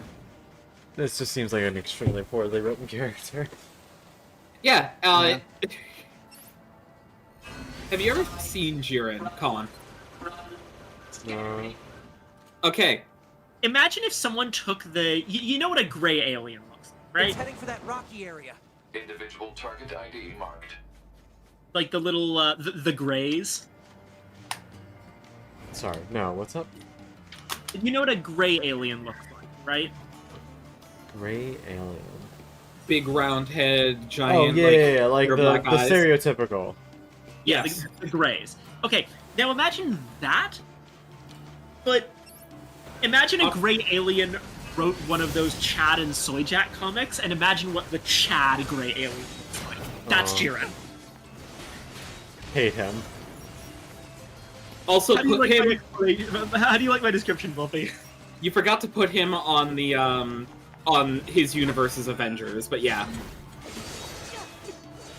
This just seems like an extremely poorly written character. Yeah, have you ever seen Jiren, Colin? No. Okay. Imagine if someone took the... You know what a gray alien looks like, right? It's heading for that rocky area. Individual target ID marked. Like the little, the grays. Sorry, no, what's up? You know what a gray alien looks like, right? Gray alien. Big round head, giant, like the black eyes. stereotypical. Yeah, Yes. the grays. Okay, now imagine that, but imagine a gray alien wrote one of those Chad and Soyjack comics, and imagine what the Chad gray alien looks like. That's Jiren. Hate him. Also, How do you put like him... how do you like my description, Bumpy? You forgot to put him on the, on his universe's Avengers, but yeah.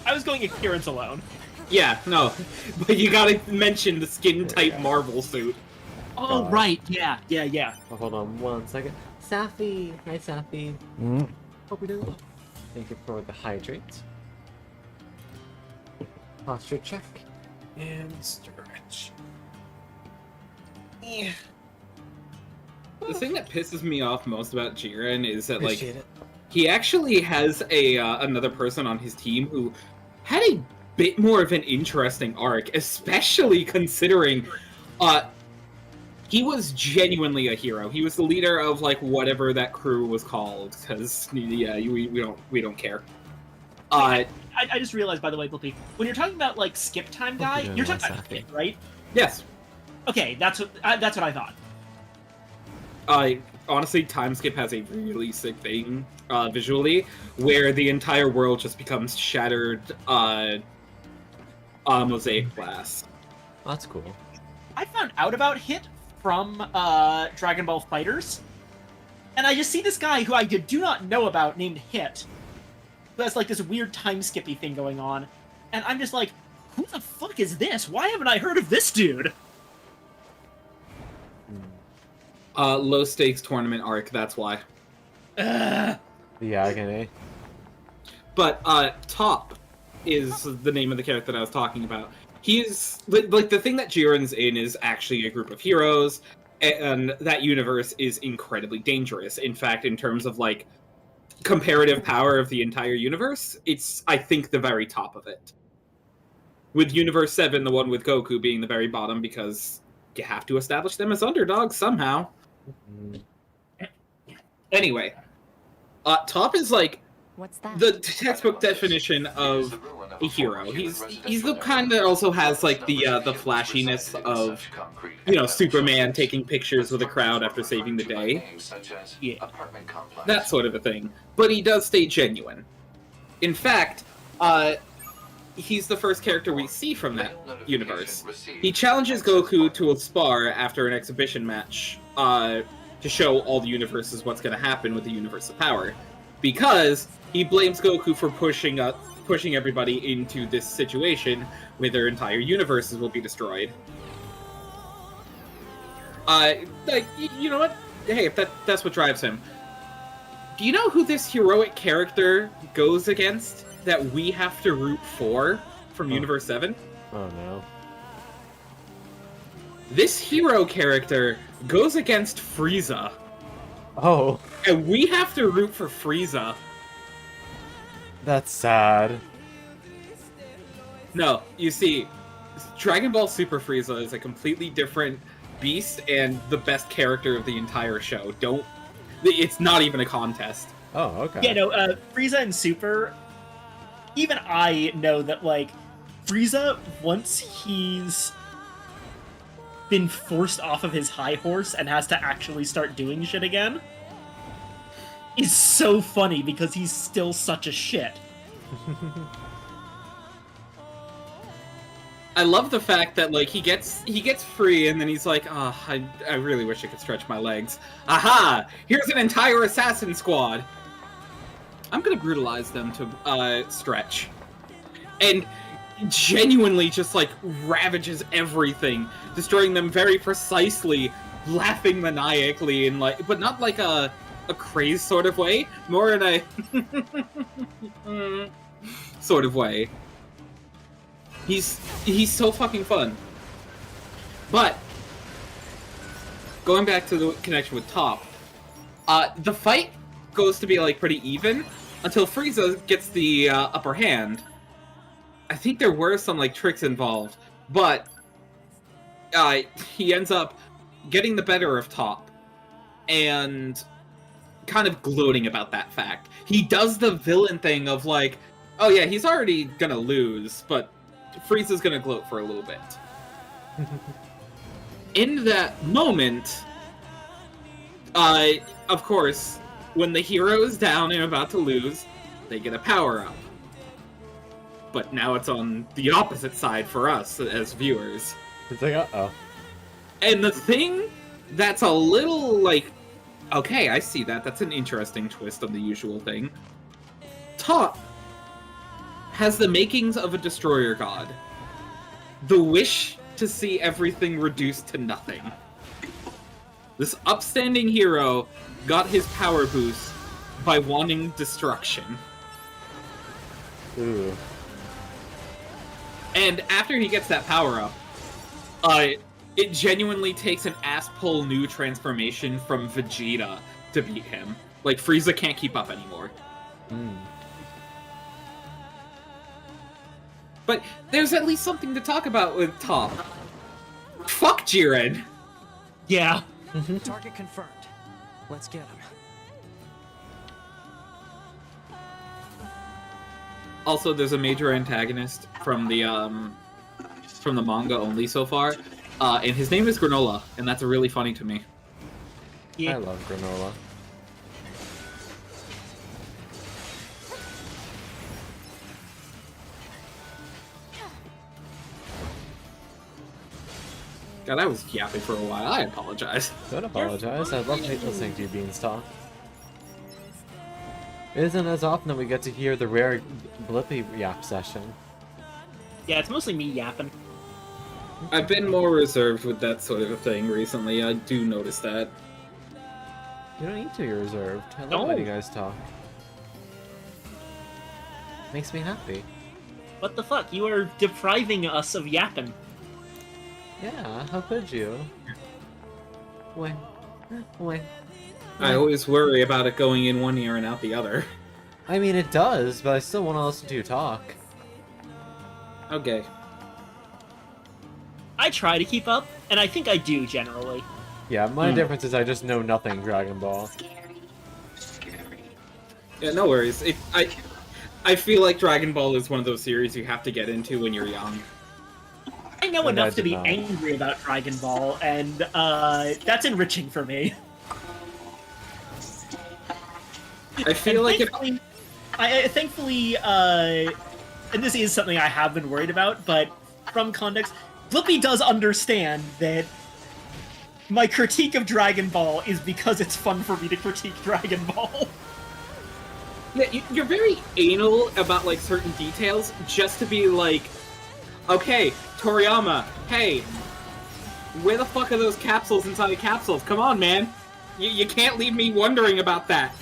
I was going appearance alone. Yeah, no. But you gotta mention the skin-tight Marvel suit. Oh, right, yeah. Oh, hold on 1 second. Safi! Hi, Safi. Hope you're doing well. Thank you for the hydrate. Posture check. And stretch. Yeah. The thing that pisses me off most about Jiren is that, like, he actually has a another person on his team who had a bit more of an interesting arc, especially considering he was genuinely a hero. He was the leader of like whatever that crew was called, because yeah, we don't care. I just realized, by the way, Blippy, when you're talking about like skip time guy, you're talking about Hit, right? Yes. Okay, that's what I thought. Honestly, time skip has a really sick thing visually, where the entire world just becomes shattered mosaic glass. Oh, that's cool. I found out about Hit from Dragon Ball FighterZ, and I just see this guy who I do not know about named Hit, who has like this weird time skippy thing going on, and I'm just like, who the fuck is this? Why haven't I heard of this dude? Low stakes tournament arc, that's why. The agony. But, Top, is the name of the character that I was talking about. He's like the thing that Jiren's in is actually a group of heroes, and that universe is incredibly dangerous. In fact, in terms of like comparative power of the entire universe, it's, I think, the very top of it. With Universe 7, the one with Goku, being the very bottom, because you have to establish them as underdogs somehow. Anyway, top is like What's that? the textbook definition of a hero. He's the kind that also has like the flashiness of, you know, Superman taking pictures with a crowd after saving the day. Yeah. That sort of a thing. But he does stay genuine. In fact, he's the first character we see from that universe. He challenges Goku to a spar after an exhibition match to show all the universes what's going to happen with the Universe of Power. Because he blames Goku for pushing everybody into this situation where their entire universes will be destroyed. Like, you know what? Hey, if that's what drives him. Do you know who this heroic character goes against that we have to root for from Universe 7? Oh no. This hero character goes against Frieza. Oh. And we have to root for Frieza. That's sad. No, you see, Dragon Ball Super Frieza is a completely different beast and the best character of the entire show. It's not even a contest. Oh, okay. Yeah, no, Frieza and Super, even I know that, like, Frieza, once he's been forced off of his high horse and has to actually start doing shit again, is so funny because he's still such a shit. I love the fact that, like, he gets free and then he's like, oh, I really wish I could stretch my legs. Aha! Here's an entire assassin squad! I'm gonna brutalize them to stretch. And genuinely just, like, ravages everything, destroying them very precisely, laughing maniacally, and like, but not like a crazed sort of way, more in a sort of way. He's so fucking fun. But going back to the connection with Top, the fight goes to be like pretty even until Frieza gets the upper hand. I think there were some like tricks involved, but he ends up getting the better of Top and kind of gloating about that fact. He does the villain thing of like, oh yeah, he's already gonna lose, but Frieza's gonna gloat for a little bit. In that moment, of course, when the hero is down and about to lose, they get a power-up. But now it's on the opposite side for us as viewers. It's like, uh-oh. And the thing that's a little, like, okay, I see that. That's an interesting twist on the usual thing. Top has the makings of a destroyer god. The wish to see everything reduced to nothing. This upstanding hero got his power boost by wanting destruction. Ooh. And after he gets that power-up, it genuinely takes an ass-pull new transformation from Vegeta to beat him. Like, Frieza can't keep up anymore. But there's at least something to talk about with Top. Fuck Jiren! Yeah. Target confirmed. Let's get him. Also, there's a major antagonist from the manga only so far, and his name is Granola, and that's really funny to me. Yeah. I love granola. God, I was yapping for a while. I apologize. Don't apologize. I love listening to you, Beanstalk. It isn't as often that we get to hear the rare Blippy yap session. Yeah, it's mostly me yapping. I've been more reserved with that sort of a thing recently. I do notice that. You don't need to be reserved. I love No. letting you guys talk. Makes me happy. What the fuck? You are depriving us of yapping. Yeah, how could you? When? I always worry about it going in one ear and out the other. I mean, it does, but I still want to listen to you talk. Okay. I try to keep up, and I think I do generally. Yeah, my difference is I just know nothing Dragon Ball. Yeah, no worries. I feel like Dragon Ball is one of those series you have to get into when you're young. I know And enough I to did be not. angry about Dragon Ball, and that's enriching for me. I feel like if thankfully, and this is something I have been worried about, but from context, Blippi does understand that my critique of Dragon Ball is because it's fun for me to critique Dragon Ball. Yeah, you're very anal about like certain details just to be like, okay, Toriyama, hey, where the fuck are those capsules inside the capsules? Come on, man. You can't leave me wondering about that.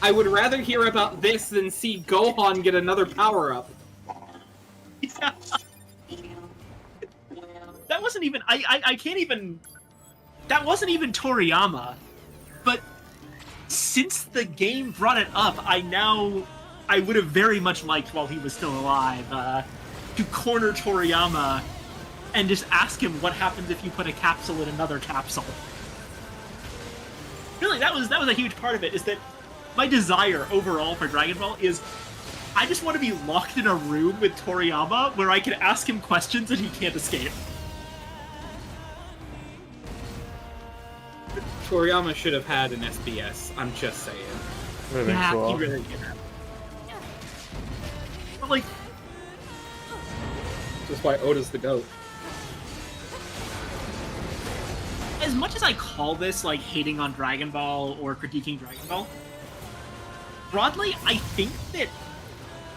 I would rather hear about this than see Gohan get another power-up. Yeah. That wasn't even... I can't even... That wasn't even Toriyama. But since the game brought it up, I would have very much liked, while he was still alive, to corner Toriyama and just ask him what happens if you put a capsule in another capsule. Really, that was a huge part of it, is that my desire overall for Dragon Ball is I just want to be locked in a room with Toriyama where I can ask him questions and he can't escape. Toriyama should have had an SBS, I'm just saying. Would have been cool. He really did. But like, That's why Oda's the GOAT. as much as I call this like hating on Dragon Ball or critiquing Dragon Ball, broadly, I think that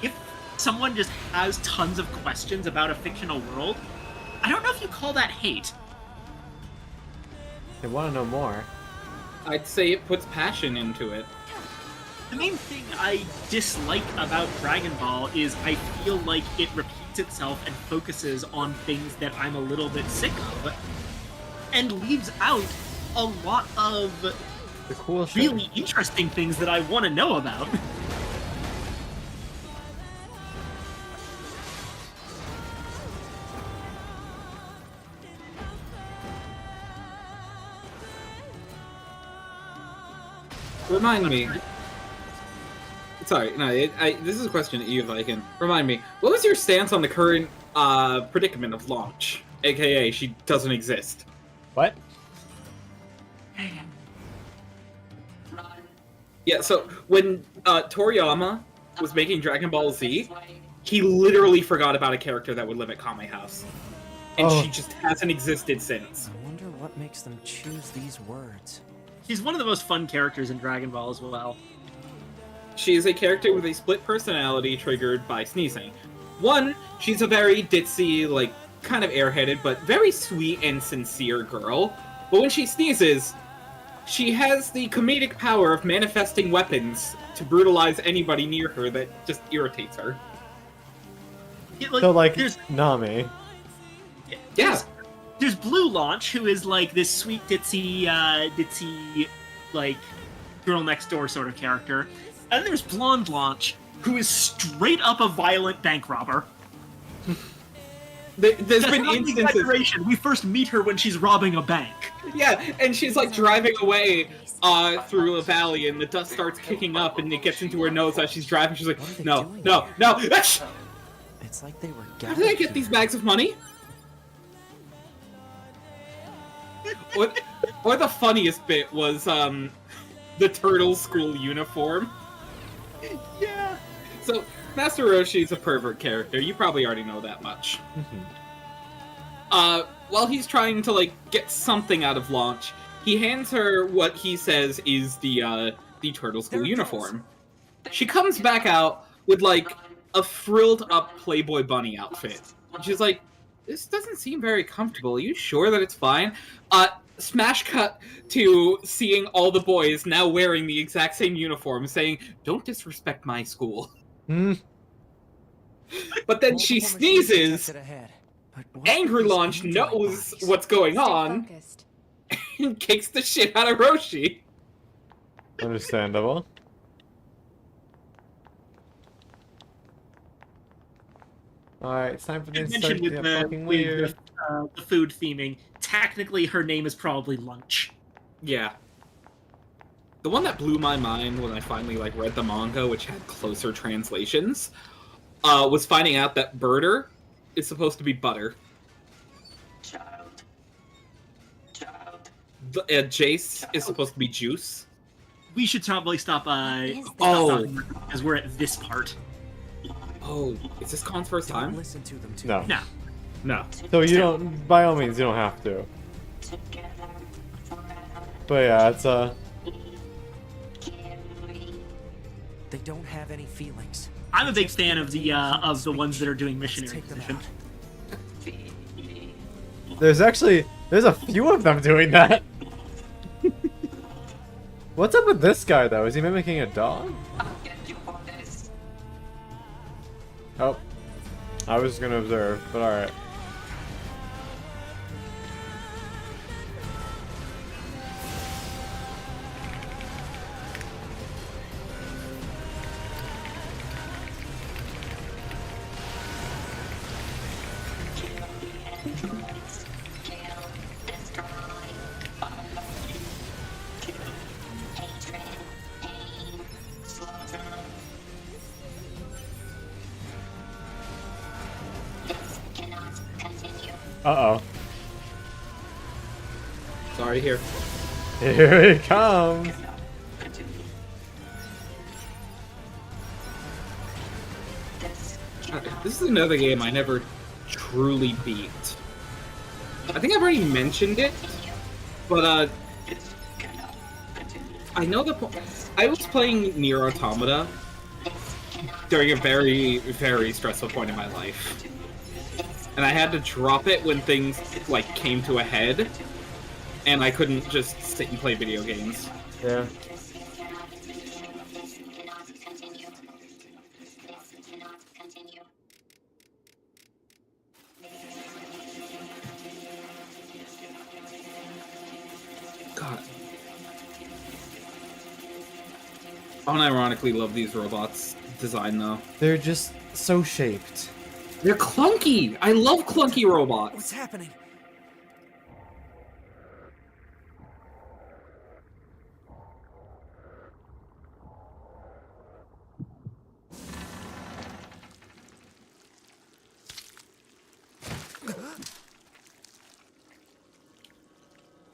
if someone just has tons of questions about a fictional world, I don't know if you call that hate. They want to know more. I'd say it puts passion into it. The main thing I dislike about Dragon Ball is I feel like it repeats itself and focuses on things that I'm a little bit sick of, and leaves out a lot of The cool shit. really interesting things that I want to know about. Remind me. Sorry, no, this is a question that you, Viking. Remind me, what was your stance on the current predicament of launch? AKA, she doesn't exist. What? Yeah, so when Toriyama was making Dragon Ball Z, he literally forgot about a character that would live at Kame House. And Oh. she just hasn't existed since. I wonder what makes them choose these words. She's one of the most fun characters in Dragon Ball as well. She is a character with a split personality triggered by sneezing. One, she's a very ditzy, like, kind of airheaded, but very sweet and sincere girl. But when she sneezes, she has the comedic power of manifesting weapons to brutalize anybody near her that just irritates her. Yeah, So, like, there's Nami. Yeah. there's Blue Launch, who is like this sweet ditzy like girl next door sort of character, and there's Blonde Launch, who is straight up a violent bank robber. There's That's been not an instances. exaggeration. We first meet her when she's robbing a bank. Yeah, and she's like driving away through a valley, and the dust starts kicking up, and it gets into her nose as she's driving. She's like, What are they no, doing no, here? no! It's like they were How did I get these bags of money? Or the funniest bit was the turtle school uniform. Yeah. So Master Roshi's a pervert character. You probably already know that much. While he's trying to like get something out of Launch, he hands her what he says is the turtle school uniform. She comes back out with like a frilled up Playboy bunny outfit. She's like, this doesn't seem very comfortable. Are you sure that it's fine? Smash cut to seeing all the boys now wearing the exact same uniform, saying, don't disrespect my school. Hmm. But then she Multiple machines sneezes, detected ahead. But what Angry are these Launch android knows bodies? what's going Stay on, focused. and kicks the shit out of Roshi. Understandable. Alright, it's time for I things to start mentioned to with get fucking weird. the food theming, technically her name is probably Lunch. Yeah. The one that blew my mind when I finally like read the manga, which had closer translations, was finding out that Birder is supposed to be butter. Jace is supposed to be juice. We should probably stop Oh. because we're at this part. Oh, is this Khan's first Don't time? listen to them too No. much. No. No. So you don't, by all means, you don't have to. But yeah, it's They don't have any feelings. I'm a big fan of the ones that are doing missionary Take them position. out. there's a few of them doing that. What's up with this guy though? Is he mimicking a dog? Oh, I was gonna observe, but all right. Uh-oh. Sorry to hear. Here it comes. This is another game I never truly beat. I think I've already mentioned it, but I know I was playing Nier Automata during a very, very stressful point in my life. And I had to drop it when things, like, came to a head. And I couldn't just sit and play video games. Yeah. God. I unironically love these robots' design, though. They're just so shaped. They're clunky! I love clunky robots! What's happening?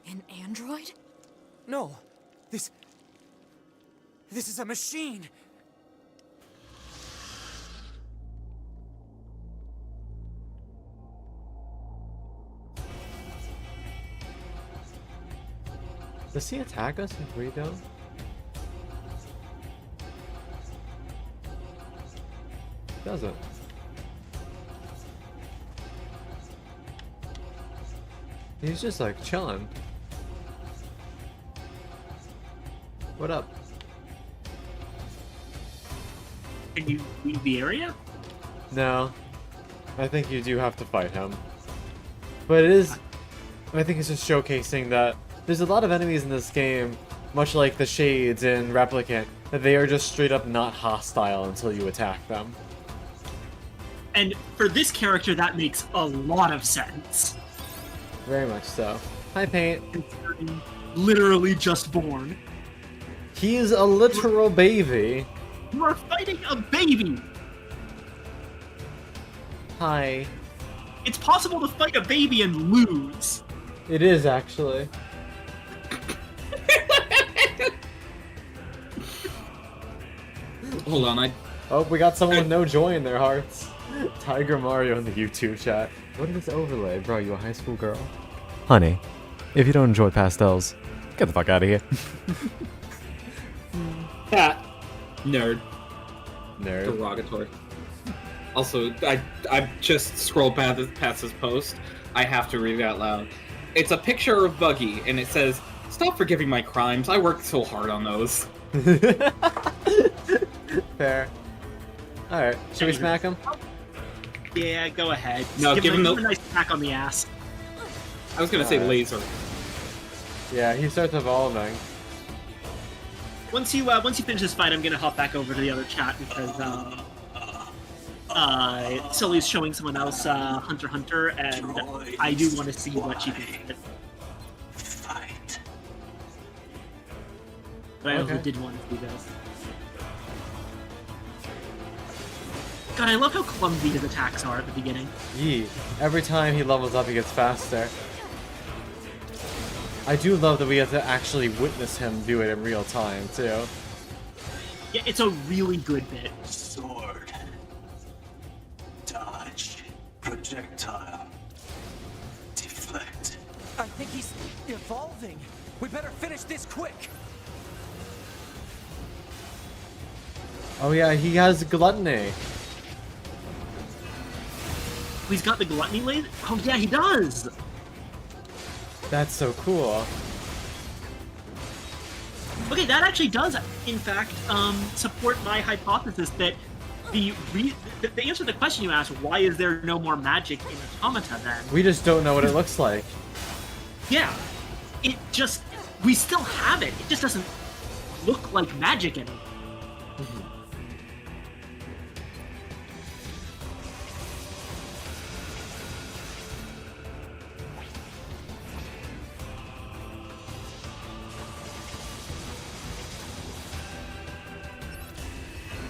An android? No. This is a machine. Does he attack us if we don't? Doesn't. He's just like chilling. What up? Can you leave the area? No. I think you do have to fight him. But it is... I think it's just showcasing that there's a lot of enemies in this game, much like the Shades in Replicant, that they are just straight up not hostile until you attack them. And for this character, that makes a lot of sense. Very much so. Hi, Paint. Considering literally just born. He's a literal baby. You are fighting a baby! Hi. It's possible to fight a baby and lose. It is, actually. Hold on, Oh, we got someone with no joy in their hearts. Tiger Mario in the YouTube chat. What is this overlay? Bro, you a high school girl? Honey, if you don't enjoy pastels, get the fuck out of here. Cat. Nerd. Nerd. Derogatory. Also, I just scrolled past this post. I have to read it out loud. It's a picture of Buggy, and it says, "Stop forgiving my crimes. I worked so hard on those." Fair. Alright, should we smack him? Yeah, go ahead. No, give him a nice smack on the ass. I was gonna say laser. Yeah, he starts evolving. Once you finish this fight, I'm gonna hop back over to the other chat because Sully's showing someone else Hunter x Hunter, and I do want to see what she thinks of it. Fight. But I also Okay. did want to see this. God, I love how clumsy his attacks are at the beginning. Yee. Every time he levels up, he gets faster. I do love that we have to actually witness him do it in real time, too. Yeah, it's a really good bit. Sword. Dodge. Projectile. Deflect. I think he's evolving. We better finish this quick. Oh yeah, he has gluttony. He's got the gluttony laser? Oh yeah, he does! That's so cool. Okay, that actually does, in fact, support my hypothesis that the answer to the question you asked, why is there no more magic in Automata then? We just don't know what it looks like. Yeah, it just, we still have it. It just doesn't look like magic anymore.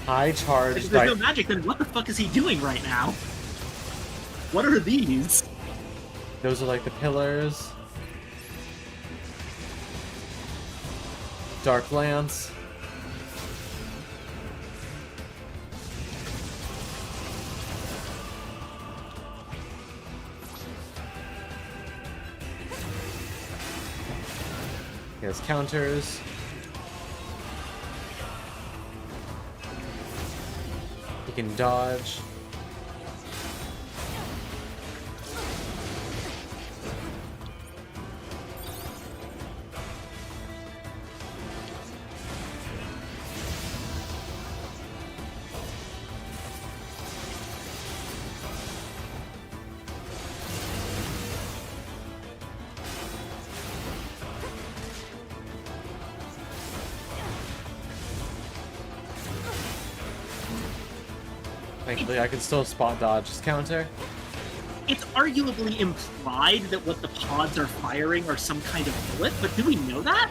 High charge. If there's no magic, then what the fuck is he doing right now? What are these? Those are like the pillars. Dark Lance. He has counters. He can dodge. Thankfully, I can still spot dodge his counter. It's arguably implied that what the pods are firing are some kind of bullet, but do we know that?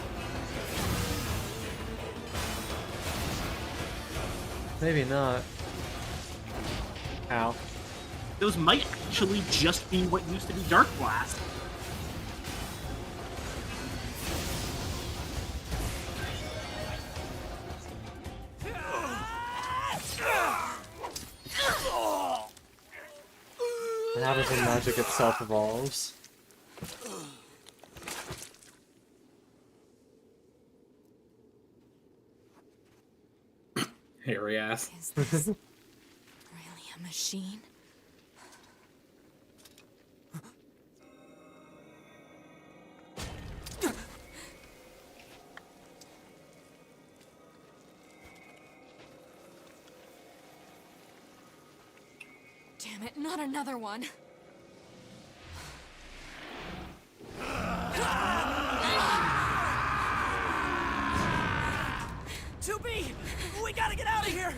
Maybe not. Ow. Those might actually just be what used to be Dark Blast. And how does the magic itself evolves? Hairy ass. Is this really a machine? Damn it, not another one. We gotta get out of here!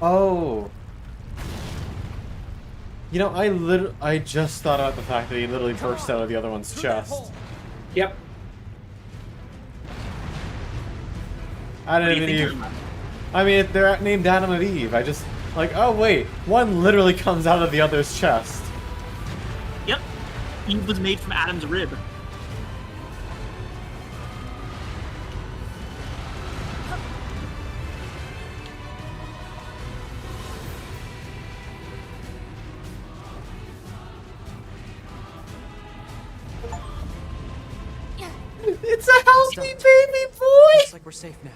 Oh. You know, I just thought about the fact that he literally burst out of the other one's chest. Yep. I didn't even. I mean, they're named Adam and Eve. I just like, oh wait, one literally comes out of the other's chest. Yep. Eve was made from Adam's rib. It's a healthy baby boy! Looks like we're safe now.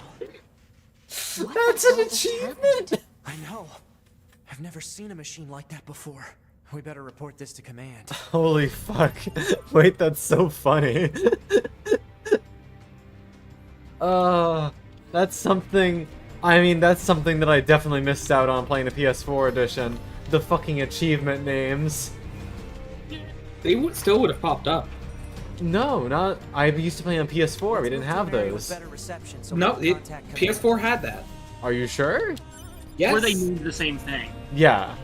That's an achievement! I know. I've never seen a machine like that before. We better report this to command. Holy fuck. Wait, that's so funny. That's something. I mean, that's something that I definitely missed out on playing the PS4 edition. The fucking achievement names. They still would have popped up. No, not. I used to play on PS4. We didn't have those. No, PS4 had that. Are you sure? Yes. Were they named the same thing? Yeah.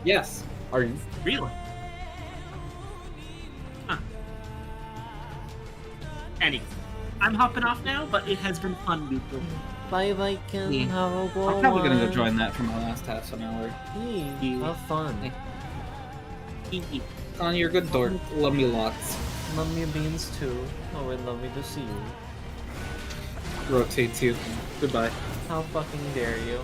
Yes. Are you? Really? Huh. Anyway, I'm hopping off now, but it has been fun, Google. Bye, Viking. Yeah. Have a good I'm probably gonna go one. join that for my last half an hour. Yeah. Have fun. Con, you're a good dork. Love me lots. Love me beans too. Oh, would love me to see you. Rotates you. Goodbye. How fucking dare you?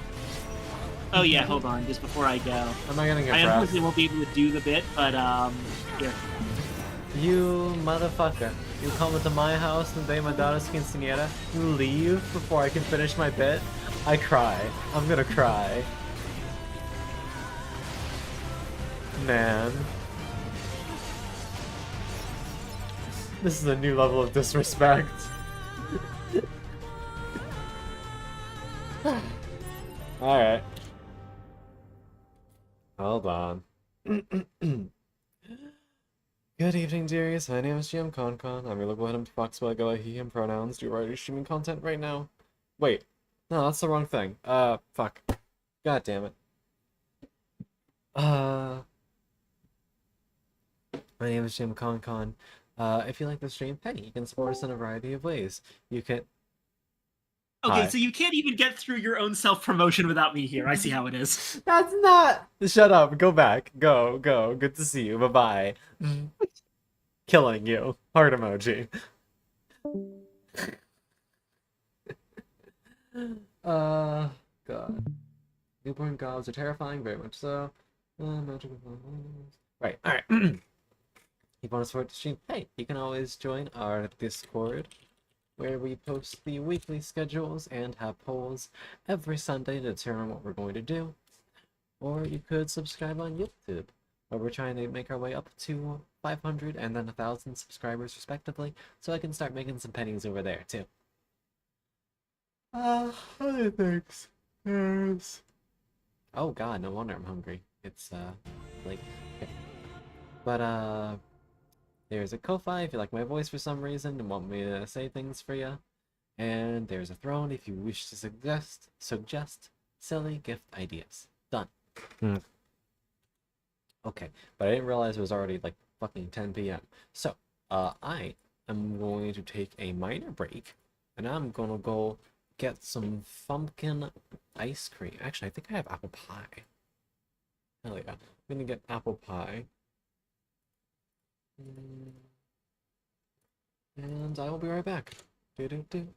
Oh yeah, hold on, just before I go. Am I gonna get I breath? unfortunately won't be able to do the bit, but here. You motherfucker. You come into my house the day my daughter's quinceañera. You leave before I can finish my bit. I cry. I'm gonna cry. Man. This is a new level of disrespect. Alright. Hold on. Good evening, dearies. My name is GM ConCon. I'm your local head of Fox by Go he him pronouns. Do you already streaming content right now? Wait. No, that's the wrong thing. Fuck. God damn it. My name is GM ConCon. If you like the stream, hey, you can support us in a variety of ways. You can... Okay, Hi. so you can't even get through your own self-promotion without me here. I see how it is. That's not... Shut up. Go back. Go. Good to see you. Bye-bye. Killing you. Heart emoji. God. Newborn gobs are terrifying, very much so. Magical... Right, alright. You want to support the stream? Hey, you can always join our Discord, where we post the weekly schedules and have polls every Sunday to determine what we're going to do. Or you could subscribe on YouTube, where we're trying to make our way up to 500 and then 1,000 subscribers respectively, so I can start making some pennies over there too. Other things. Yes. Oh god, no wonder I'm hungry. It's like, okay. But there's a Ko-Fi if you like my voice for some reason and want me to say things for you. And there's a throne if you wish to suggest silly gift ideas. Done. Okay, but I didn't realize it was already like fucking 10 p.m. So, I am going to take a minor break, and I'm gonna go get some pumpkin ice cream. Actually, I think I have apple pie. Hell yeah. I'm gonna get apple pie. And I will be right back. Do-do-do.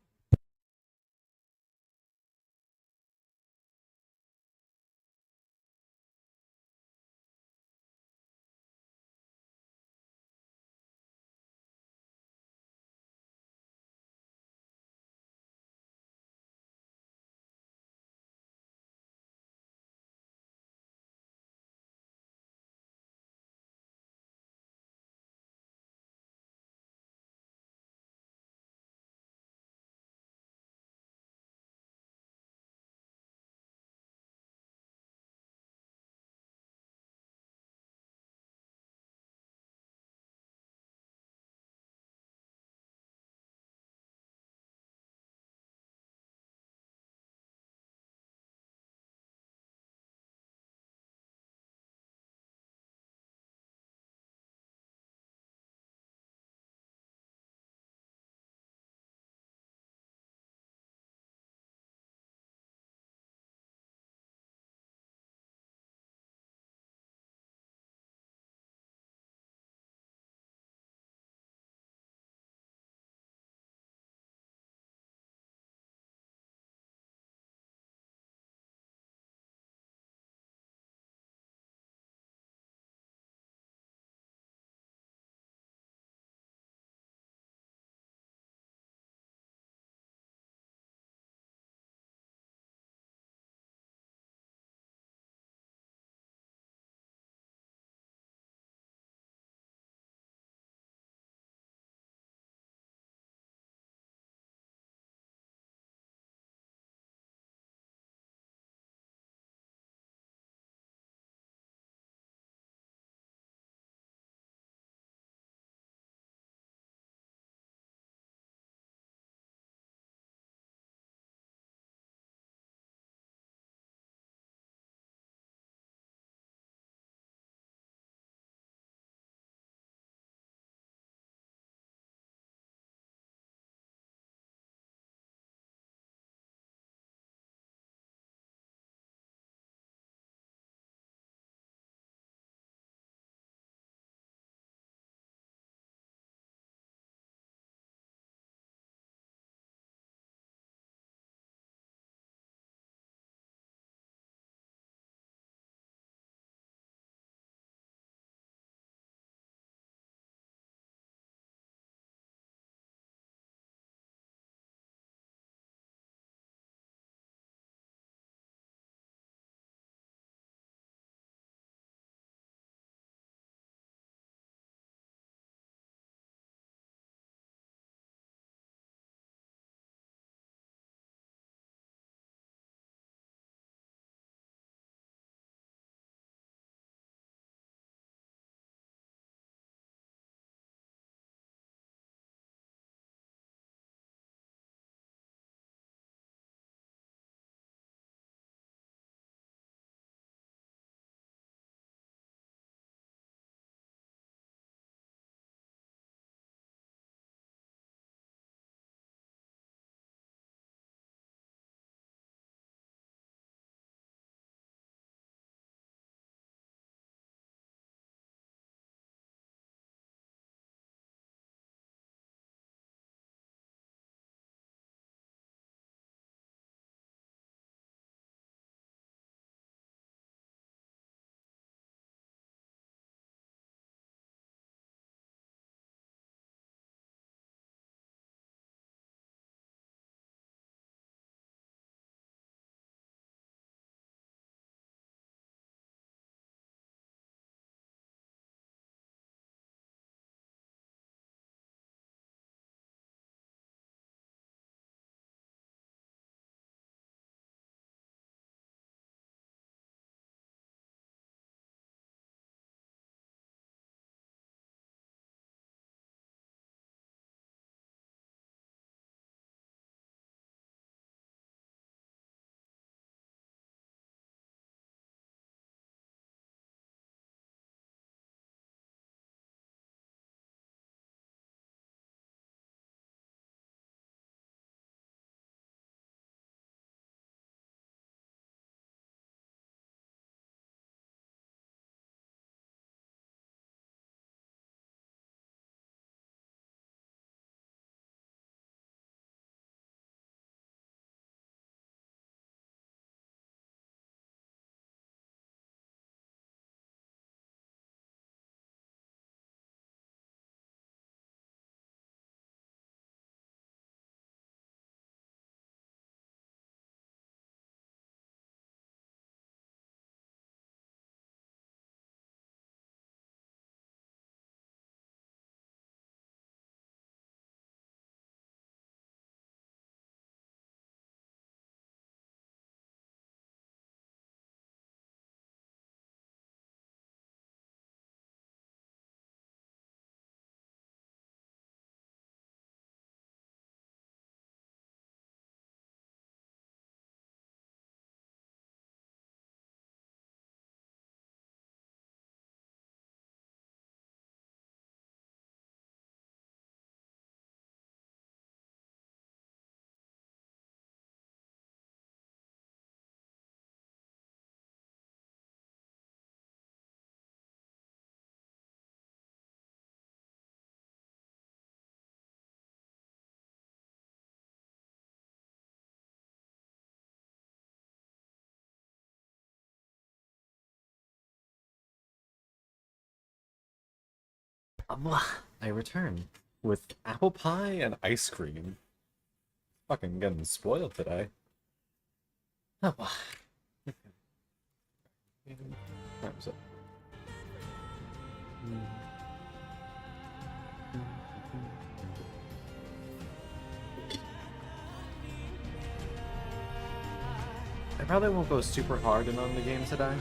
I return with apple pie and ice cream. Fucking getting spoiled today. Time's up. I probably won't go super hard in on the game today.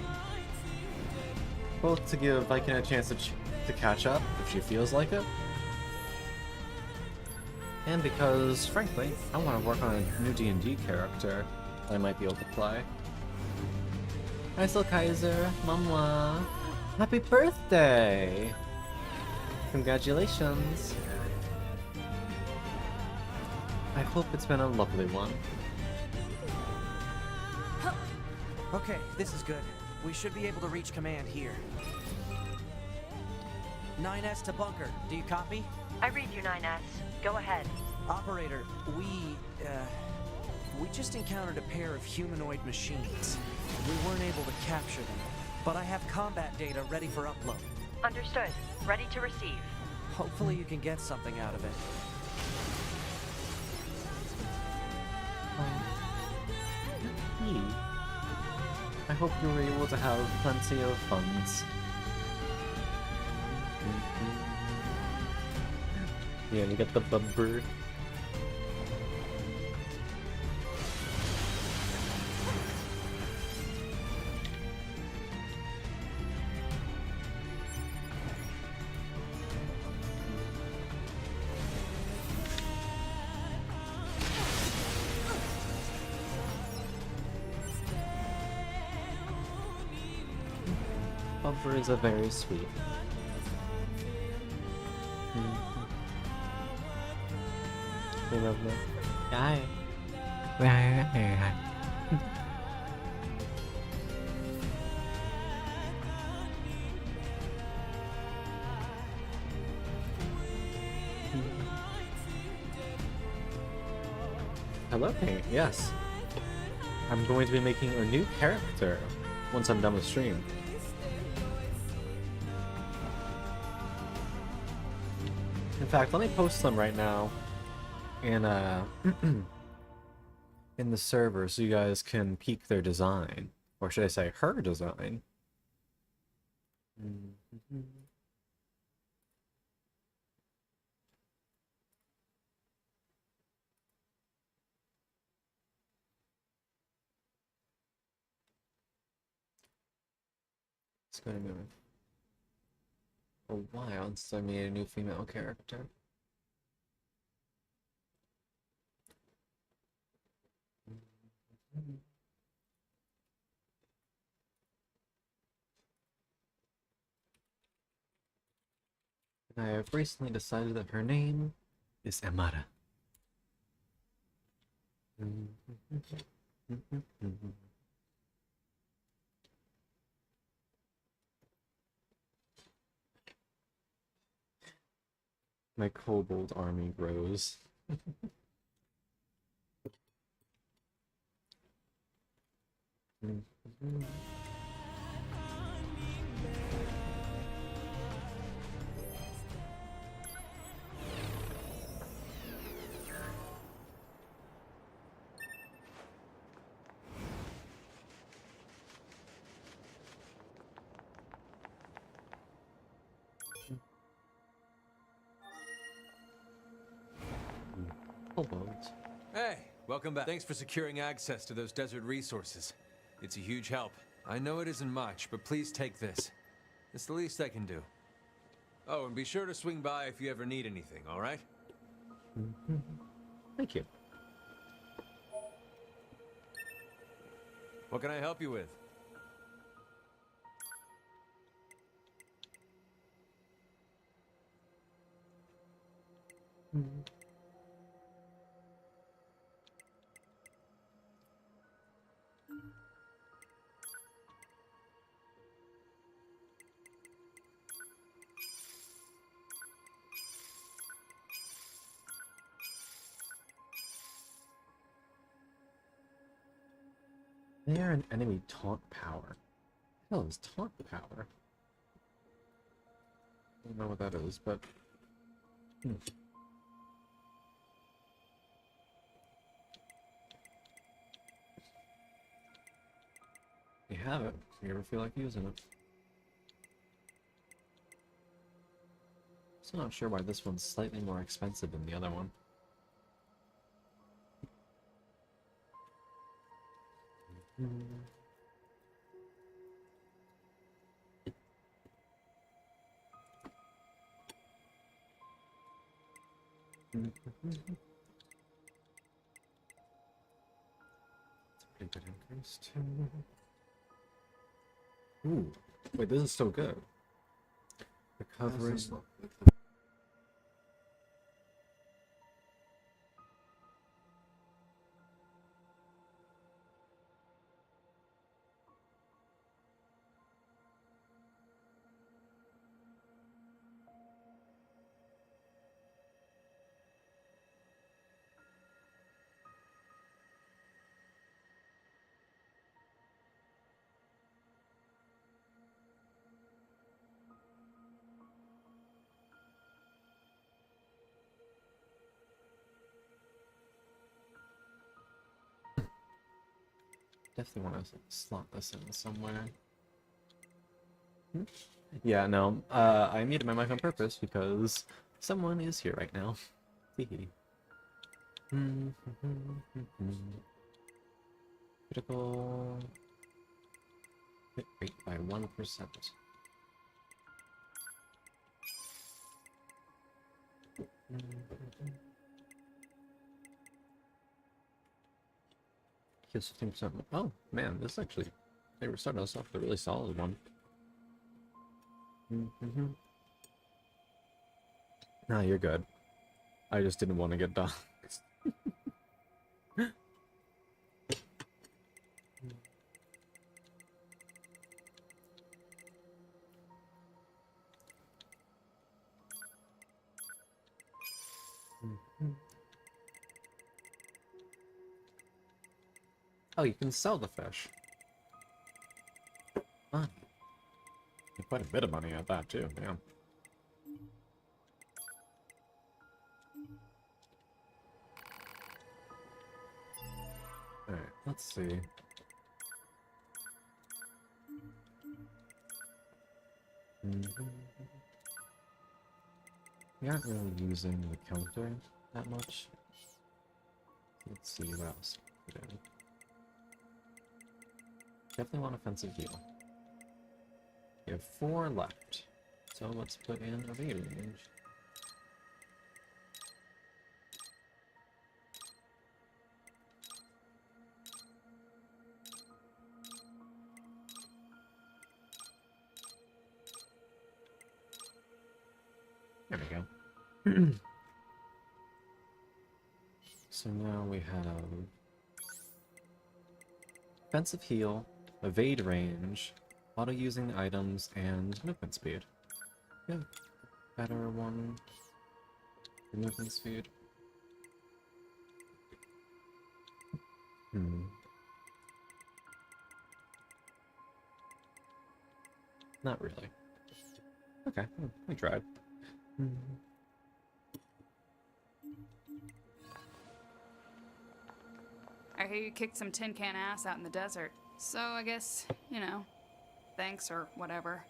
Both to give Viking a chance to catch up if she feels like it. And because, frankly, I want to work on a new D&D character that I might be able to play. Hi, Soul Kaiser. Mama. Happy birthday! Congratulations. I hope it's been a lovely one. Okay, this is good. We should be able to reach command here. 9S to bunker. Do you copy? I read you, 9S. Go ahead. Operator, we just encountered a pair of humanoid machines. We weren't able to capture them, but I have combat data ready for upload. Understood. Ready to receive. Hopefully you can get something out of it. I hope you were able to have plenty of funds. Yeah, you get the bumper. Bumpers are very sweet. They love me. Hi. Hello, yes. I'm going to be making a new character once I'm done with stream. In fact, let me post them right now in in the server so you guys can peek their design. Or should I say her design? It's going to be a while since I made a new female character. I have recently decided that her name is Amara. My kobold army grows. Kobolds. Hey, welcome back. Thanks for securing access to those desert resources. It's a huge help. I know it isn't much, but please take this. It's the least I can do. Oh, and be sure to swing by if you ever need anything, all right? Thank you. What can I help you with? They are an enemy taunt power. What the hell is taunt power? don't know what that is, but... You have it, if you ever feel like using it. Still not sure why this one's slightly more expensive than the other one. Pretty good increase too. Ooh, wait, this is so good. Recovery. Definitely want to slot this in somewhere. Yeah, no. I muted my mic on purpose because someone is here right now. Hehe. Critical hit rate by 1%. Kills 15%. Oh man, this actually, they were starting us off with a really solid one. Nah, you're good. I just didn't want to get done. Oh, you can sell the fish. Fun. Quite a bit of money at that too, yeah. Alright, let's see. We aren't really using the counter that much. Let's see what else we put in. Definitely want offensive heal. We have 4 left. So let's put in a evade range. There we go. So now we have offensive heal, evade range, auto using items, and movement speed. Yeah, better one for movement speed. Not really. Okay, we tried. I hear you kicked some tin can ass out in the desert. So I guess, you know, thanks or whatever.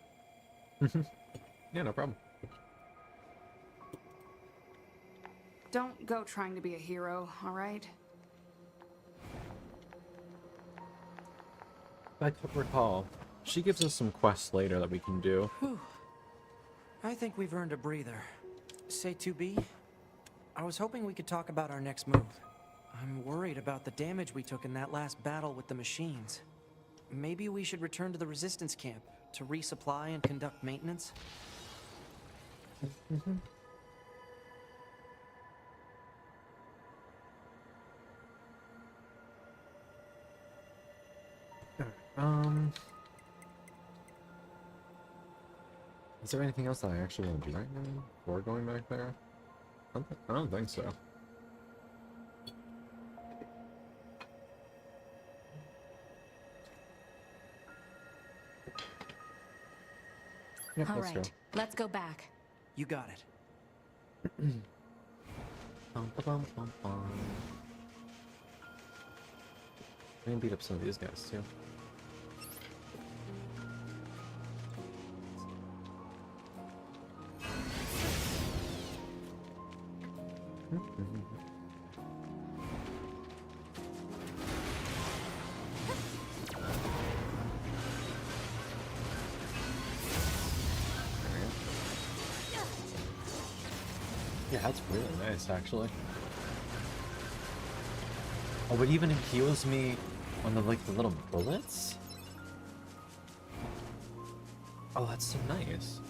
Yeah, no problem. Don't go trying to be a hero, alright? If I could recall, she gives us some quests later that we can do. Whew. I think we've earned a breather. Say 2B? I was hoping we could talk about our next move. I'm worried about the damage we took in that last battle with the machines. Maybe we should return to the resistance camp to resupply and conduct maintenance? Is there anything else that I actually want to do right now before going back there? I don't think so. Yep, All let's go. right, let's go back. You got it. Bum, ba, bum, bum, bum. I can beat up some of these guys too. Yeah, that's really nice, actually. Oh, but even it heals me on the the little bullets. Oh, that's so nice.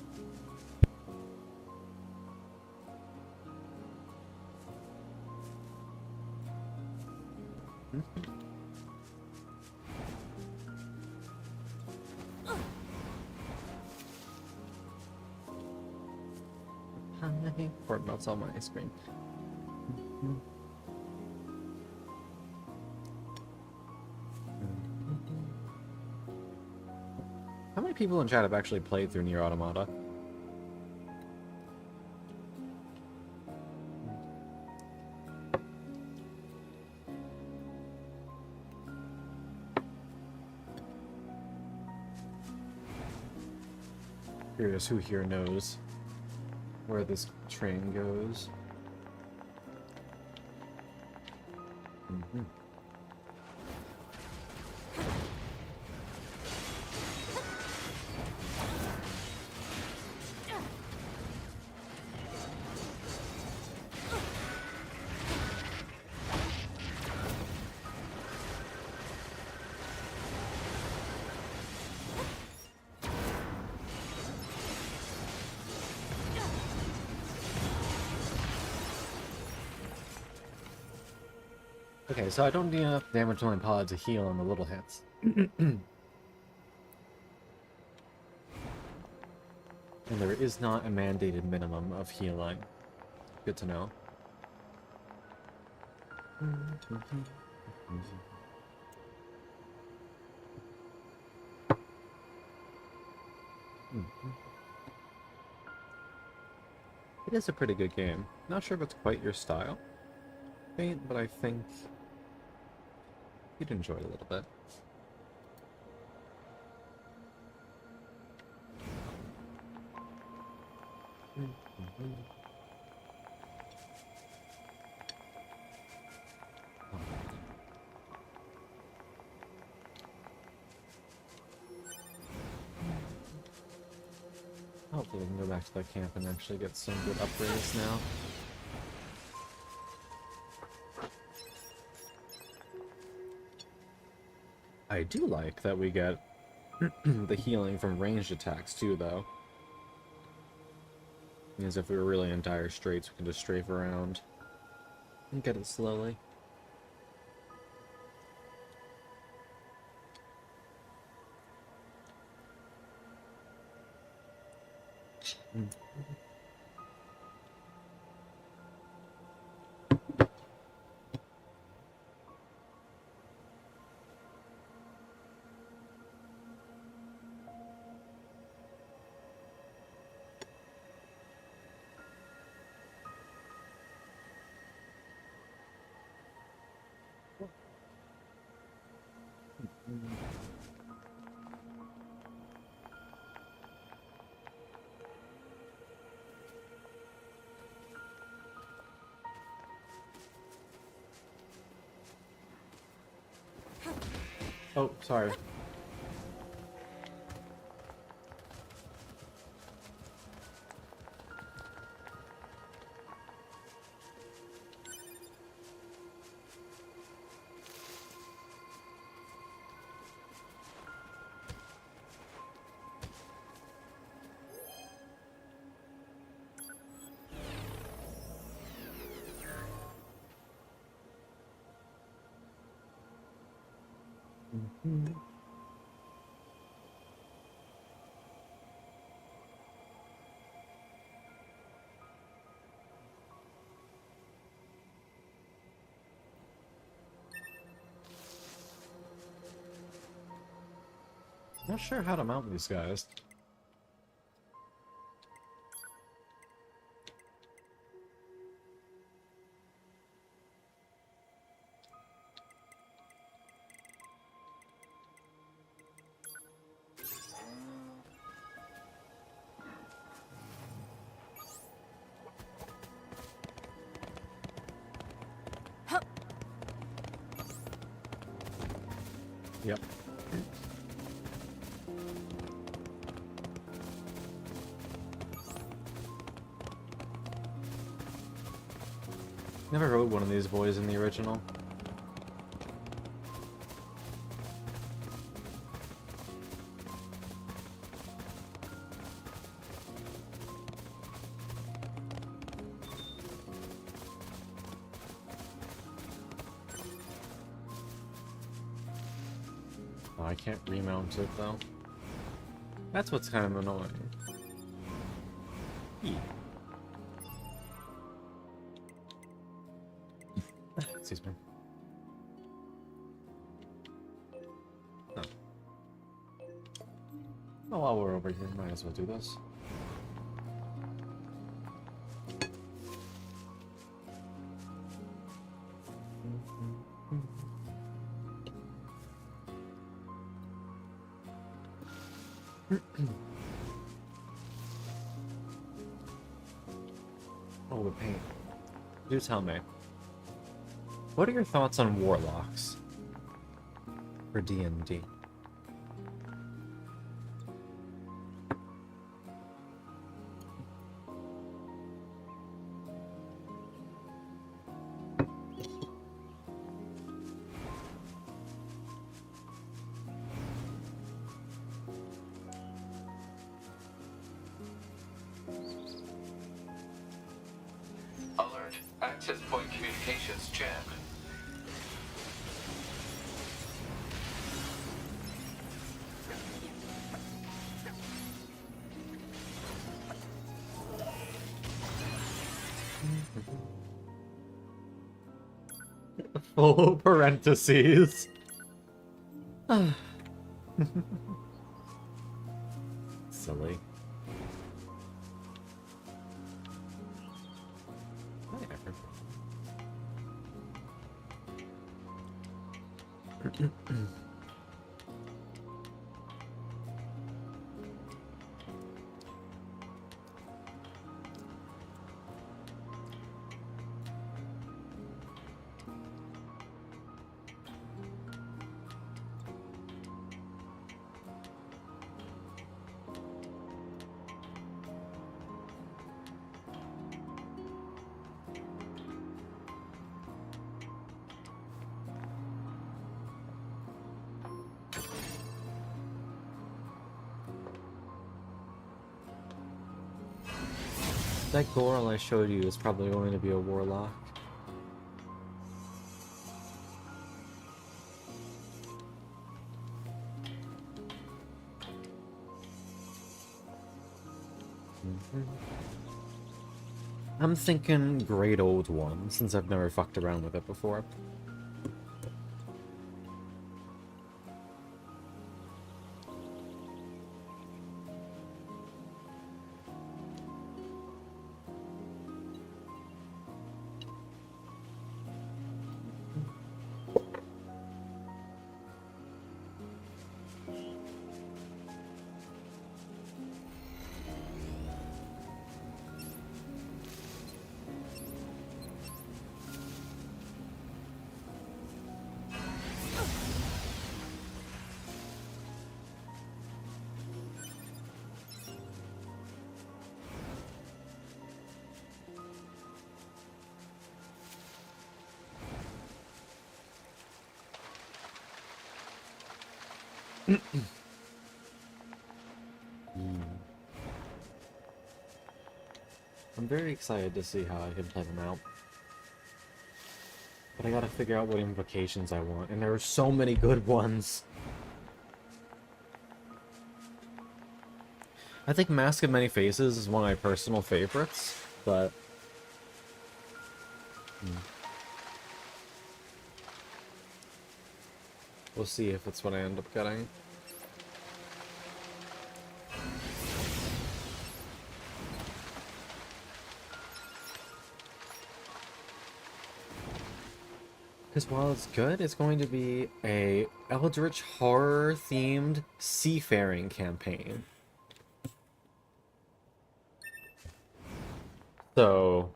Hi. Or it melts on my screen. How many people in chat have actually played through Nier Automata? Curious who here knows where this train goes. Okay, so I don't need enough damage to my pod to heal on the little hits. And there is not a mandated minimum of healing. Good to know. It is a pretty good game. Not sure if it's quite your style, but I think you'd enjoy it a little bit. Hopefully we can go back to the camp and actually get some good upgrades now. I do like that we get the healing from ranged attacks too, though. Because if we were really in dire straits, we can just strafe around and get it slowly. Oh, sorry. Not sure how to mount these guys. Yep. Never rode one of these boys in the original. Oh, I can't remount it though. That's what's kind of annoying. Excuse me. Oh. Oh, while we're over here, might as well do this. Oh, the paint. Do tell me. What are your thoughts on warlocks for D&D? Alert. Access point communications jammed. Full parentheses. Silly. That Goral I showed you is probably going to be a warlock. I'm thinking Great Old One, since I've never fucked around with it before. I'm very excited to see how I can play them out. But I gotta figure out what invocations I want, and there are so many good ones. I think Mask of Many Faces is one of my personal favorites, but... we'll see if it's what I end up getting. Because while it's good, it's going to be a Eldritch horror-themed seafaring campaign. So...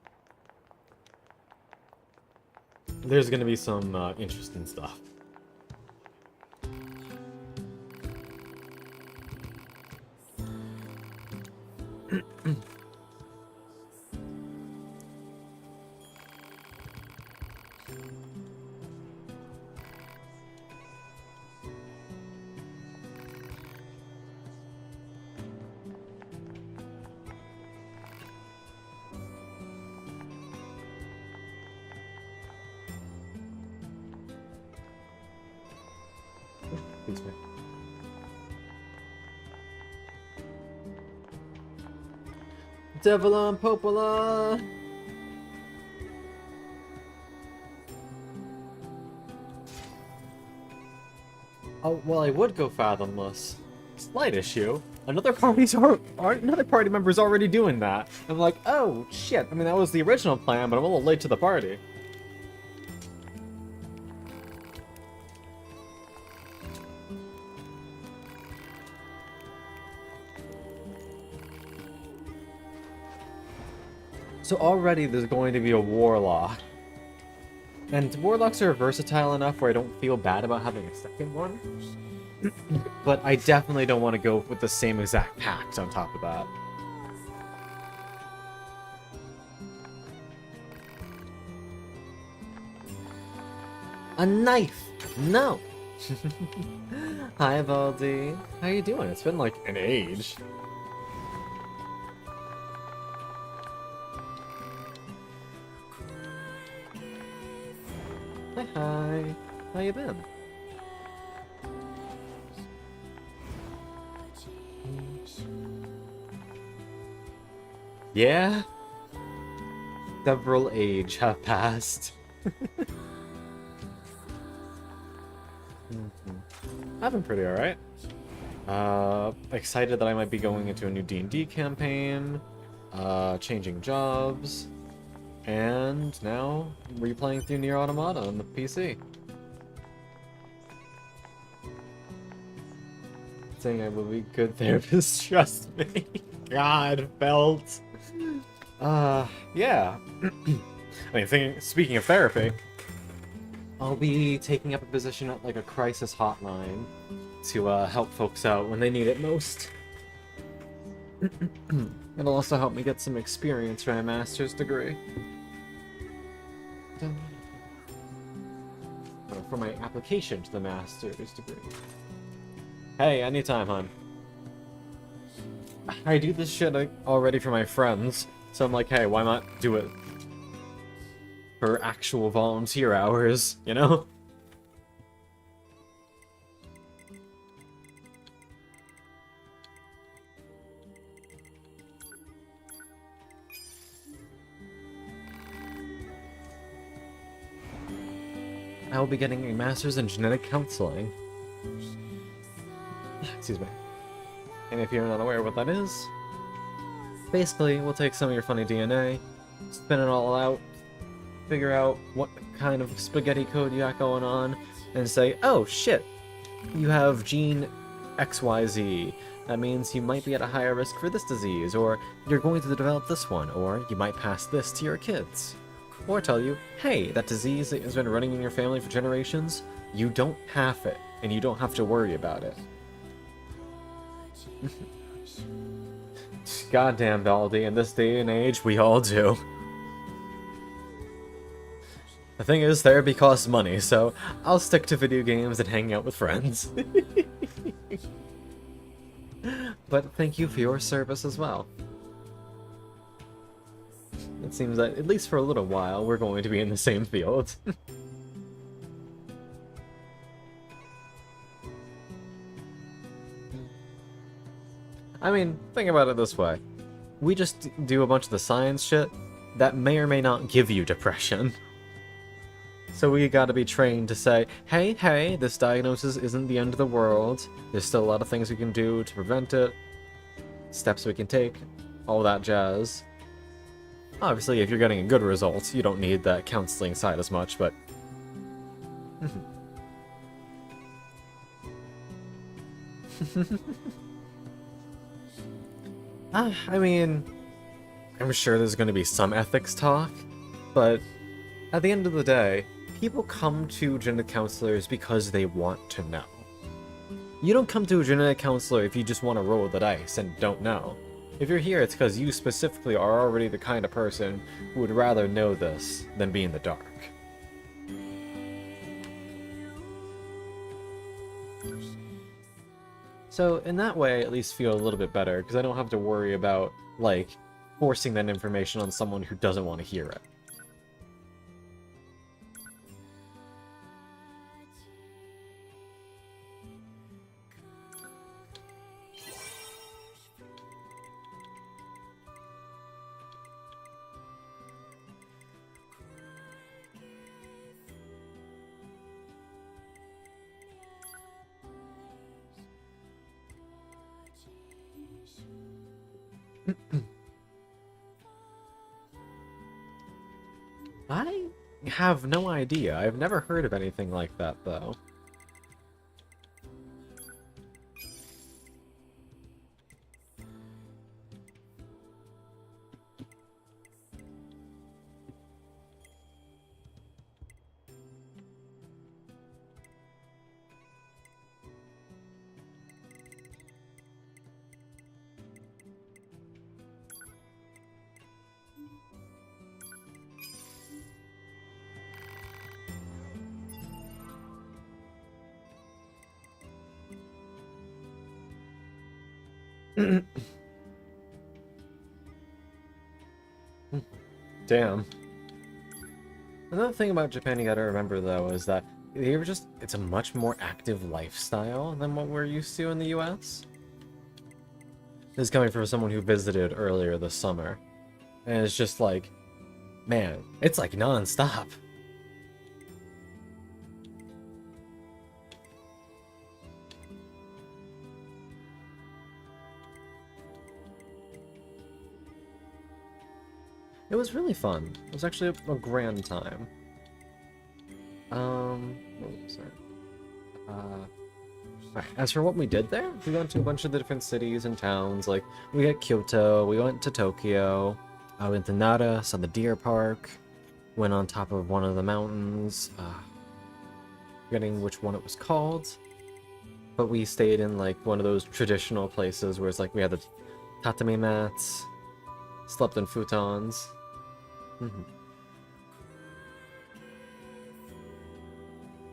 there's going to be some interesting stuff. Excuse me. Devil on Popola! Oh, well, I would go fathomless. Slight issue. Another party member's already doing that. I'm like, oh, shit. I mean, that was the original plan, but I'm a little late to the party. So already there's going to be a warlock. And warlocks are versatile enough where I don't feel bad about having a second one. But I definitely don't want to go with the same exact pact on top of that. A knife! No! Hi, Baldi. How you doing? It's been like an age. Hi, hi. How you been? Yeah? Several age have passed. I've been pretty alright. Excited that I might be going into a new D&D campaign, changing jobs, and now replaying through Nier Automata on the PC. Saying I will be good therapist, trust me. God, Belt. Yeah. I mean, speaking of therapy, I'll be taking up a position at like a crisis hotline to help folks out when they need it most. It'll also help me get some experience for my master's degree. For my application to the master's degree. Hey, anytime, hon. I do this shit already for my friends, so I'm like, hey, why not do it for actual volunteer hours, you know? I will be getting a master's in genetic counseling. Excuse me. And if you're not aware of what that is, basically, we'll take some of your funny DNA, spin it all out, figure out what kind of spaghetti code you got going on, and say, oh shit, you have gene XYZ. That means you might be at a higher risk for this disease, or you're going to develop this one, or you might pass this to your kids. Or tell you, hey, that disease that has been running in your family for generations, you don't have it, and you don't have to worry about it. Goddamn, Baldi, in this day and age, we all do. The thing is, therapy costs money, so I'll stick to video games and hanging out with friends. But thank you for your service as well. It seems that, at least for a little while, we're going to be in the same field. I mean, think about it this way. We just do a bunch of the science shit that may or may not give you depression. So we gotta be trained to say, hey, this diagnosis isn't the end of the world. There's still a lot of things we can do to prevent it. Steps we can take. All that jazz. Obviously, if you're getting a good result, you don't need that counseling side as much, but... I mean, I'm sure there's going to be some ethics talk, but at the end of the day, people come to genetic counselors because they want to know. You don't come to a genetic counselor if you just want to roll the dice and don't know. If you're here, it's because you specifically are already the kind of person who would rather know this than be in the dark. So in that way, I at least feel a little bit better, because I don't have to worry about, like, forcing that information on someone who doesn't want to hear it. I have no idea. I've never heard of anything like that, though. Damn. Another thing about Japan you gotta remember, though, is that it's a much more active lifestyle than what we're used to in the US. This is coming from someone who visited earlier this summer. And it's just like, man, it's like non-stop. It was really fun. It was actually a grand time. What was that? As for what we did there, we went to a bunch of the different cities and towns. Like, we got Kyoto, we went to Tokyo, I went to Nara, saw the deer park, went on top of one of the mountains, forgetting which one it was called. But we stayed in, like, one of those traditional places where it's like we had the tatami mats, slept in futons.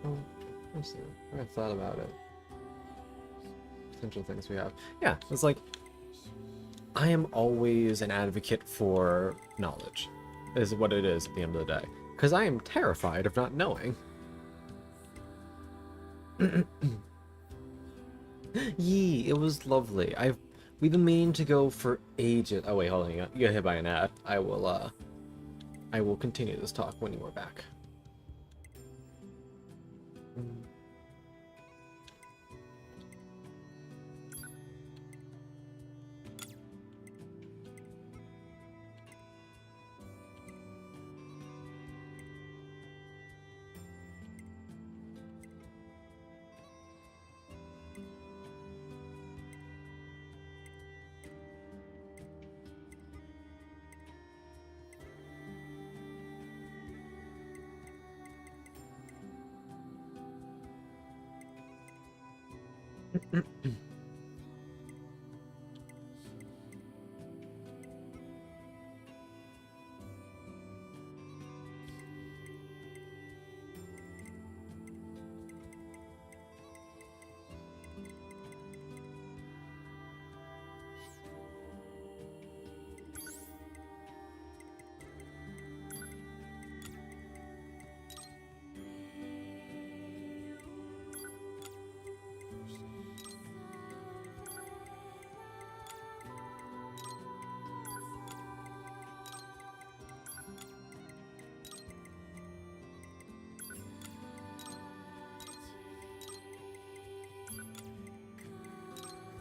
Oh, let's see. I thought about it. Potential things we have. Yeah, it's like, I am always an advocate for knowledge, is what it is at the end of the day. Because I am terrified of not knowing. Yee, it was lovely. We've been meaning to go for ages. Oh wait, hold on, you got hit by an ad. I will continue this talk when you are back.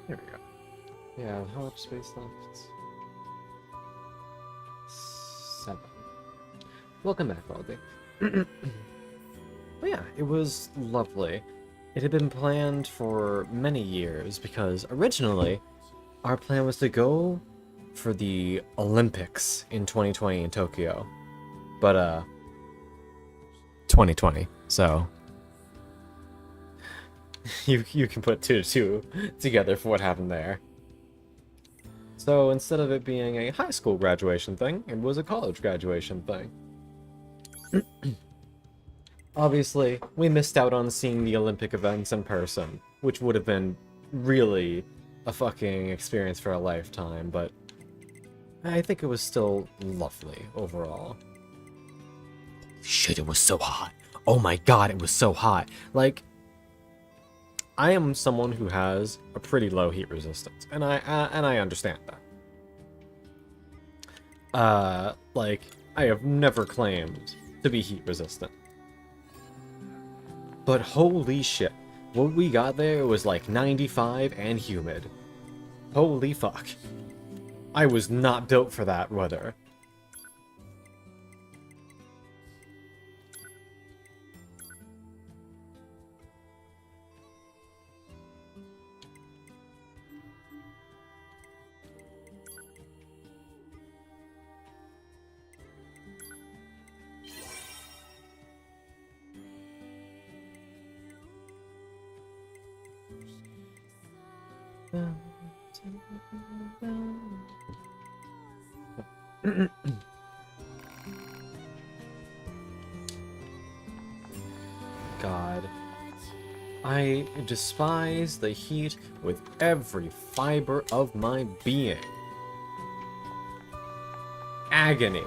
There we go. Yeah, how much space left? 7. Welcome back, Baldy. But yeah, it was lovely. It had been planned for many years because originally our plan was to go for the Olympics in 2020 in Tokyo. But 2020, so you can put 2 to 2 together for what happened there. So instead of it being a high school graduation thing, it was a college graduation thing. Obviously, we missed out on seeing the Olympic events in person, which would have been really a fucking experience for a lifetime, but I think it was still lovely overall. Shit, it was so hot. Oh my god, it was so hot. Like, I am someone who has a pretty low heat resistance, and I understand that. Like, I have never claimed to be heat resistant. But holy shit, what we got there was like 95 and humid. Holy fuck. I was not built for that weather. God. I despise the heat with every fiber of my being. Agony.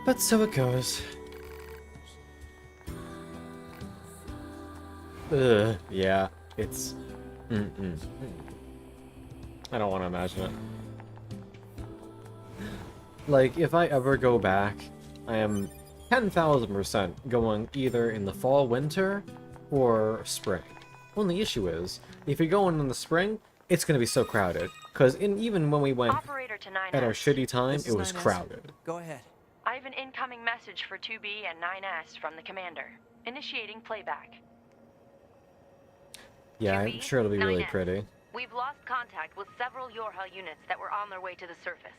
But so it goes. Ugh, yeah, it's... I don't want to imagine it. Like, if I ever go back, I am 10,000% going either in the fall, winter, or spring. Only issue is, if you're going in the spring, it's going to be so crowded. Because even when we went Operator to 9S. at our shitty time, This it is was 9S. crowded. Go ahead. I have an incoming message for 2B and 9S from the commander. Initiating playback. Yeah, 2B, I'm sure it'll be really 9S. pretty. We've lost contact with several Yorha units that were on their way to the surface.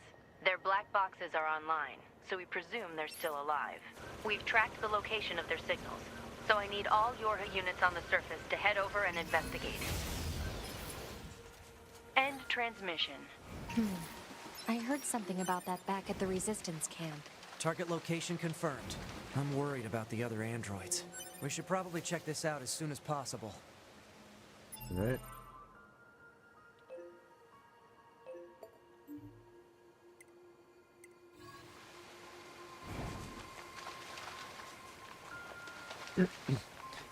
Their black boxes are online, so we presume they're still alive. We've tracked the location of their signals, so I need all Yorha units on the surface to head over and investigate. End transmission. I heard something about that back at the Resistance camp. Target location confirmed. I'm worried about the other androids. We should probably check this out as soon as possible. Right.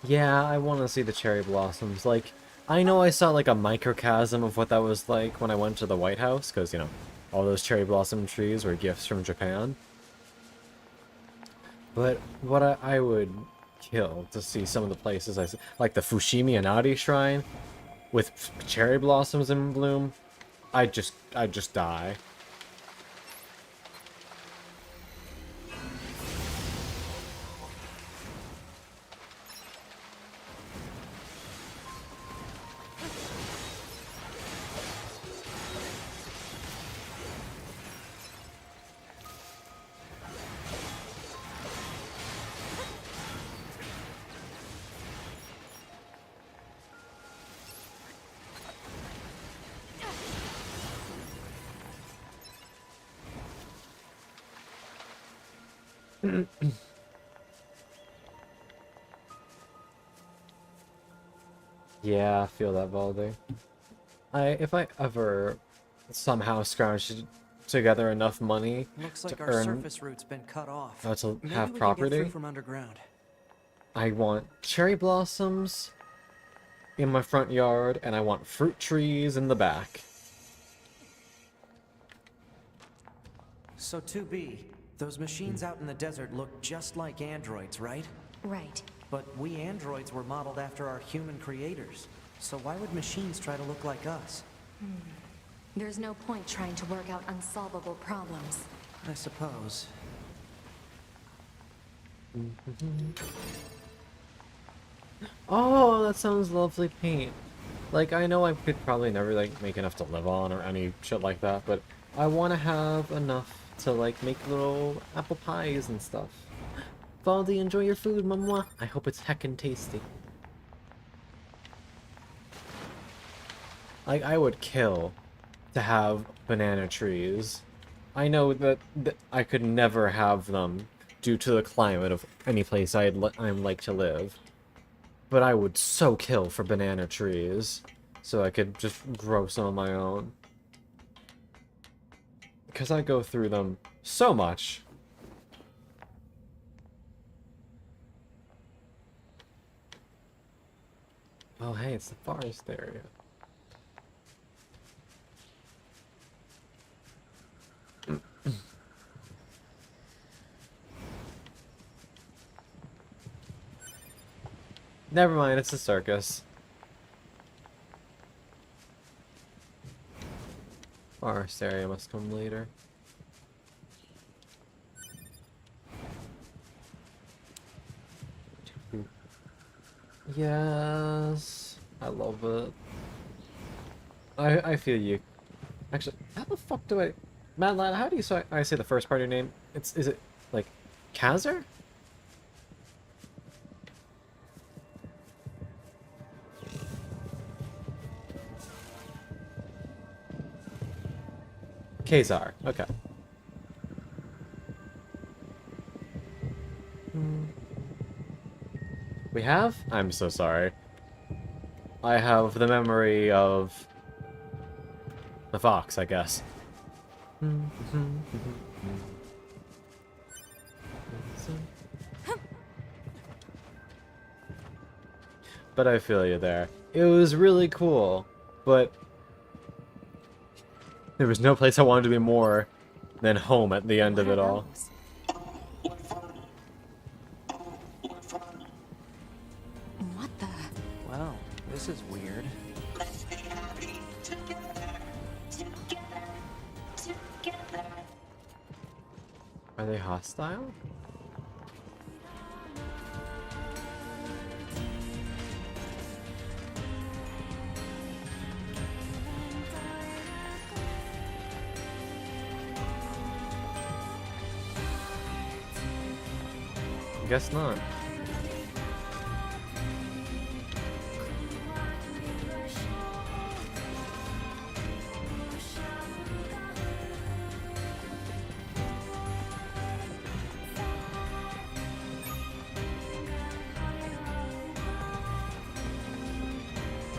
Yeah, I want to see the cherry blossoms. Like, I know I saw like a microcosm of what that was like when I went to the White House, because, you know, all those cherry blossom trees were gifts from Japan. But what I would kill to see some of the places like the Fushimi Inari Shrine with cherry blossoms in bloom, I'd just die. Yeah, I feel that, Baldy. If I ever somehow scrounged together enough money Looks to like our earn surface route's been cut off. to Maybe have we can get property, through from underground. I want cherry blossoms in my front yard, and I want fruit trees in the back. So 2B, those machines out in the desert look just like androids, right? Right. But we androids were modeled after our human creators. So why would machines try to look like us? There's no point trying to work out unsolvable problems. I suppose. Oh, that sounds lovely paint. Like, I know I could probably never, like, make enough to live on or any shit like that, but I want to have enough to, like, make little apple pies and stuff. Baldi, enjoy your food, maman. I hope it's heckin' tasty. Like, I would kill to have banana trees. I know that I could never have them due to the climate of any place I'm like to live. But I would so kill for banana trees, so I could just grow some of my own. Because I go through them so much. Oh hey, it's the forest area. Never mind, it's a circus. Forest area must come later. Yes, I love it. I feel you. Actually, how the fuck do I... Madeline, how do you say I say the first part of your name? Is it like Kazar? Kazar, okay. We have? I'm so sorry. I have the memory of the fox, I guess. But I feel you there. It was really cool, but there was no place I wanted to be more than home at the end of it all. What the? Well, this is weird. Let's be happy together, together, together. Are they hostile? Guess not.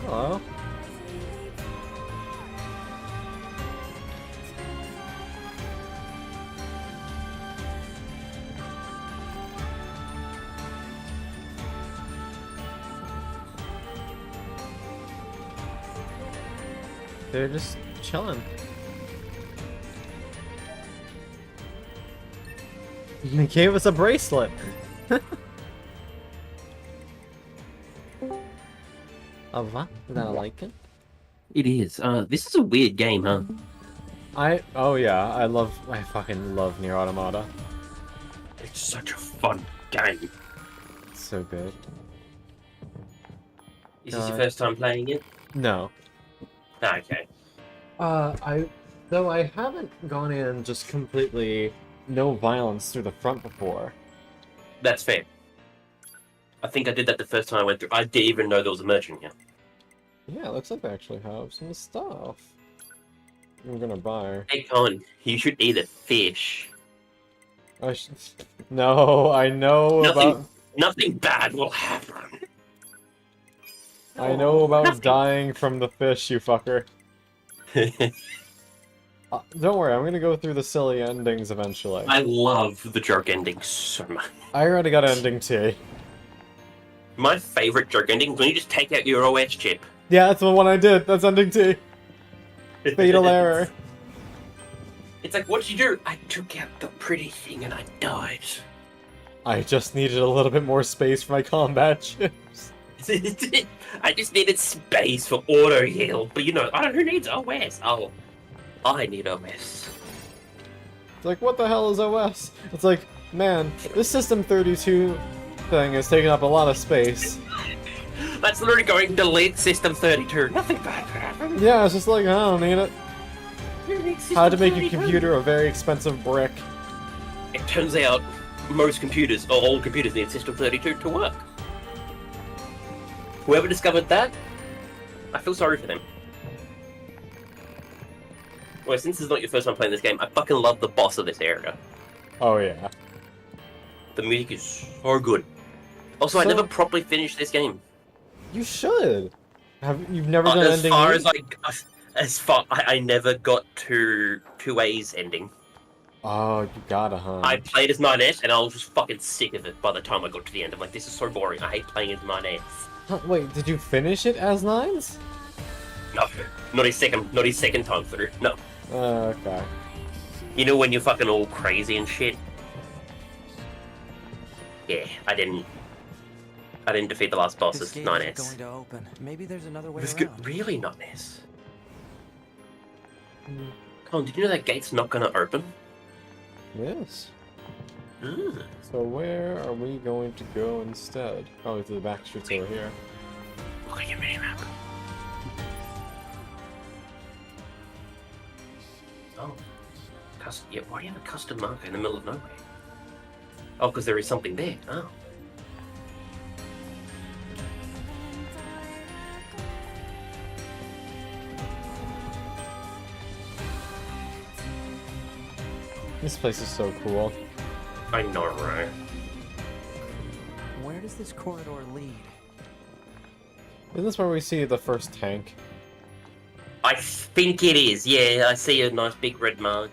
Hello. They're just chilling. They gave us a bracelet. Oh, what? Is that like it? It is. This is a weird game, huh? Oh yeah, I fucking love Nier Automata. It's such a fun game. It's so good. Is this your first time playing it? No. Ah, okay. Though I haven't gone in just completely no violence through the front before. That's fair. I think I did that the first time I went through. I didn't even know there was a merchant here. Yeah, it looks like they actually have some stuff. I'm gonna buy. Hey, Colin, you should eat a fish. No, I know about... Nothing bad will happen. I know about dying from the fish, you fucker. Don't worry, I'm gonna go through the silly endings eventually. I love the joke endings so much. I already got ending T. My favorite joke ending is when you just take out your OS chip. Yeah, that's the one I did. That's ending T. Fatal error. It's like, what'd you do? I took out the pretty thing and I died. I just needed a little bit more space for my combat chips. I just needed space for auto heal, but you know, who needs OS? Oh, I need OS. It's like, what the hell is OS? It's like, man, this System 32 thing is taking up a lot of space. That's literally going delete System 32. Nothing bad could happen. Yeah, it's just like, I don't need it. System How to make a 32. computer a very expensive brick. It turns out most computers, or all computers, need System 32 to work. Whoever discovered that, I feel sorry for them. Well, since this is not your first time playing this game, I fucking love the boss of this area. Oh yeah. The music is so good. Also, I never properly finished this game. You should. You've never done as ending? far as I never got to 2A's ending. Oh, you gotta, huh? I played as 9S and I was just fucking sick of it by the time I got to the end. I'm like, this is so boring. I hate playing as 9S. Huh, wait, did you finish it as 9s? No, not his second time through. No. Okay. You know when you're fucking all crazy and shit? Yeah, I didn't defeat the last boss as 9S. Going to open. Maybe there's another way This around. could really 9S. Colin, did you know that gate's not gonna open? Yes. Mm. So where are we going to go instead? Probably to the back streets over here. Look at your minimap. Oh. Yeah, why do you have a custom marker in the middle of nowhere? Oh, because there is something there. Oh. This place is so cool. I know, right? Where does this corridor lead? Isn't this where we see the first tank? I think it is, yeah. I see a nice big red mark.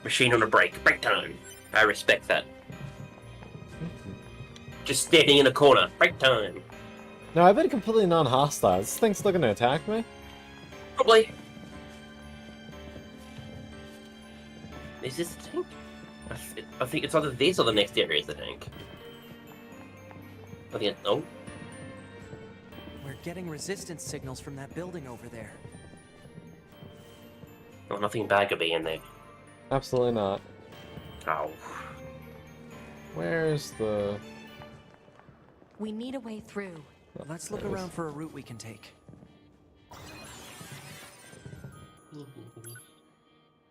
Machine on a break. Break time. I respect that. Just standing in a corner. Break time. No, I've been completely non-hostile. This thing's still gonna attack me? Probably. Is this the tank? I think it's either this or the next area is the tank. I think oh. We're getting resistance signals from that building over there. Oh, nothing bad could be in there. Absolutely not. Oh. Where's the... We need a way through. Let's look around for a route we can take.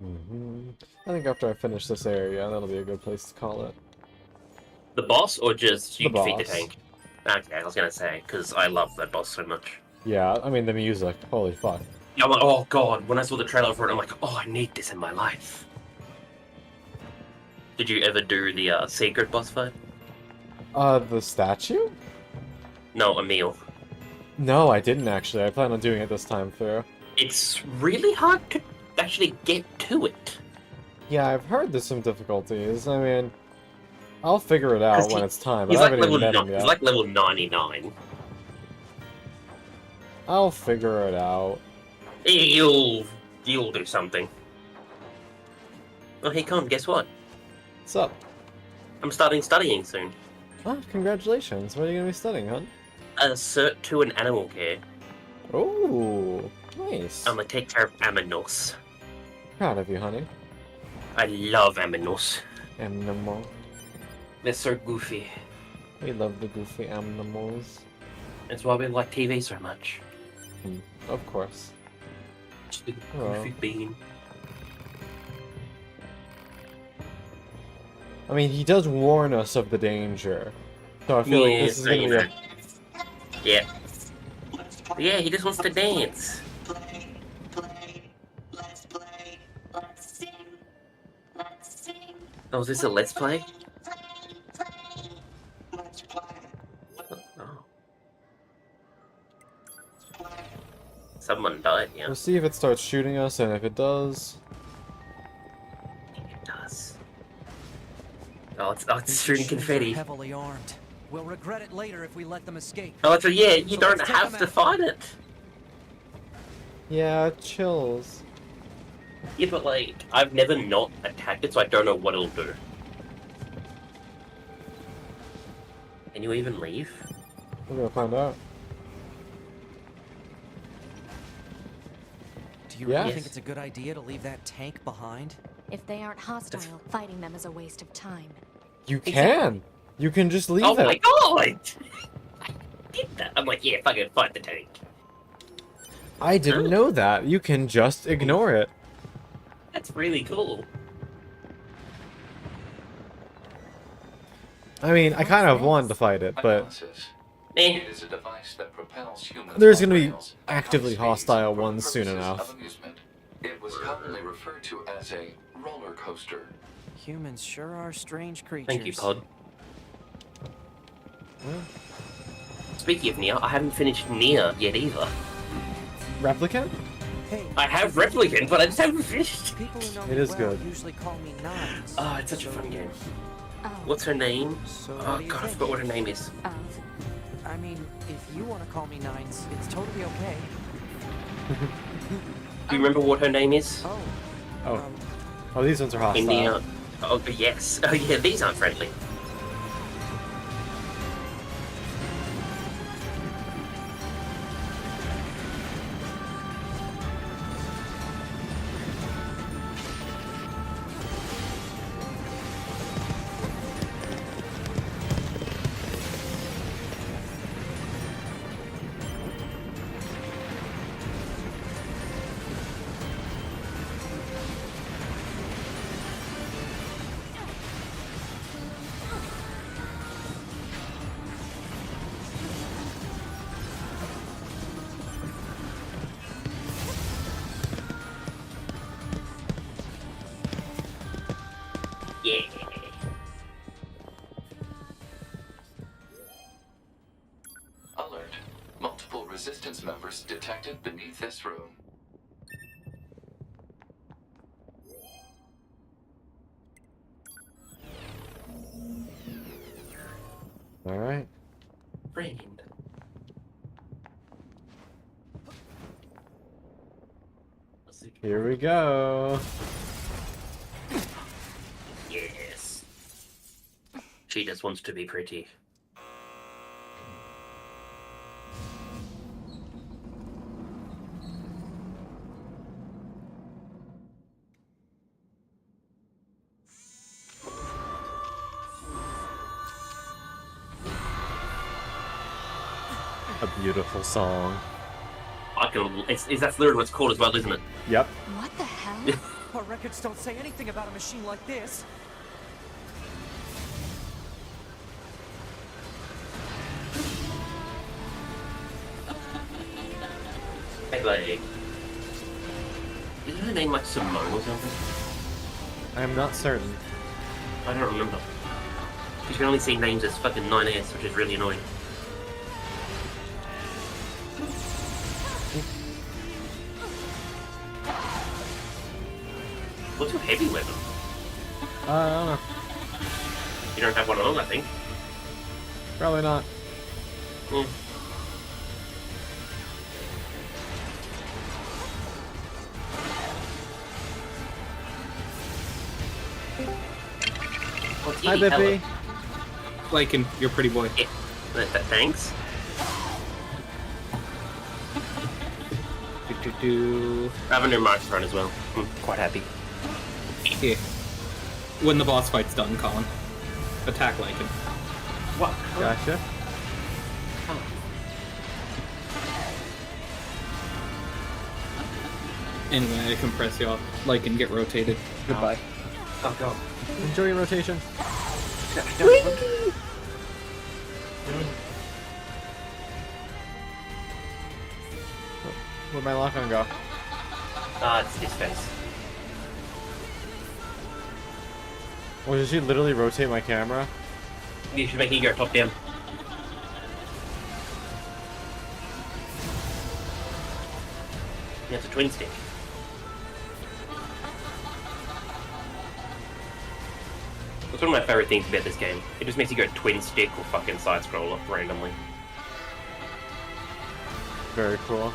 I think after I finish this area, that'll be a good place to call it. The boss, or just you The defeat the boss. tank? Okay, I was gonna say, because I love that boss so much. Yeah, I mean the music. Holy fuck. Yeah, I'm like, oh god, when I saw the trailer for it, I'm like, oh, I need this in my life. Did you ever do the secret boss fight? The statue? No, Emil. No, I didn't actually. I plan on doing it this time through. It's really hard to actually get to it. Yeah, I've heard there's some difficulties. I mean, I'll figure it out when it's time. But He's I like haven't level even met him yet. he's like level 99. I'll figure it out. You'll do something. Oh, hey, Con, guess what? What's up? I'm starting studying soon. Oh, congratulations. What are you going to be studying, hon? A Cert 2 in Animal Care. Oh, nice. I'm gonna take care of Aminos. Proud of you, honey. I love Aminos. Animal. They're so goofy. We love the goofy animals. That's why we like TV so much. Of course. Just a Oh. goofy bean. I mean, he does warn us of the danger. So I feel like this is going to be a... Yeah. Yeah, he just wants to dance. Oh, is this a let's play? Oh. Someone died, yeah. We'll see if it starts shooting us, and if it does... It does. Oh, it's shooting confetti. Heavily armed. We'll regret it later if we let them escape. Oh, so yeah, you So don't let's take have them to out. fight it. Yeah, it chills. Yeah, but like, I've never not attacked it, so I don't know what it'll do. Can you even leave? We're going to find out. Do you really Yes. think it's a good idea to leave that tank behind? If they aren't hostile, fighting them is a waste of time. You can! You can just leave Oh it! my god! did that. I'm like, yeah, fucking fight the tank. I didn't know that. You can just ignore it. That's really cool. I mean, I kind of wanted to fight it, but Analysis. Eh. It is a device that propels humans there's on gonna be rails at actively high speeds hostile for ones soon purposes enough. of amusement. It was commonly referred to as a roller coaster. Humans sure are strange creatures. Thank you, Pod. Speaking of Nier, I haven't finished Nier yet either. Replicant? Hey, I have Replicant, but I just haven't finished. people who know It me is well good. usually call me Nines. Oh, it's such a fun game. Oh. What's her name? So Oh what do you god, I think? forgot what her name is. Oh. I mean, if you want to call me Nines, it's totally okay. Do you remember what her name is? Oh. Oh. Oh, these ones are hostile. In Nier. Oh, yes. Oh, yeah, these aren't friendly. Yeah. Alert. Multiple resistance members detected beneath this room. Alright. Friend. Here we go. Yes. She just wants to be pretty. A beautiful song. I can. It's that's literally what it's called as well, isn't it? Yep. What the hell? Our records don't say anything about a machine like this. Hey, like, isn't her name like Simone or something? I am not certain. I don't remember. You can only see names as fucking 9S, which is really annoying. What's your heavy weapon? I don't know. You don't have one on, I think. Probably not. Hmm. Hi, Bippy. Lycan, you're a pretty boy. Yeah. Thanks. Ravender marks run as well. I'm quite happy. Yeah. When the boss fight's done, Colin. Attack Lycan. What? Gotcha. Anyway, I can press you off. Lycan, get rotated. Goodbye. Oh god. Enjoy your rotation. Where'd my lock-on go? Ah, it's this face. Well, did she literally rotate my camera? You should make it go top down. Yeah, it's a twin stick. That's one of my favorite things about this game. It just makes you go twin stick or fucking side scroll up randomly. Very cool.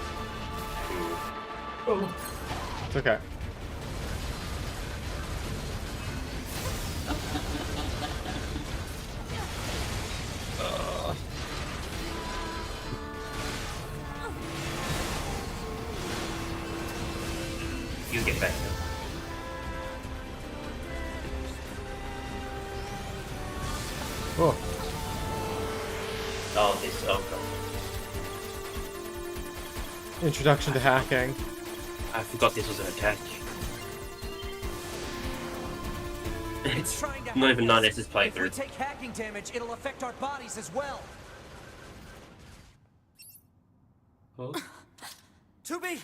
It's okay. You get back. Oh. Oh, this. Oh god. introduction to hacking. I forgot this was an attack. It's trying to Not even hack us. 9S's If we playthrough. take hacking damage, it'll affect our bodies as well. Oh. 2B!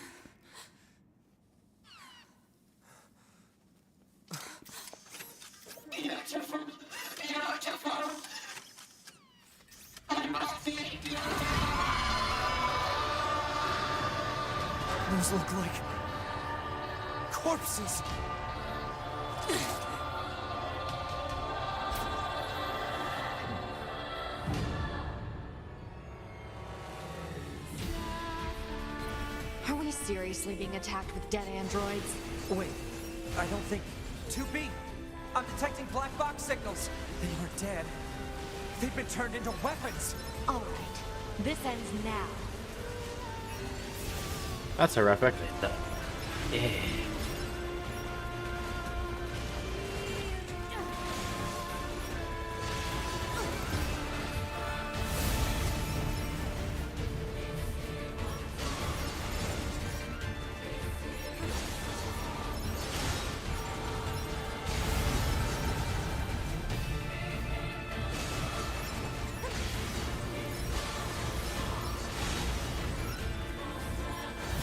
Those look like corpses. Are we seriously being attacked with dead androids? Wait, I don't think... 2B! I'm detecting black box signals. They aren't dead. They've been turned into weapons. All right, this ends now. That's horrific. Yeah.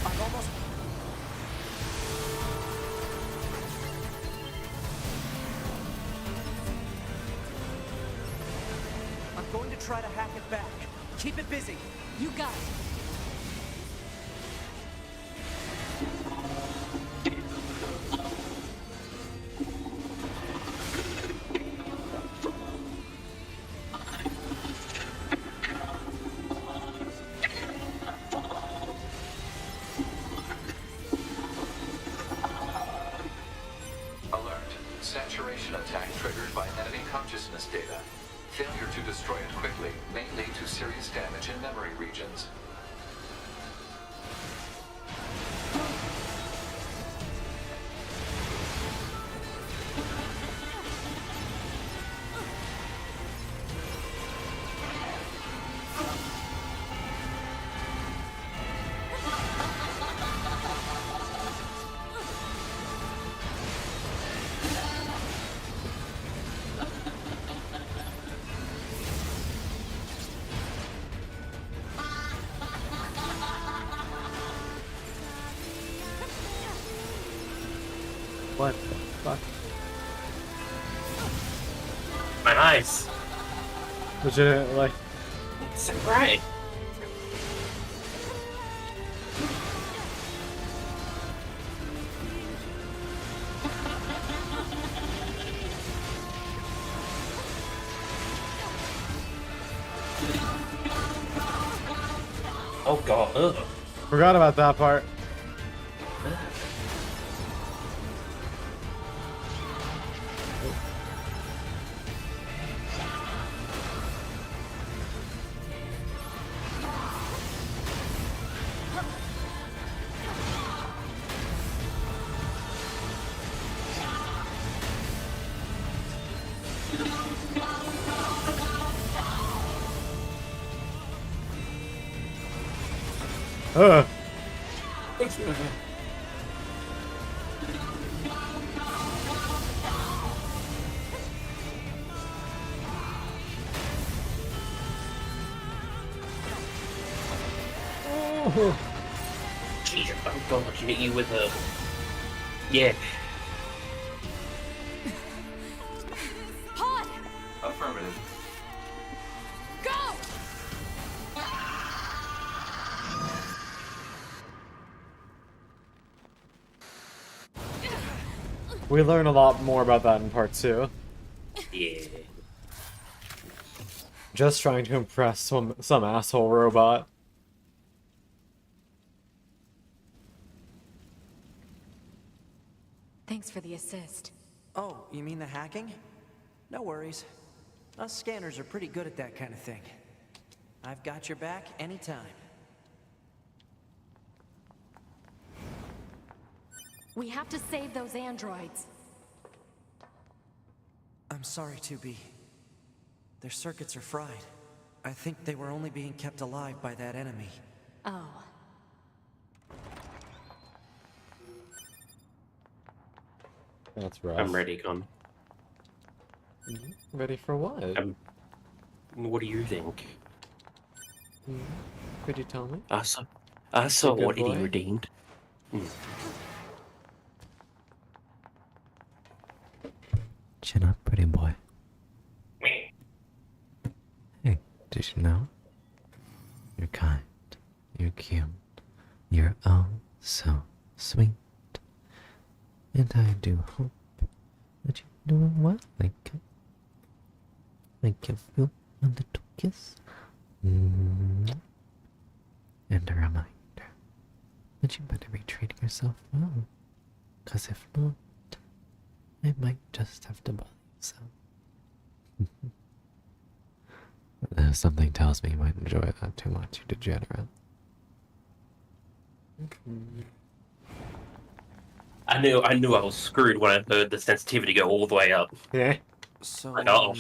I've almost... I'm going to try to hack it back. Keep it busy. You got it. Alert. Saturation attack triggered by enemy consciousness data. Failure to destroy it quickly may lead to serious damage in memory regions. What the fuck? My eyes. Legit, like... It's so bright. Oh god, ugh. Forgot about that part. Ugh. Oh. Jesus, oh god, I hit you with a... Yeah. Pod! Affirmative. Go! We learn a lot more about that in part 2. Yeah. Just trying to impress some asshole robot. Thanks for the assist. Oh, you mean the hacking? No worries. Us scanners are pretty good at that kind of thing. I've got your back anytime. We have to save those androids. I'm sorry, 2B. Their circuits are fried. I think they were only being kept alive by that enemy. Oh. That's rough. I'm ready, Con. Ready for what? What do you think? Could you tell me? I saw good what he boy? redeemed. Chin up, pretty boy. Hey, did you know? You're kind, you're cute, you're oh so sweet. And I do hope that you're doing well. I give you a little kiss. And a reminder that you better be treating yourself well. 'Cause if not, I might just have to bother you some. Something tells me you might enjoy that too much, you degenerate. I knew I was screwed when I heard the sensitivity go all the way up. Yeah. So, Like, oh.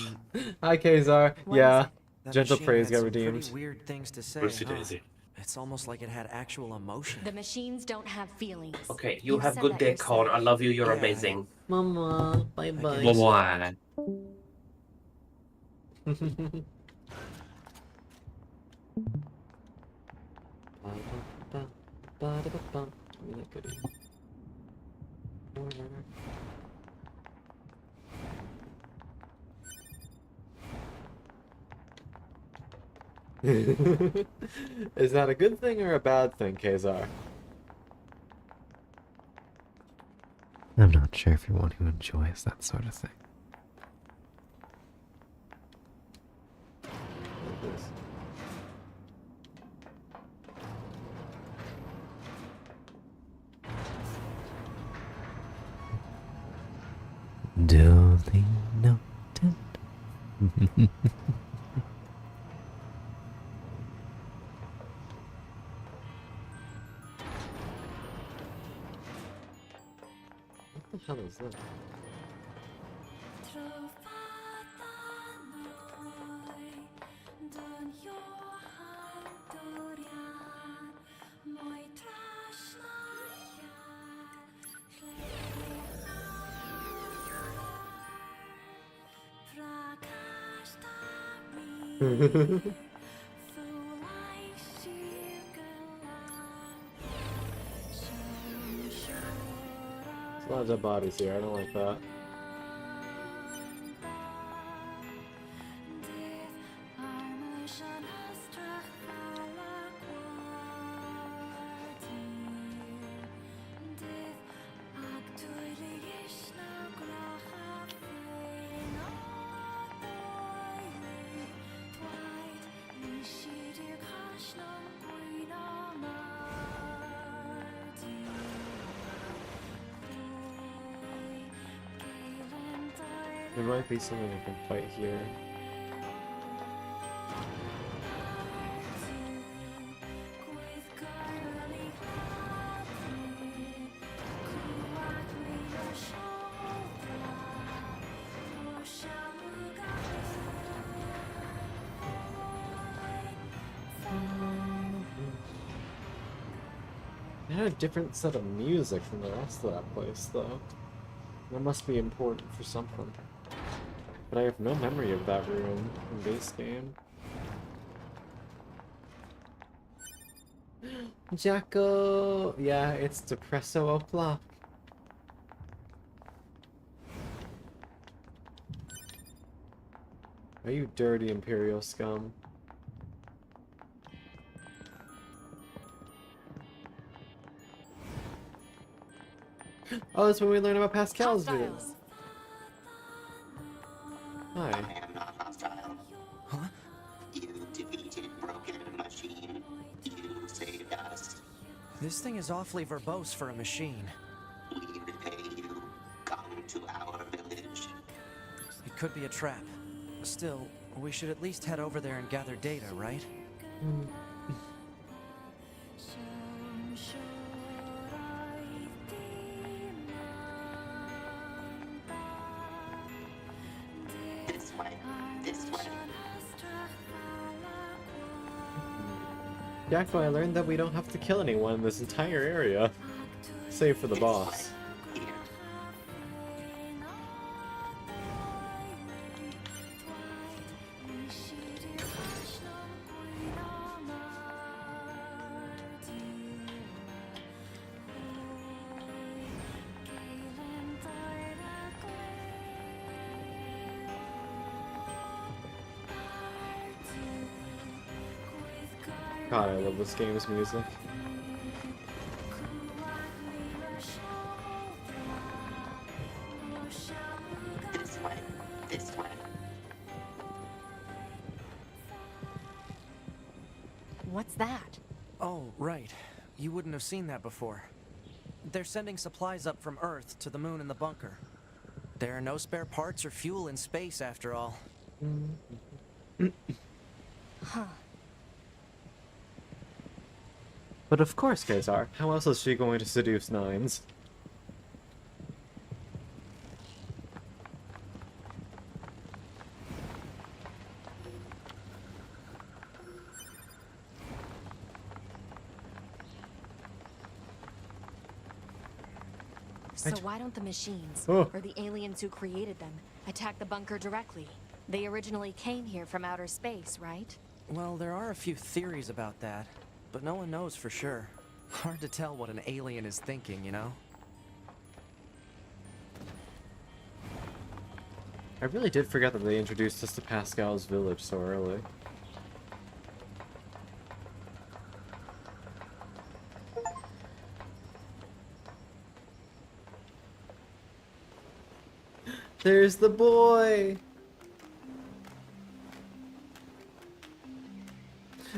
Hi, Kazar. what Yeah. is it? That Gentle machine praise had got some redeemed. Pretty weird things to say, Oopsie huh? daisy. It's almost like it had actual emotion. The machines don't have feelings. Okay, you have said good that day, Con. I love you. You're Yeah, amazing. Mama, bye bye. Bye. Is that a good thing or a bad thing, Kazar? I'm not sure if you're one who enjoys that sort of thing. Duly noted. What the hell is that? There's a lot of dead bodies here, I don't like that. There might be something I can fight here. It had a different set of music from the rest of that place, though. That must be important for something. But I have no memory of that room in base game. Jacko! Yeah, it's Depresso o'clock. Are you dirty Imperial scum? Oh, that's when we learn about Pascal's videos. Hi. I am not hostile. Huh? You defeated Broken Machine. You saved us. This thing is awfully verbose for a machine. We repay you. Come to our village. It could be a trap. Still, we should at least head over there and gather data, right? This way. This way. Jacko, I learned that we don't have to kill anyone in this entire area. Save for the boss. God, I love this game's music. This way. This way. What's that? Oh, right. You wouldn't have seen that before. They're sending supplies up from Earth to the moon and the bunker. There are no spare parts or fuel in space, after all. Huh. But of course, Kazar. How else is she going to seduce Nines? So why don't the machines, Oh. or the aliens who created them, attack the bunker directly? They originally came here from outer space, right? Well, there are a few theories about that, but no one knows for sure. Hard to tell what an alien is thinking, you know? I really did forget that they introduced us to Pascal's village so early. There's the boy!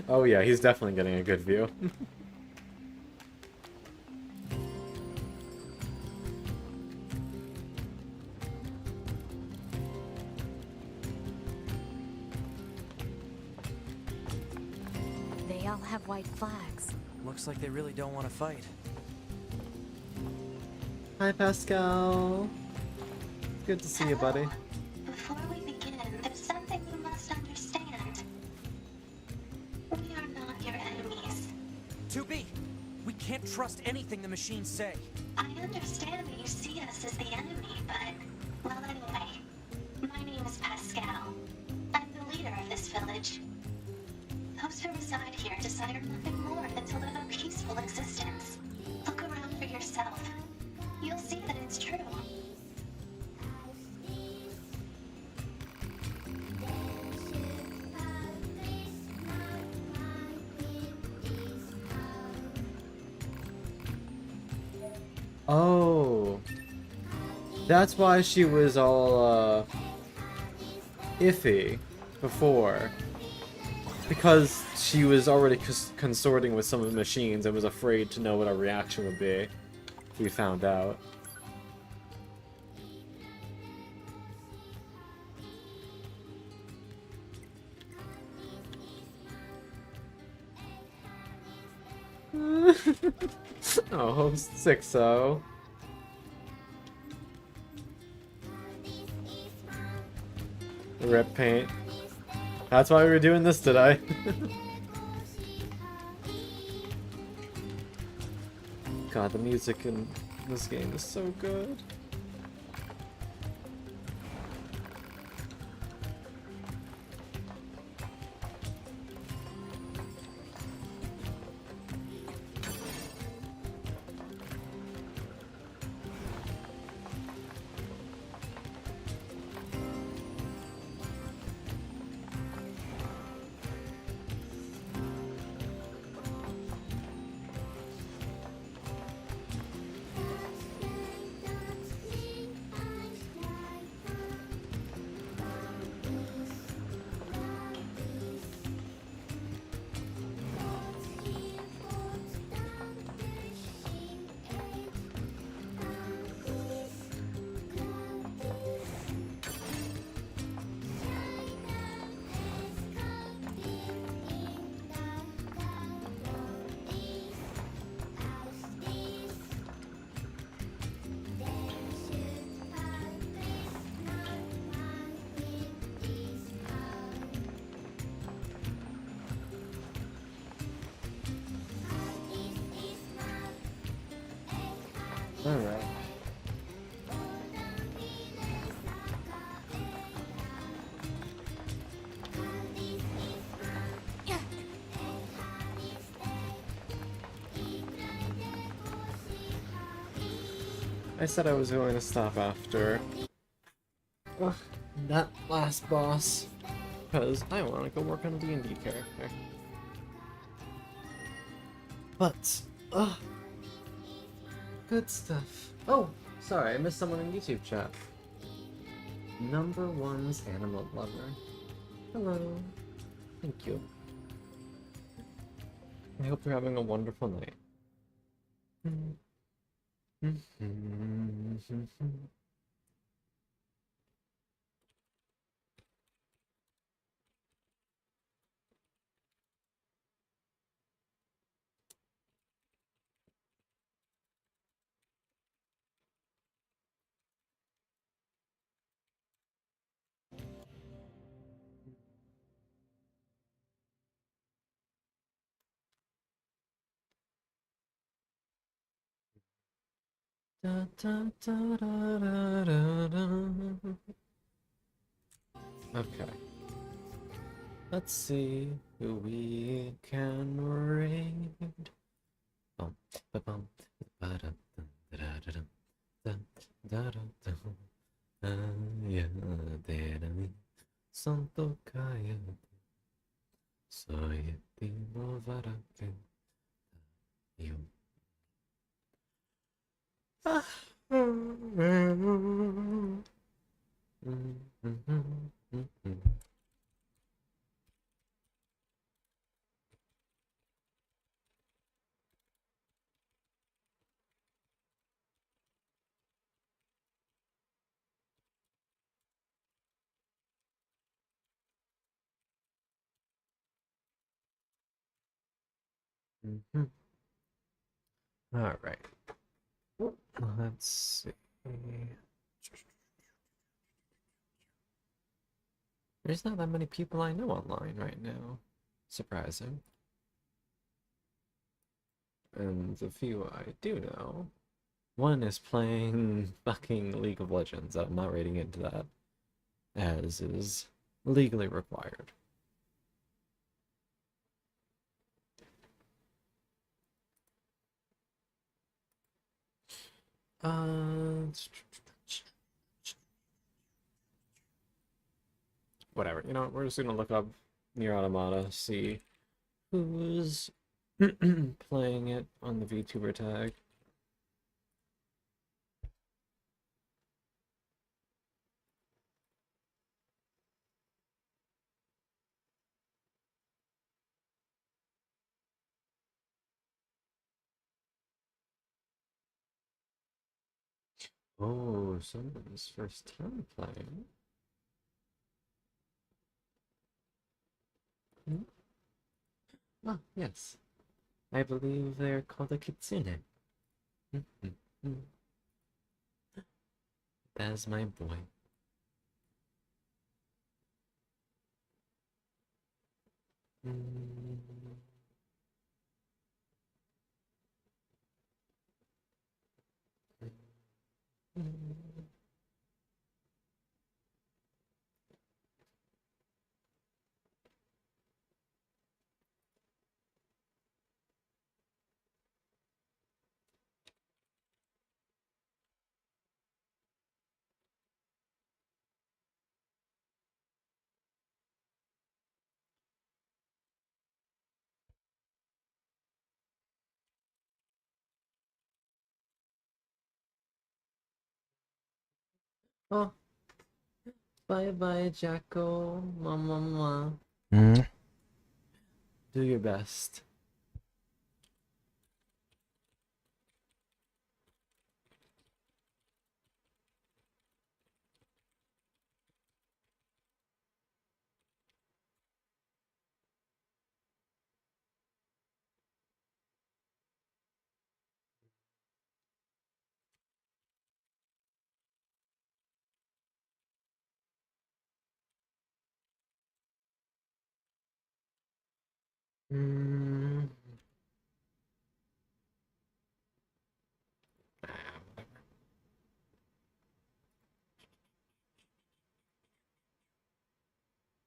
Oh yeah, he's definitely getting a good view. They all have white flags. Looks like they really don't want to fight. Hi, Pascal. Good to see you, buddy. Before we begin, there's something you must understand. We are not your enemies. 2B! We can't trust anything the machines say. I understand that you see us as the enemy, but... Well, anyway. My name is Pascal. I'm the leader of this village. Those who reside here desire nothing more than to live a peaceful existence. Look around for yourself. You'll see that it's true. Oh. That's why she was all, iffy before. Because she was already consorting with some of the machines and was afraid to know what our reaction would be if we found out. Oh, 6-0. Rip paint. That's why we were doing this today. God, the music in this game is so good. Alright. I said I was going to stop after that last boss, because I want to go work on a D&D character. But, good stuff. Oh, sorry, I missed someone in YouTube chat. Number one's animal lover. Hello. Thank you. I hope you're having a wonderful night. Da, da, da, da, da, da, da. Okay. Let's see who we can raid. Bum, ba, bum, ba, da, da, da, da, da, da, da, da. Aya dera mi santo kaya soy timo varake yo. All right. Let's see. There's not that many people I know online right now. Surprising. And the few I do know, one is playing fucking League of Legends. I'm not raiding into that, as is legally required. Whatever. You know, we're just gonna look up Nier Automata, see who's playing it on the VTuber tag. Oh, someone's first time playing. Hmm? Ah, yes. I believe they're called a kitsune. That's my boy. Oh, bye bye, Jacko. Mama. Do your best.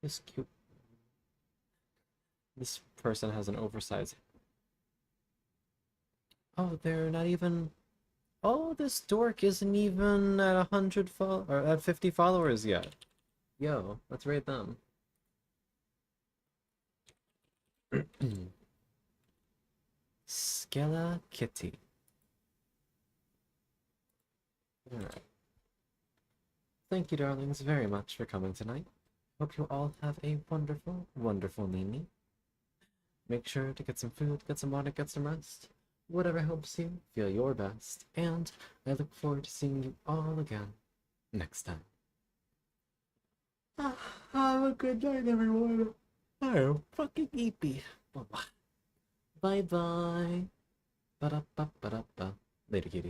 This cute. This person has an oversized. Oh, they're not even. Oh, this dork isn't even at 100 or at 50 followers yet. Yo, let's rate them. Skella Kitty. Alright. Thank you, darlings, very much for coming tonight. Hope you all have a wonderful, wonderful evening. Make sure to get some food, get some water, get some rest. Whatever helps you feel your best. And I look forward to seeing you all again next time. Have a good night, everyone. I'm fucking eepy. Bye-bye. Bye-bye. Ba-da-ba-ba-da-ba. Later, cuties.